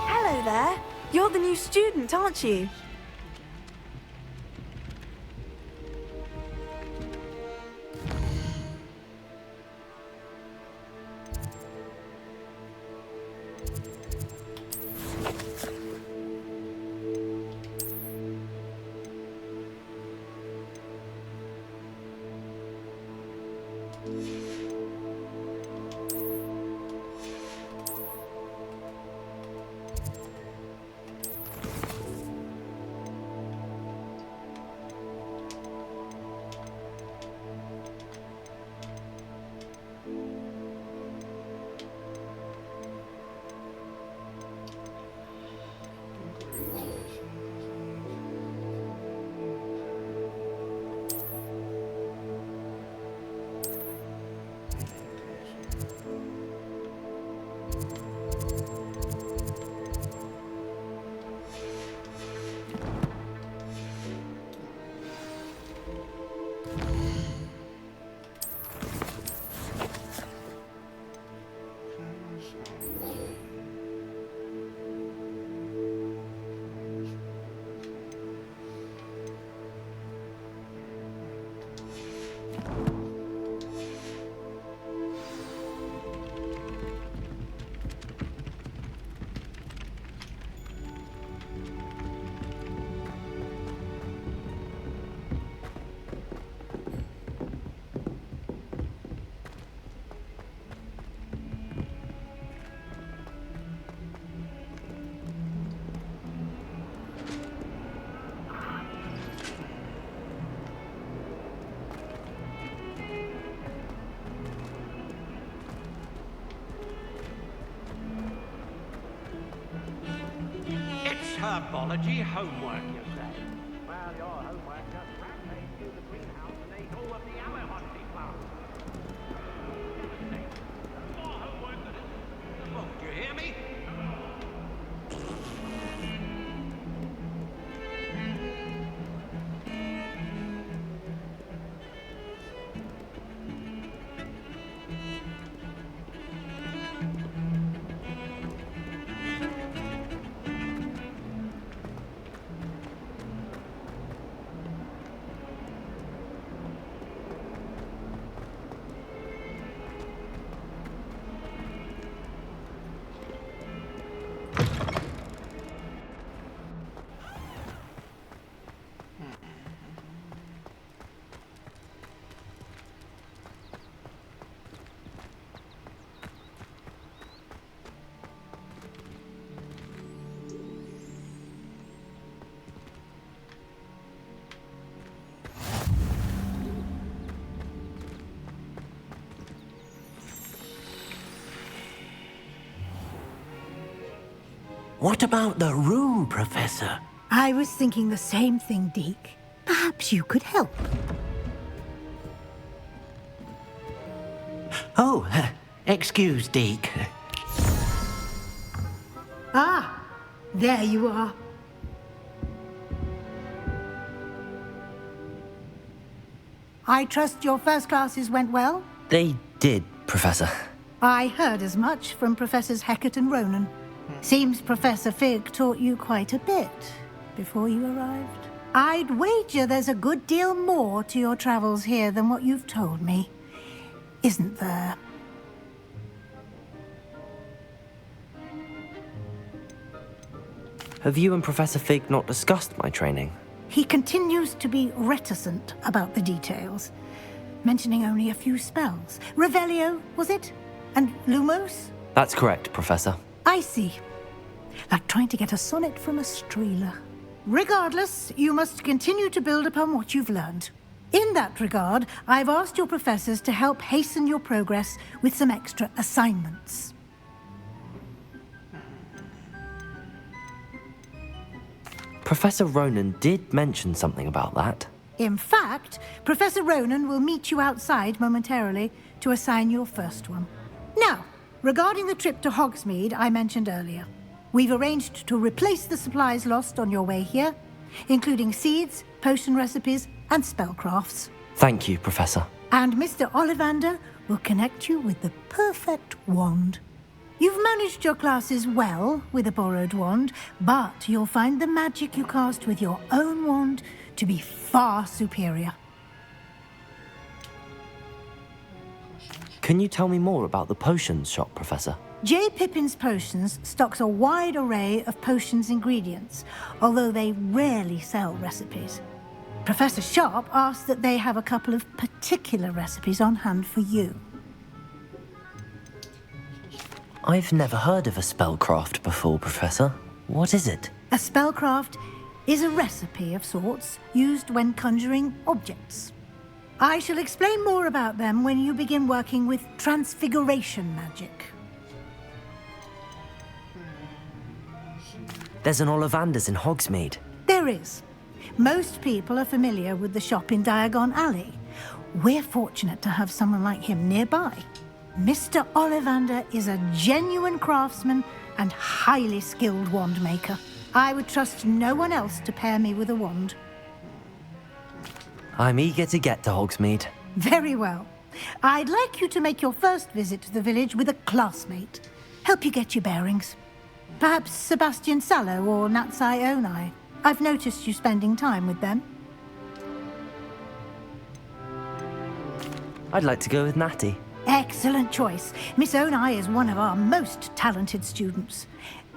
Hello there. You're the new student, aren't you? Herbology homework, you say? Well, your homework just rampaged through the greenhouse and ate all of the Aberhosty plants. More homework than it. Look, do you hear me? What about the room, Professor? I was thinking the same thing, Deke. Perhaps you could help. Oh, excuse, Deke. Ah, there you are. I trust your first classes went well? They did, Professor. I heard as much from Professors Hecat and Ronan. Seems Professor Fig taught you quite a bit before you arrived. I'd wager there's a good deal more to your travels here than what you've told me. Isn't there? Have you and Professor Fig not discussed my training? He continues to be reticent about the details, mentioning only a few spells. Revelio, was it? And Lumos? That's correct, Professor. I see. Like trying to get a sonnet from a streeler. Regardless, you must continue to build upon what you've learned. In that regard, I've asked your professors to help hasten your progress with some extra assignments. Professor Ronan did mention something about that. In fact, Professor Ronan will meet you outside momentarily to assign your first one. Now, regarding the trip to Hogsmeade I mentioned earlier, we've arranged to replace the supplies lost on your way here, including seeds, potion recipes, and spellcrafts. Thank you, Professor. And Mr. Ollivander will connect you with the perfect wand. You've managed your classes well with a borrowed wand, but you'll find the magic you cast with your own wand to be far superior. Can you tell me more about the potions shop, Professor? J. Pippin's Potions stocks a wide array of potions ingredients, although they rarely sell recipes. Professor Sharp asked that they have a couple of particular recipes on hand for you. I've never heard of a spellcraft before, Professor. What is it? A spellcraft is a recipe of sorts used when conjuring objects. I shall explain more about them when you begin working with transfiguration magic. There's an Ollivander's in Hogsmeade. There is. Most people are familiar with the shop in Diagon Alley. We're fortunate to have someone like him nearby. Mr. Ollivander is a genuine craftsman and highly skilled wand maker. I would trust no one else to pair me with a wand. I'm eager to get to Hogsmeade. Very well. I'd like you to make your first visit to the village with a classmate. Help you get your bearings. Perhaps Sebastian Sallow or Natsai Onai. I've noticed you spending time with them. I'd like to go with Natty. Excellent choice. Miss Onai is one of our most talented students.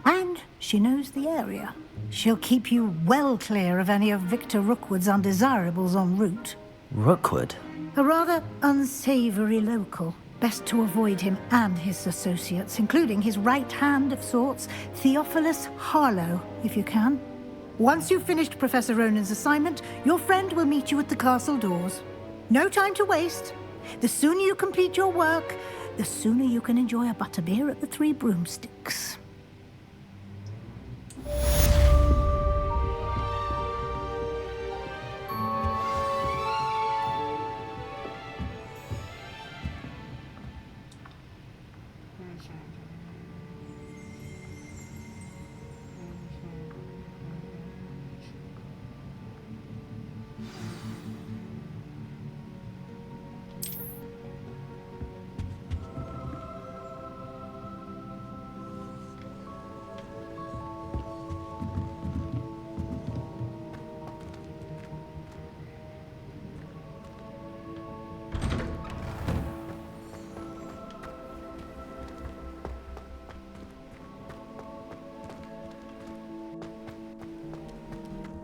And she knows the area. She'll keep you well clear of any of Victor Rookwood's undesirables en route. Rookwood? A rather unsavory local. Best to avoid him and his associates, including his right hand of sorts, Theophilus Harlow, if you can. Once you've finished Professor Ronan's assignment, your friend will meet you at the castle doors. No time to waste. The sooner you complete your work, the sooner you can enjoy a butterbeer at the Three Broomsticks.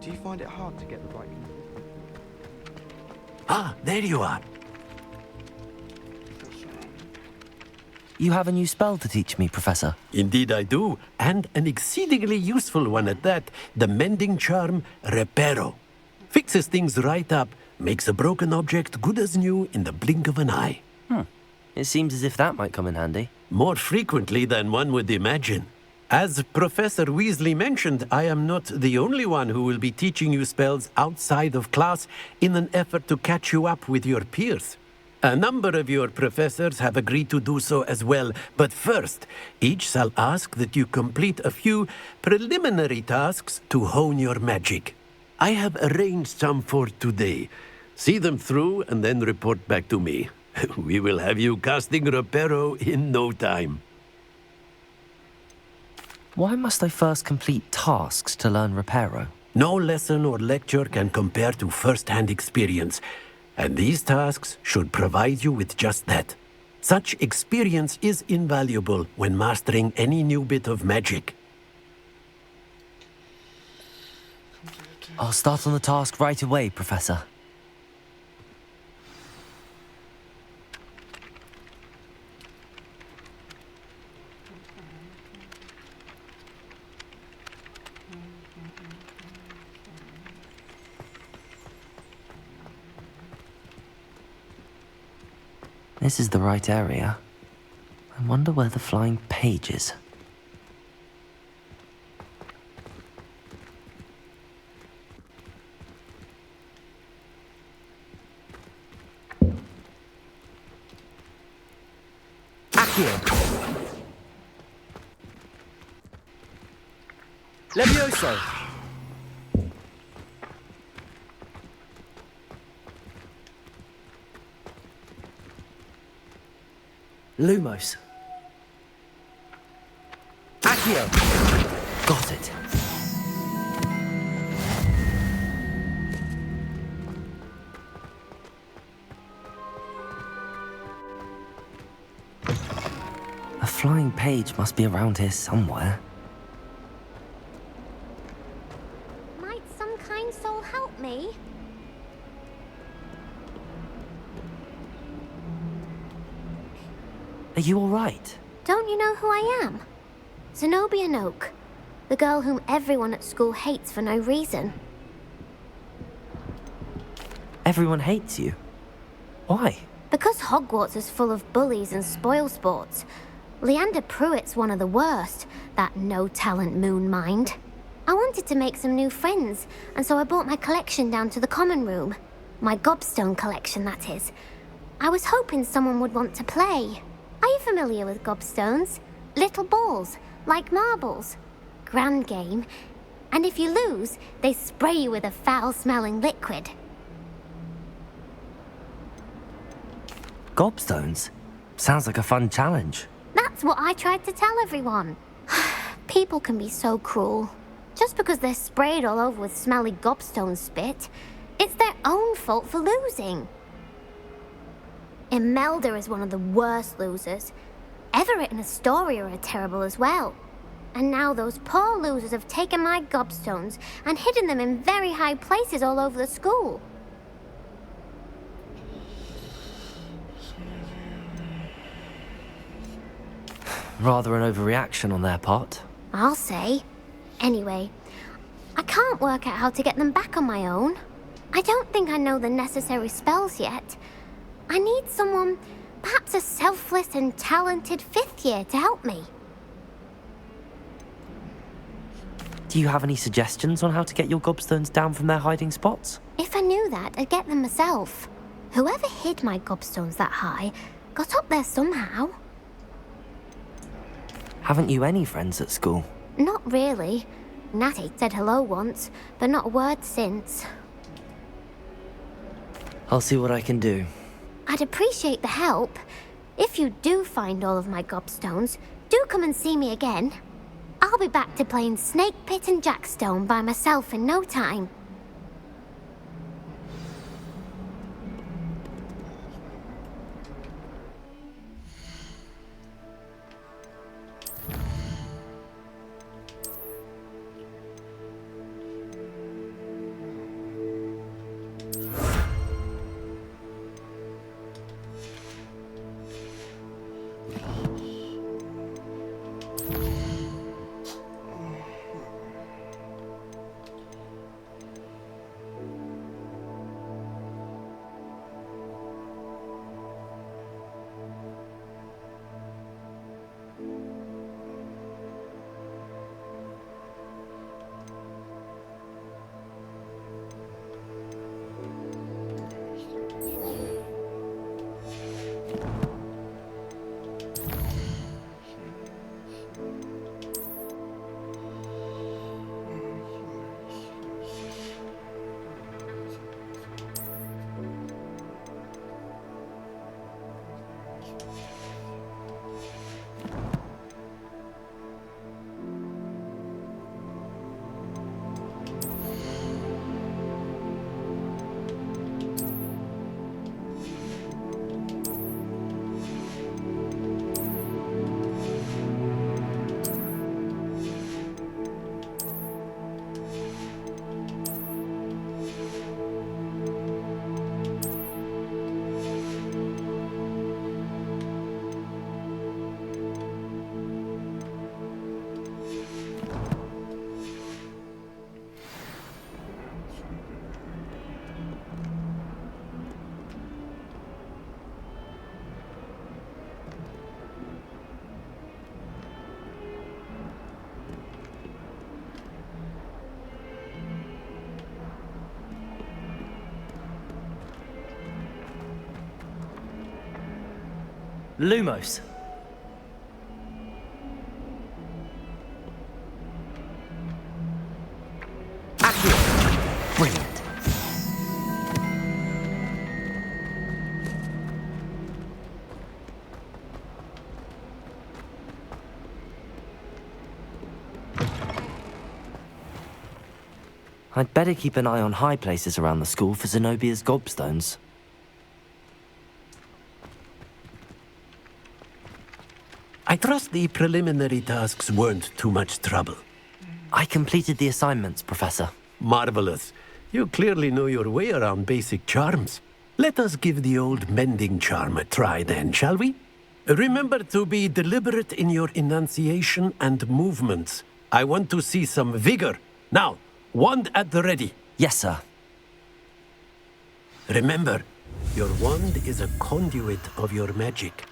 Do you find it hard to get the right... Ah, there you are. You have a new spell to teach me, Professor. Indeed I do, and an exceedingly useful one at that. The mending charm, Reparo. Fixes things right up, makes a broken object good as new in the blink of an eye. It seems as if that might come in handy. More frequently than one would imagine. As Professor Weasley mentioned, I am not the only one who will be teaching you spells outside of class in an effort to catch you up with your peers. A number of your professors have agreed to do so as well, but first, each shall ask that you complete a few preliminary tasks to hone your magic. I have arranged some for today. See them through and then report back to me. We will have you casting Reparo in no time. Why must I first complete tasks to learn Reparo? No lesson or lecture can compare to first-hand experience, and these tasks should provide you with just that. Such experience is invaluable when mastering any new bit of magic. I'll start on the task right away, Professor. This is the right area. I wonder where the flying page is. Accio! Levioso! Lumos. Accio! Got it. A flying page must be around here somewhere. Might some kind soul help me? Are you all right? Don't you know who I am? Zenobia Noak, the girl whom everyone at school hates for no reason. Everyone hates you. Why? Because Hogwarts is full of bullies and spoilsports. Leander Pruitt's one of the worst, that no-talent moon mind. I wanted to make some new friends, and so I brought my collection down to the common room. My gobstone collection, that is. I was hoping someone would want to play. Are you familiar with gobstones? Little balls, like marbles. Grand game. And if you lose, they spray you with a foul-smelling liquid. Gobstones? Sounds like a fun challenge. That's what I tried to tell everyone. People can be so cruel. Just because they're sprayed all over with smelly gobstone spit, it's their own fault for losing. Imelda is one of the worst losers. Everett and Astoria are terrible as well. And now those poor losers have taken my gobstones and hidden them in very high places all over the school. Rather an overreaction on their part. I'll say. Anyway, I can't work out how to get them back on my own. I don't think I know the necessary spells yet. I need someone, perhaps a selfless and talented fifth year to help me. Do you have any suggestions on how to get your gobstones down from their hiding spots? If I knew that, I'd get them myself. Whoever hid my gobstones that high got up there somehow. Haven't you any friends at school? Not really. Natty said hello once, but not a word since. I'll see what I can do. I'd appreciate the help. If you do find all of my gobstones, do come and see me again. I'll be back to playing Snake Pit and Jackstone by myself in no time. Lumos. Accurate. Brilliant. I'd better keep an eye on high places around the school for Zenobia's gobstones. I trust the preliminary tasks weren't too much trouble. I completed the assignments, Professor. Marvelous. You clearly know your way around basic charms. Let us give the old mending charm a try then, shall we? Remember to be deliberate in your enunciation and movements. I want to see some vigor. Now, wand at the ready. Yes, sir. Remember, your wand is a conduit of your magic.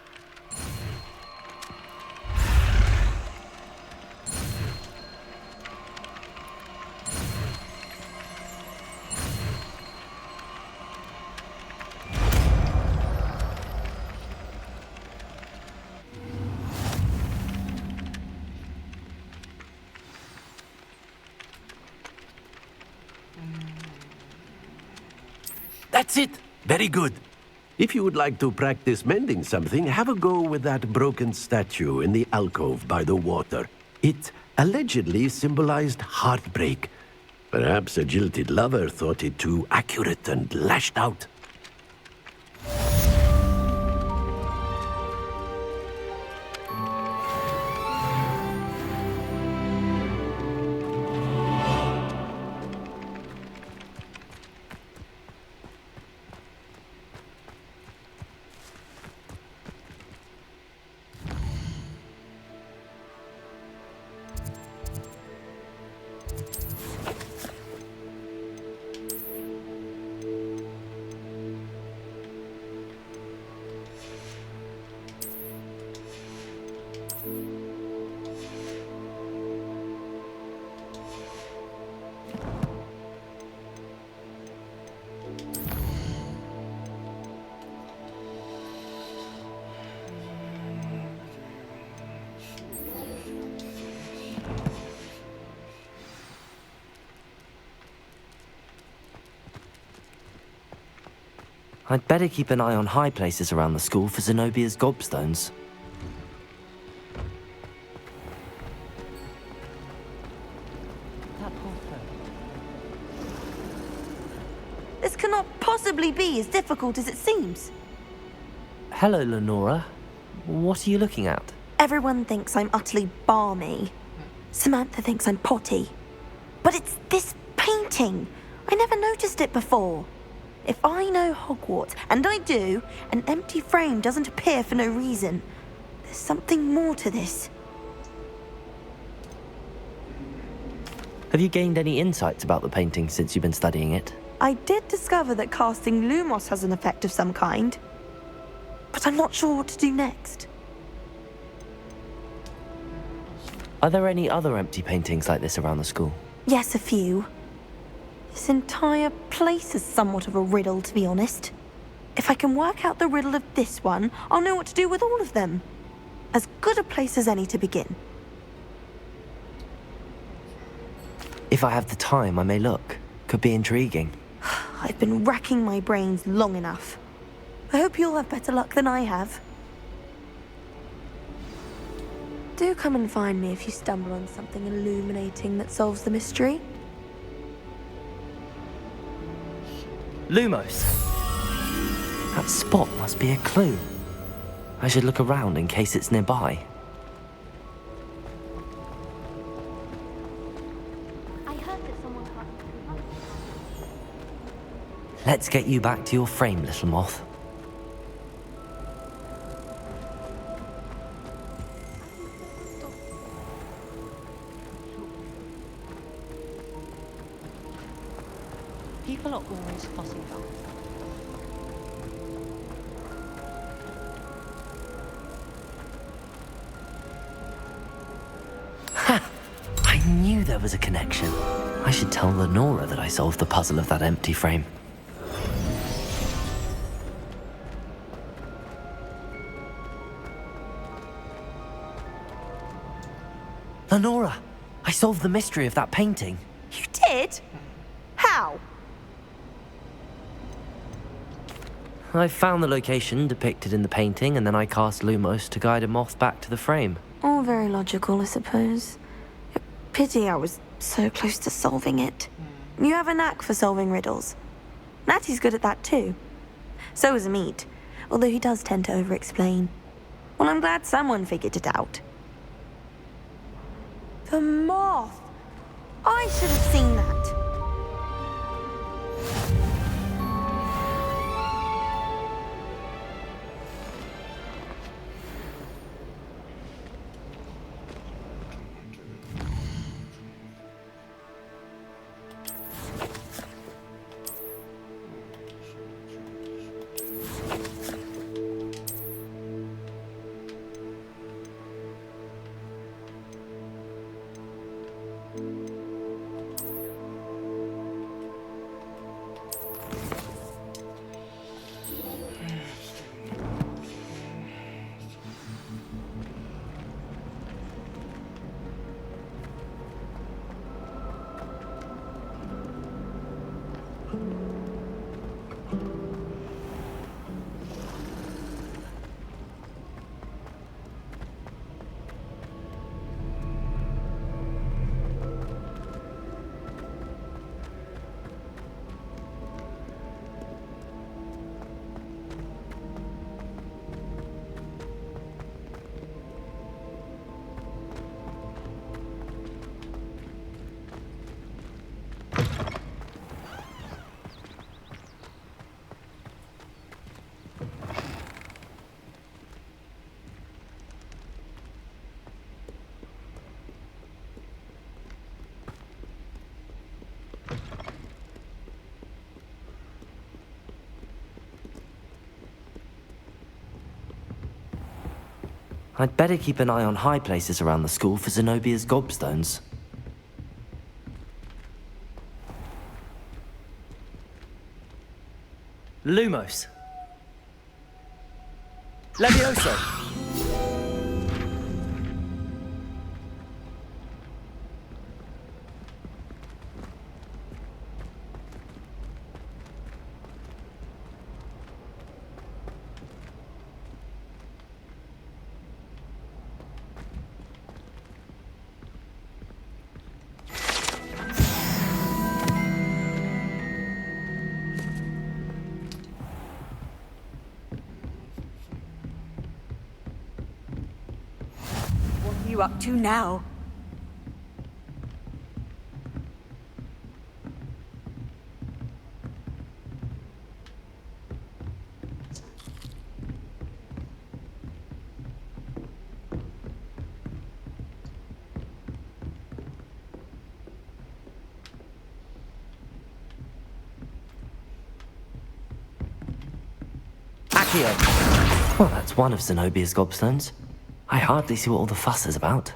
That's it! Very good. If you would like to practice mending something, have a go with that broken statue in the alcove by the water. It allegedly symbolized heartbreak. Perhaps a jilted lover thought it too accurate and lashed out. I'd better keep an eye on high places around the school for Zenobia's gobstones. This cannot possibly be as difficult as it seems. Hello, Lenora. What are you looking at? Everyone thinks I'm utterly balmy. Samantha thinks I'm potty. But it's this painting. I never noticed it before. If I know Hogwarts, and I do, an empty frame doesn't appear for no reason. There's something more to this. Have you gained any insights about the painting since you've been studying it? I did discover that casting Lumos has an effect of some kind. But I'm not sure what to do next. Are there any other empty paintings like this around the school? Yes, a few. This entire place is somewhat of a riddle, to be honest. If I can work out the riddle of this one, I'll know what to do with all of them. As good a place as any to begin. If I have the time, I may look. Could be intriguing. I've been racking my brains long enough. I hope you'll have better luck than I have. Do come and find me if you stumble on something illuminating that solves the mystery. Lumos. That spot must be a clue. I should look around in case it's nearby. Let's get you back to your frame, little moth. People are always fussing about it. Ha! I knew there was a connection. I should tell Lenora that I solved the puzzle of that empty frame. Honora, I solved the mystery of that painting. You did? How? I found the location depicted in the painting, and then I cast Lumos to guide a moth back to the frame. All very logical, I suppose. Pity I was so close to solving it. You have a knack for solving riddles. Natty's good at that too. So is Amit, although he does tend to over-explain. Well, I'm glad someone figured it out. The moth! I should have seen that. I'd better keep an eye on high places around the school for Zenobia's gobstones. Lumos. Levioso. What are you up to now? Accio. Well, that's one of Zenobia's gobstones. I hardly see what all the fuss is about.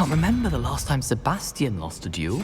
can't remember the last time Sebastian lost a duel.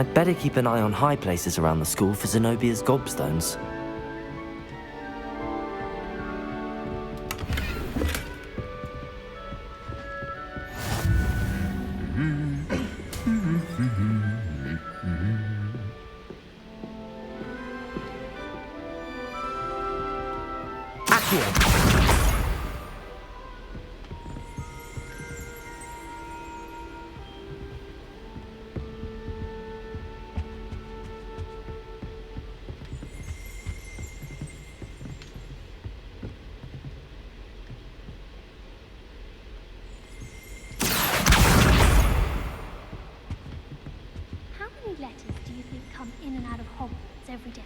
I'd better keep an eye on high places around the school for Zenobia's gobstones. letters do you think come in and out of Hogwarts every day?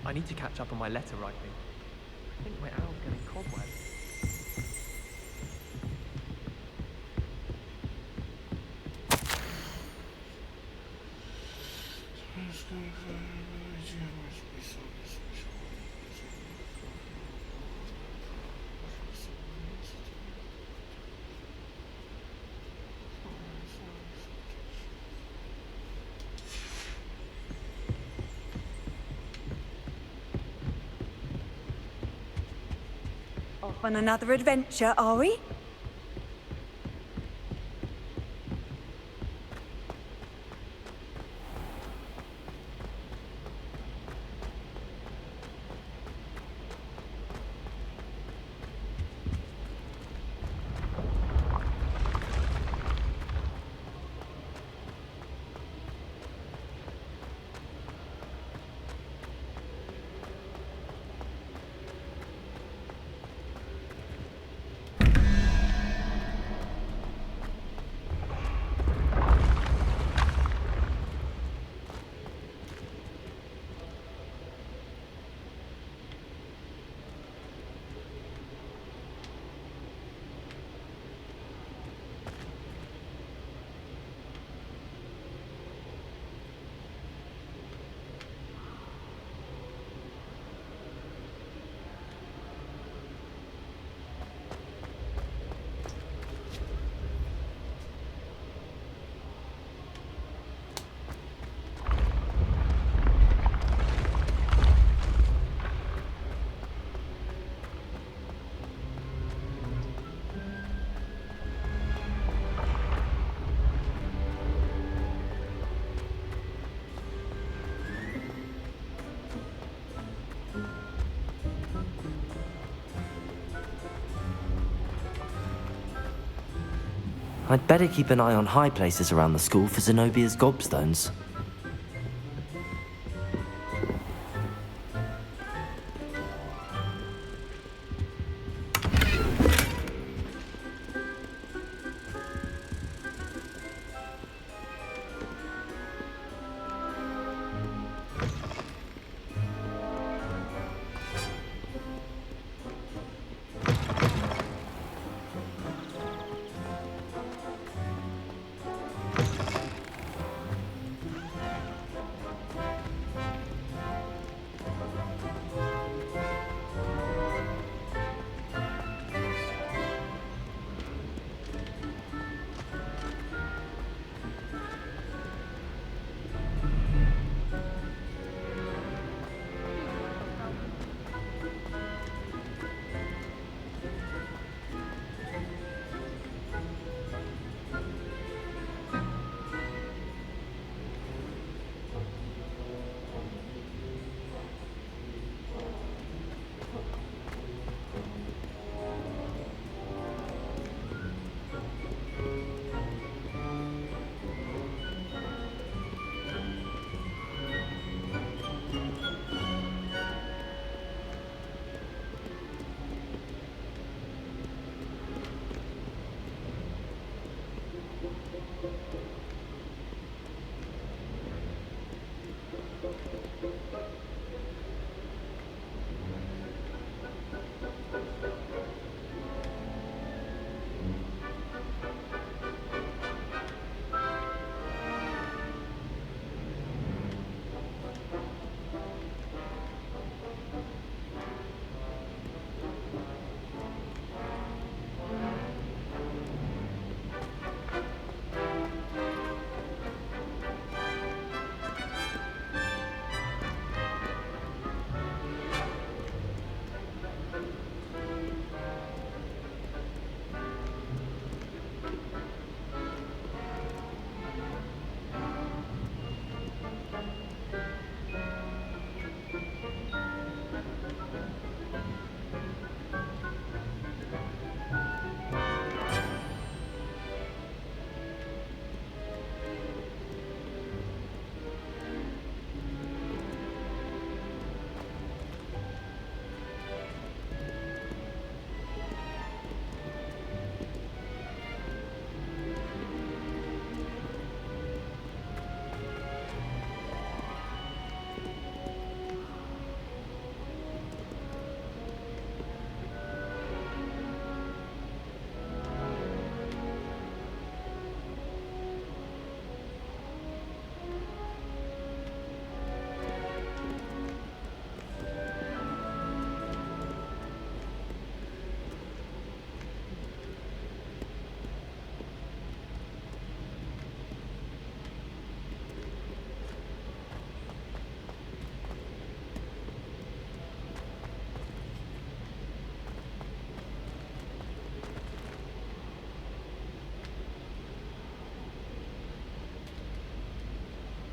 I need to catch up on my letter writing. I think my owl's getting cobwebs. Off on another adventure, are we? I'd better keep an eye on high places around the school for Zenobia's gobstones.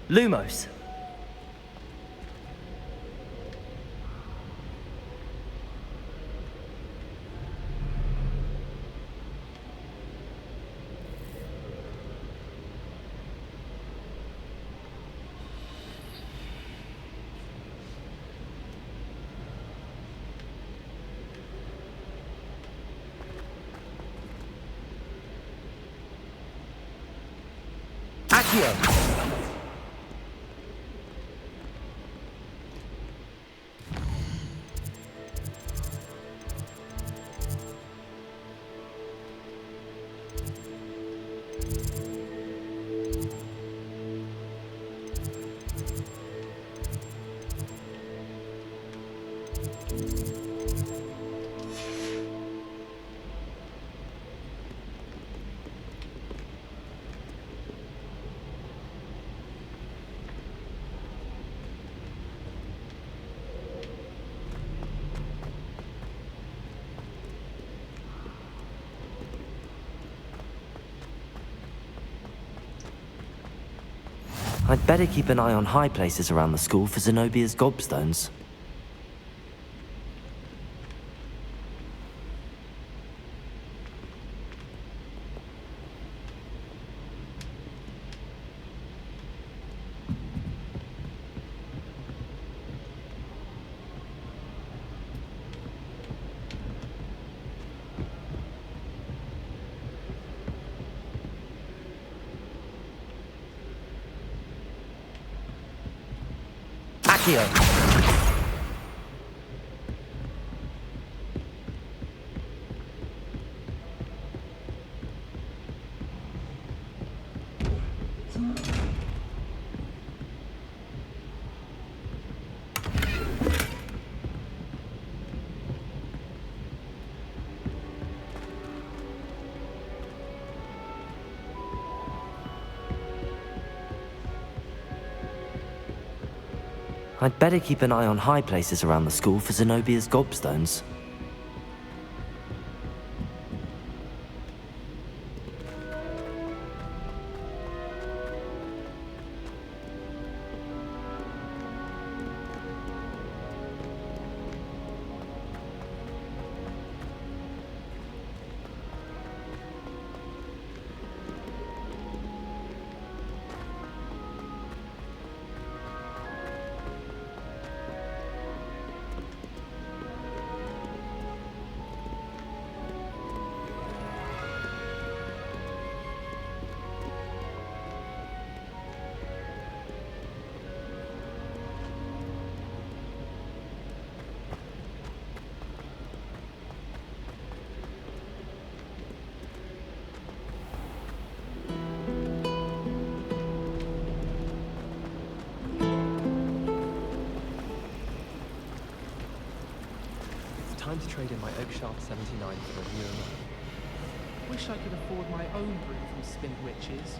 Lumos. Accio. I'd better keep an eye on high places around the school for Zenobia's gobstones. Accio. I'd better keep an eye on high places around the school for Zenobia's gobstones. Time to trade in my Oak Shaft 79 for a newer one. Wish I could afford my own brew from Spin Witches.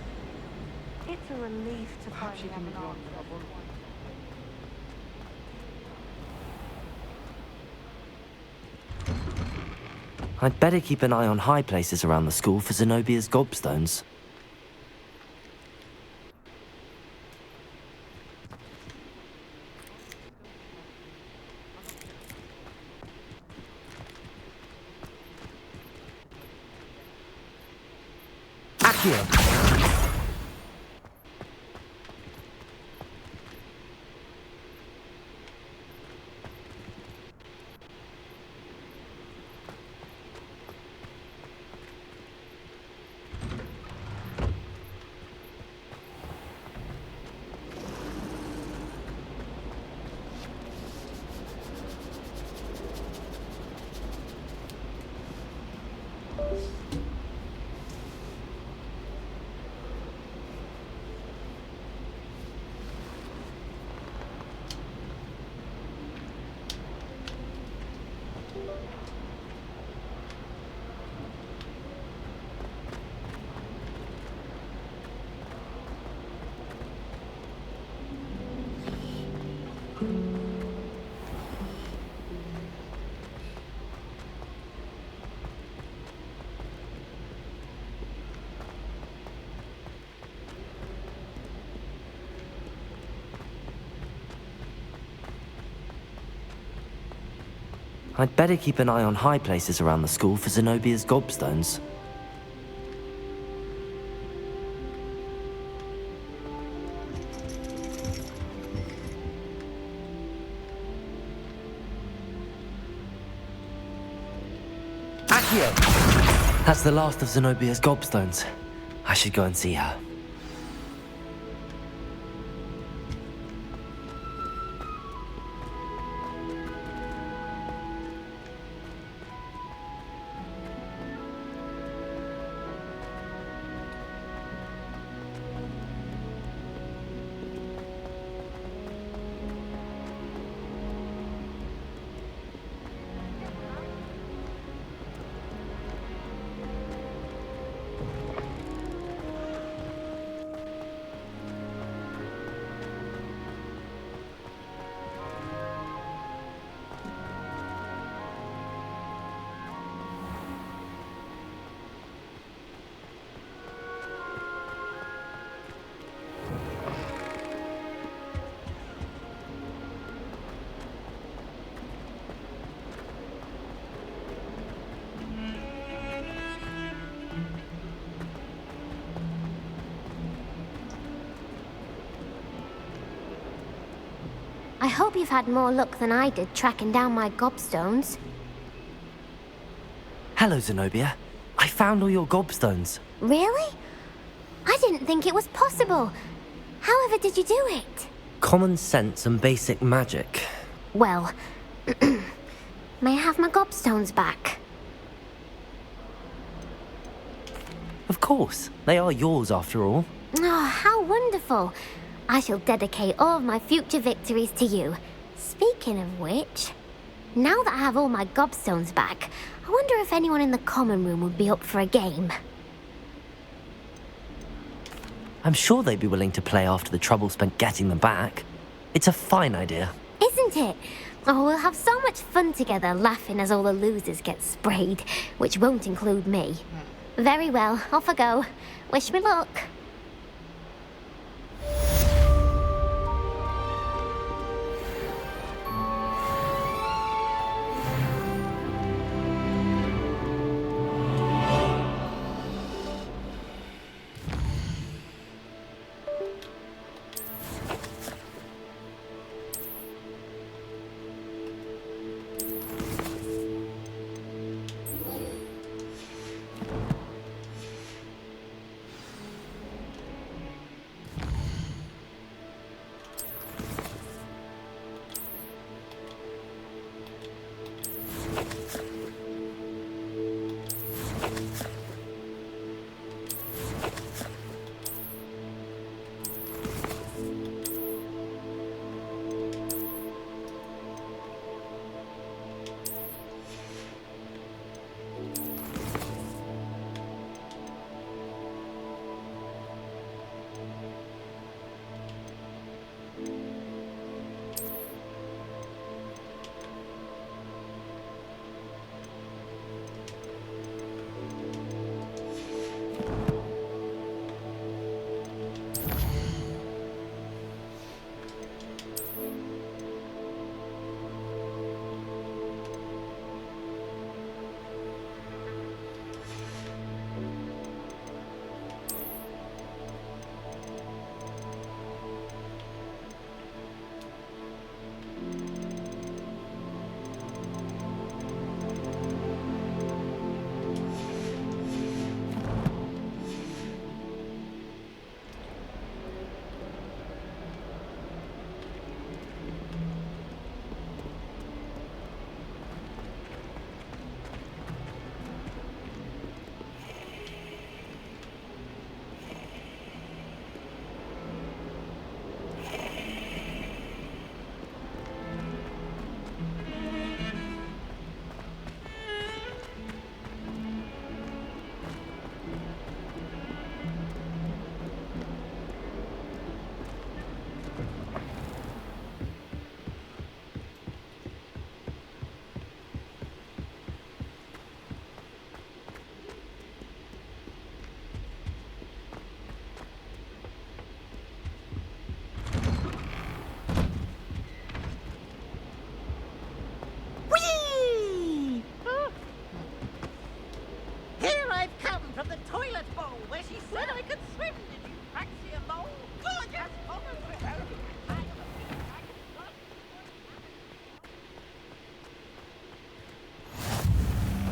It's a relief to Perhaps you finally can have an answer. I'd better keep an eye on high places around the school for Zenobia's gobstones. Accio. I'd better keep an eye on high places around the school for Zenobia's gobstones. Accio! That's the last of Zenobia's gobstones. I should go and see her. I hope you've had more luck than I did tracking down my gobstones. Hello, Zenobia. I found all your gobstones. Really? I didn't think it was possible. However did you do it? Common sense and basic magic. Well, may I have my gobstones back? Of course. They are yours after all. Oh, how wonderful. I shall dedicate all of my future victories to you. Speaking of which, now that I have all my gobstones back, I wonder if anyone in the common room would be up for a game. I'm sure they'd be willing to play after the trouble spent getting them back. It's a fine idea. Isn't it? Oh, we'll have so much fun together laughing as all the losers get sprayed, which won't include me. Very well, off I go. Wish me luck.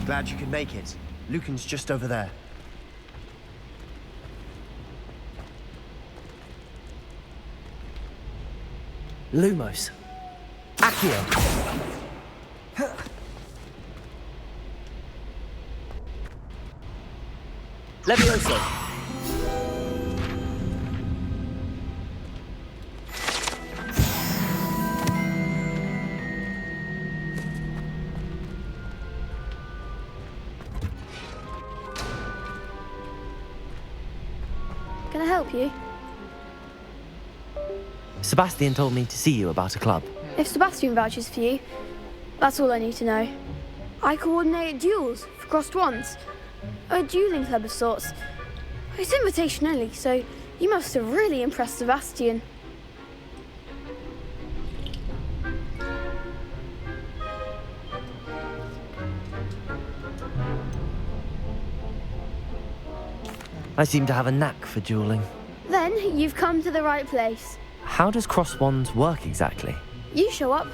Glad you could make it. Lucan's just over there. Lumos. Accio. Levioso. Can I help you? Sebastian told me to see you about a club. If Sebastian vouches for you, that's all I need to know. I coordinate duels for crossed wands. A dueling club of sorts. It's invitation only, so you must have really impressed Sebastian. I seem to have a knack for dueling. Then you've come to the right place. How does cross wands work exactly? You show up,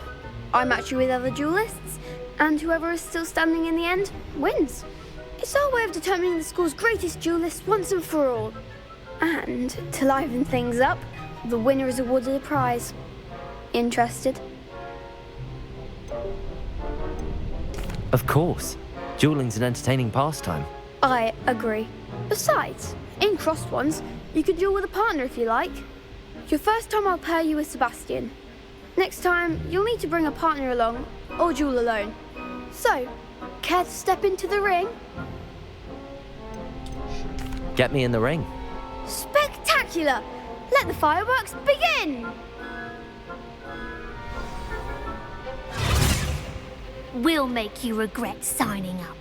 I match you with other duelists, and whoever is still standing in the end wins. It's our way of determining the school's greatest duelist once and for all. And to liven things up, the winner is awarded a prize. Interested? Of course. Dueling's an entertaining pastime. I agree. Besides, in crossed ones, you can duel with a partner if you like. Your first time I'll pair you with Sebastian. Next time, you'll need to bring a partner along, or duel alone. So, care to step into the ring? Get me in the ring. Spectacular! Let the fireworks begin! We'll make you regret signing up.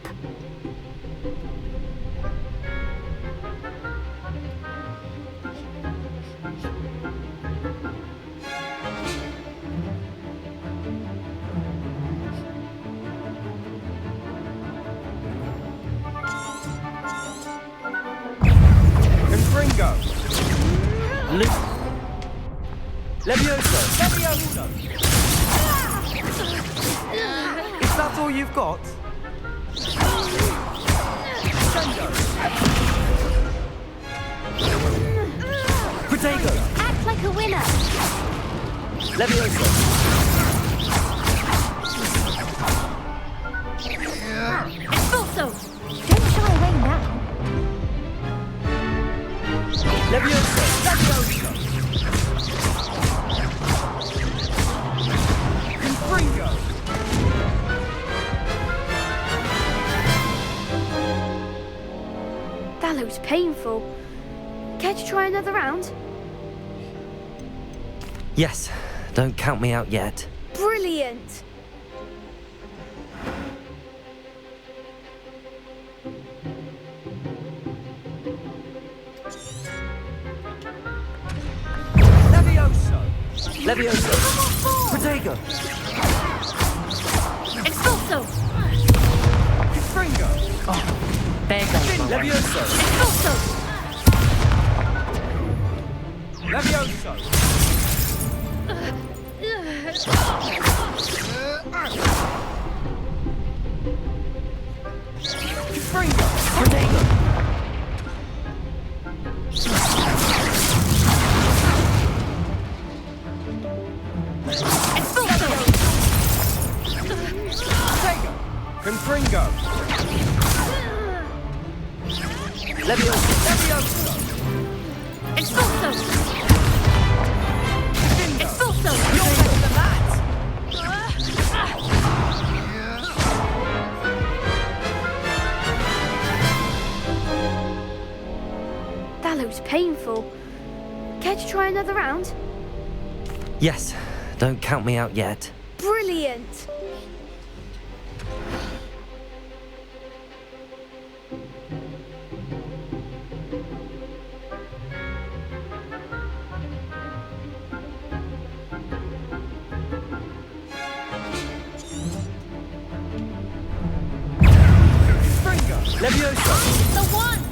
Confringo! Levioso! Levioso! Is that all you've got? Protego! Act like a winner! Levioso! Expulso! Don't shy away now. Levioso! Levioso! Confringo! That looks painful. Care to try another round? Yes, don't count me out yet. Brilliant! Levioso! Levioso! Protego! Expulso! Confringo! There goes my way. Levioso! Expulso! Levioso! Confringo! Protego! Expulso! Protego! Confringo! Levioso! Levioso! Expulso! Expulso! You're better than that! That looks painful. Care to try another round? Yes, don't count me out yet. Brilliant! Confringo! Levioso! The one!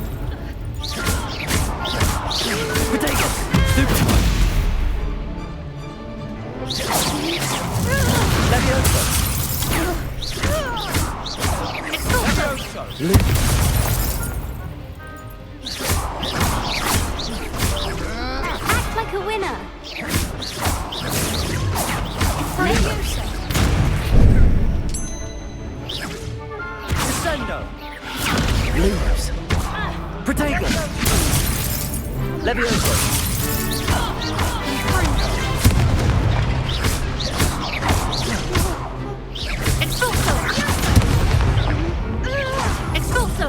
Protego! Super! Levioso! Expulso! Act like a winner. Leviosa. Descendo. Lumos. Protego. Leviosa. Expulso. Expulso.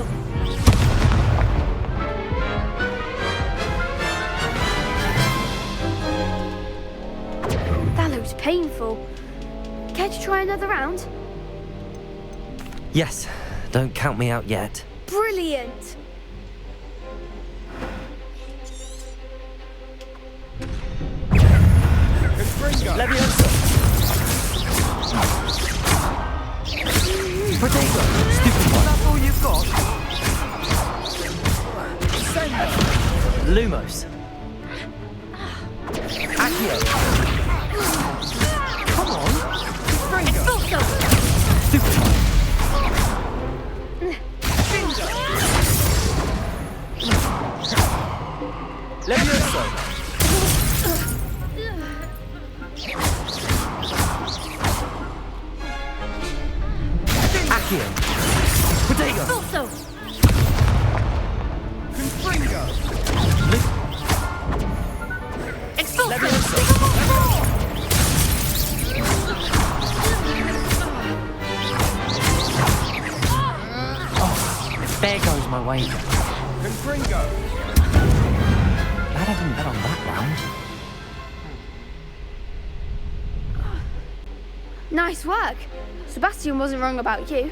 That looks painful. Care to try another round? Yes, don't count me out yet. Brilliant! Leviosa. Protego. Stupid one. That's all you've got? Lumos. Accio. Come on. Expulso. Stupid one. Leviosa. Accio. Protego. Expulso. Confringo. Expulso. There goes my wager. Confringo. Glad I didn't bet on that round. Nice work. Sebastian wasn't wrong about you.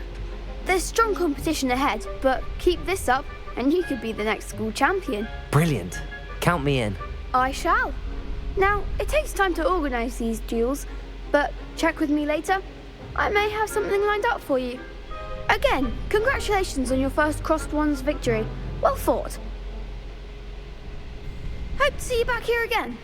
There's strong competition ahead, but keep this up and you could be the next school champion. Brilliant. Count me in. I shall. Now, it takes time to organise these duels, but check with me later. I may have something lined up for you. Again, congratulations on your first Crossed Ones victory. Well fought. Hope to see you back here again.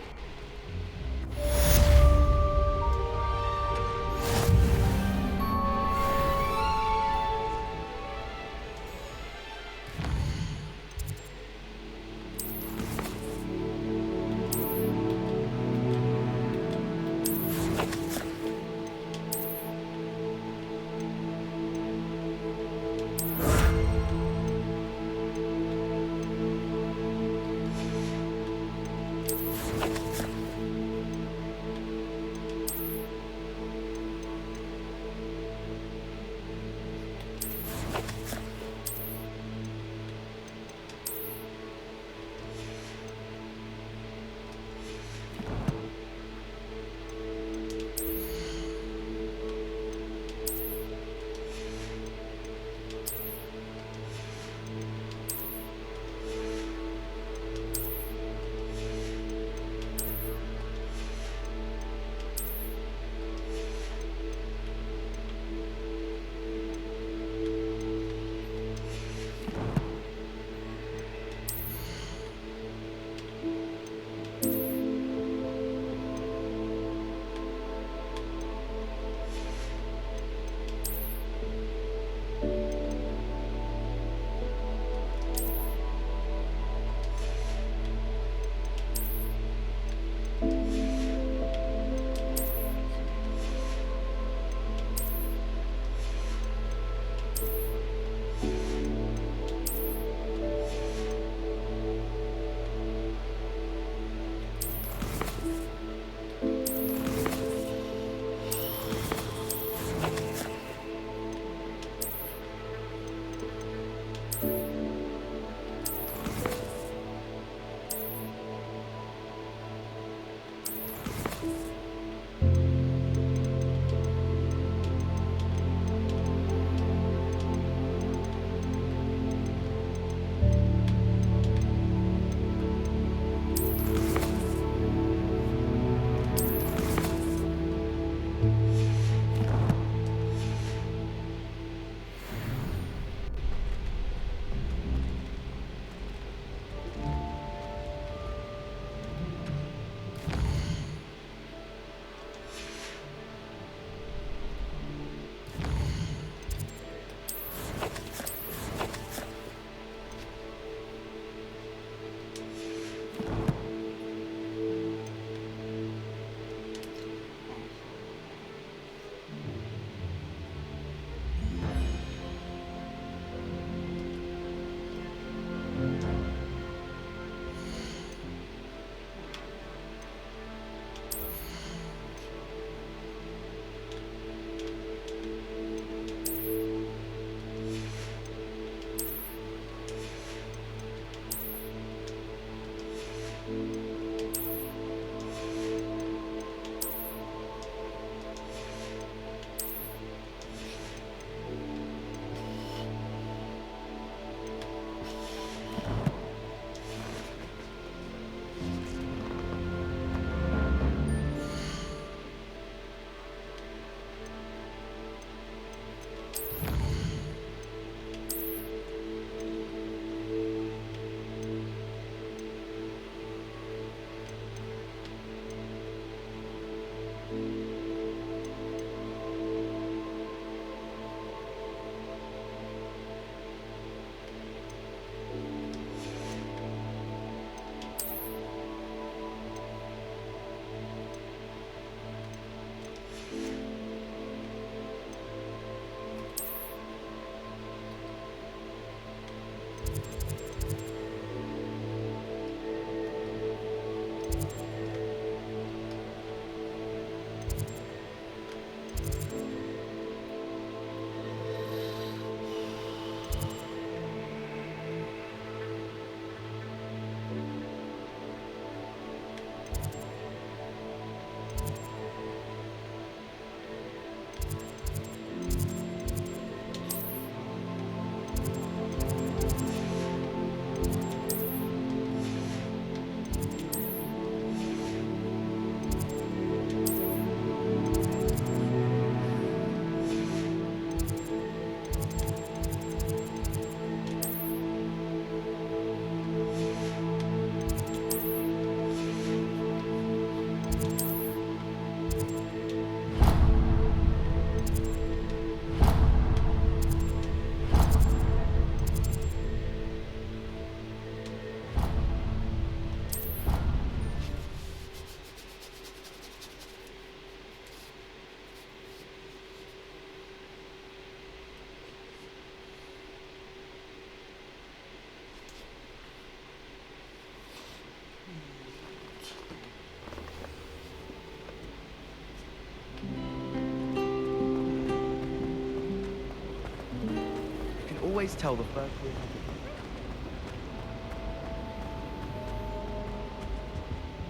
always tell the first we have.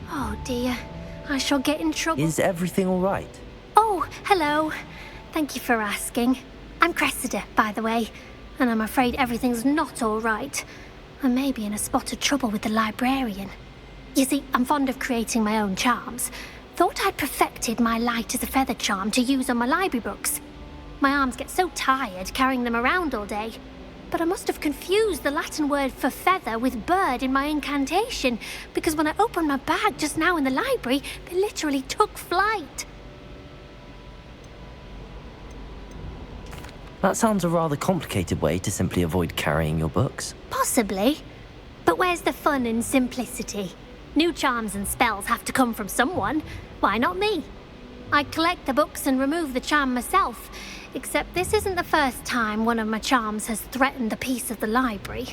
Oh dear, I shall get in trouble. Is everything all right? Oh, hello. Thank you for asking. I'm Cressida, by the way, and I'm afraid everything's not all right. I may be in a spot of trouble with the librarian. You see, I'm fond of creating my own charms. Thought I'd perfected my light as a feather charm to use on my library books. My arms get so tired carrying them around all day. But I must have confused the Latin word for feather with bird in my incantation, because when I opened my bag just now in the library, they literally took flight. That sounds a rather complicated way to simply avoid carrying your books. Possibly. But where's the fun in simplicity? New charms and spells have to come from someone. Why not me? I collect the books and remove the charm myself. Except this isn't the first time one of my charms has threatened the peace of the library.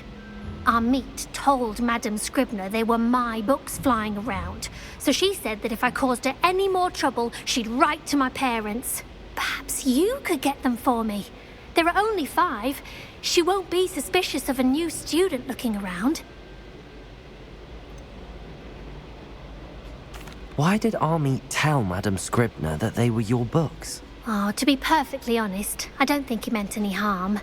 Our meet told Madame Scribner they were my books flying around, so she said that if I caused her any more trouble, she'd write to my parents. Perhaps you could get them for me. There are only 5. She won't be suspicious of a new student looking around. Why did our meet tell Madame Scribner that they were your books? Oh, to be perfectly honest, I don't think he meant any harm.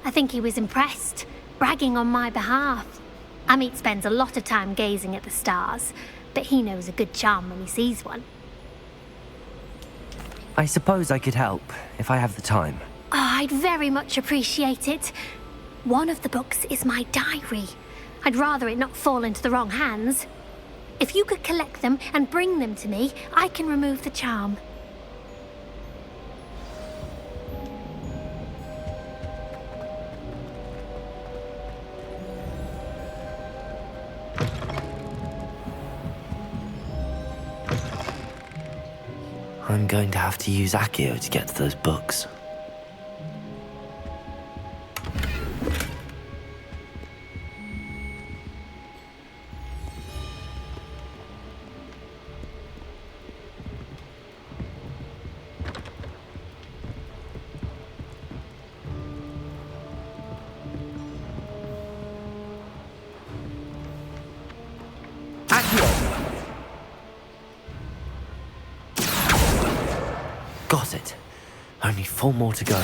I think he was impressed, bragging on my behalf. Amit spends a lot of time gazing at the stars, but he knows a good charm when he sees one. I suppose I could help, if I have the time. Oh, I'd very much appreciate it. One of the books is my diary. I'd rather it not fall into the wrong hands. If you could collect them and bring them to me, I can remove the charm. I'm going to have to use Accio to get to those books. Got it. Only 4 more to go.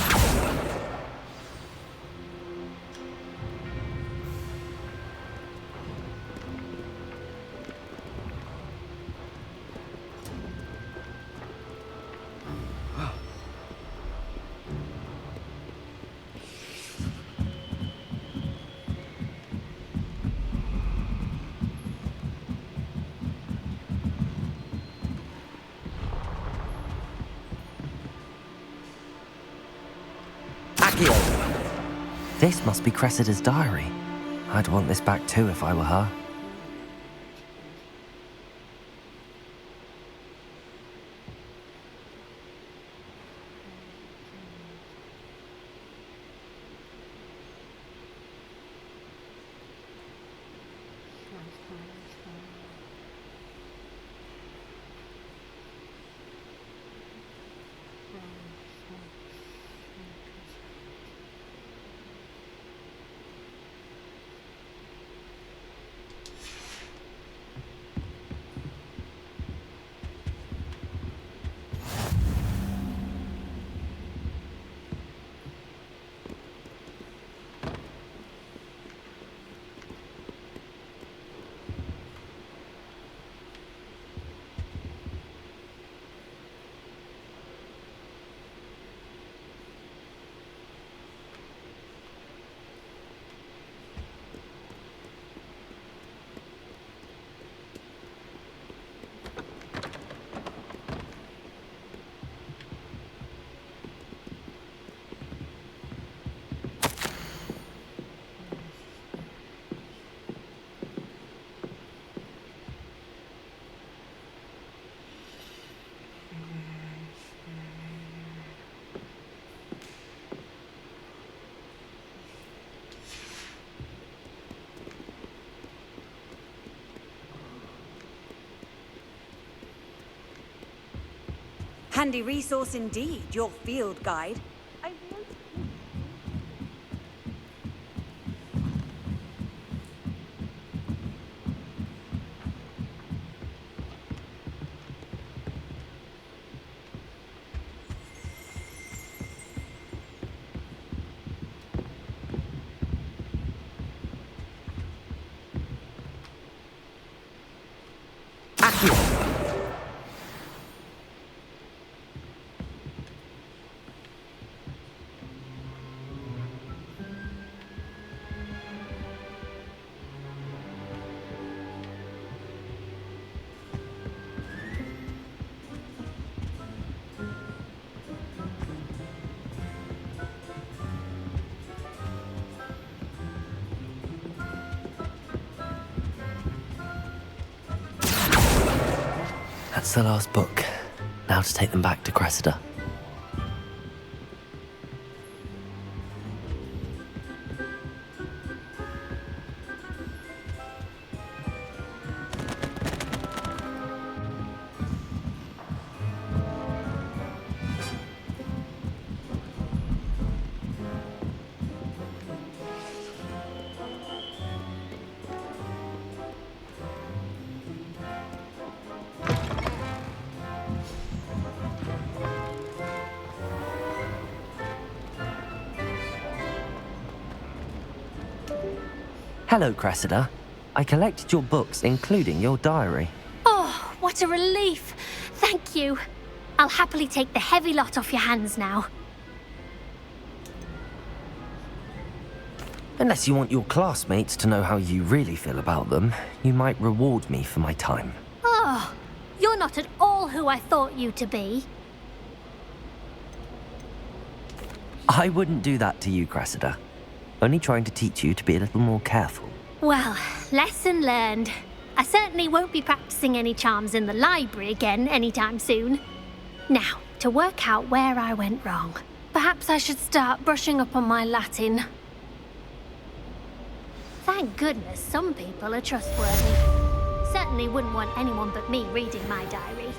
This must be Cressida's diary. I'd want this back too if I were her. Handy resource indeed, your field guide. That's the last book. Now to take them back to Cressida. Hello, Cressida. I collected your books, including your diary. Oh, what a relief. Thank you. I'll happily take the heavy lot off your hands now. Unless you want your classmates to know how you really feel about them, you might reward me for my time. Oh, you're not at all who I thought you to be. I wouldn't do that to you, Cressida. Only trying to teach you to be a little more careful. Well, lesson learned. I certainly won't be practicing any charms in the library again anytime soon. Now, to work out where I went wrong. Perhaps I should start brushing up on my Latin. Thank goodness some people are trustworthy. Certainly wouldn't want anyone but me reading my diary.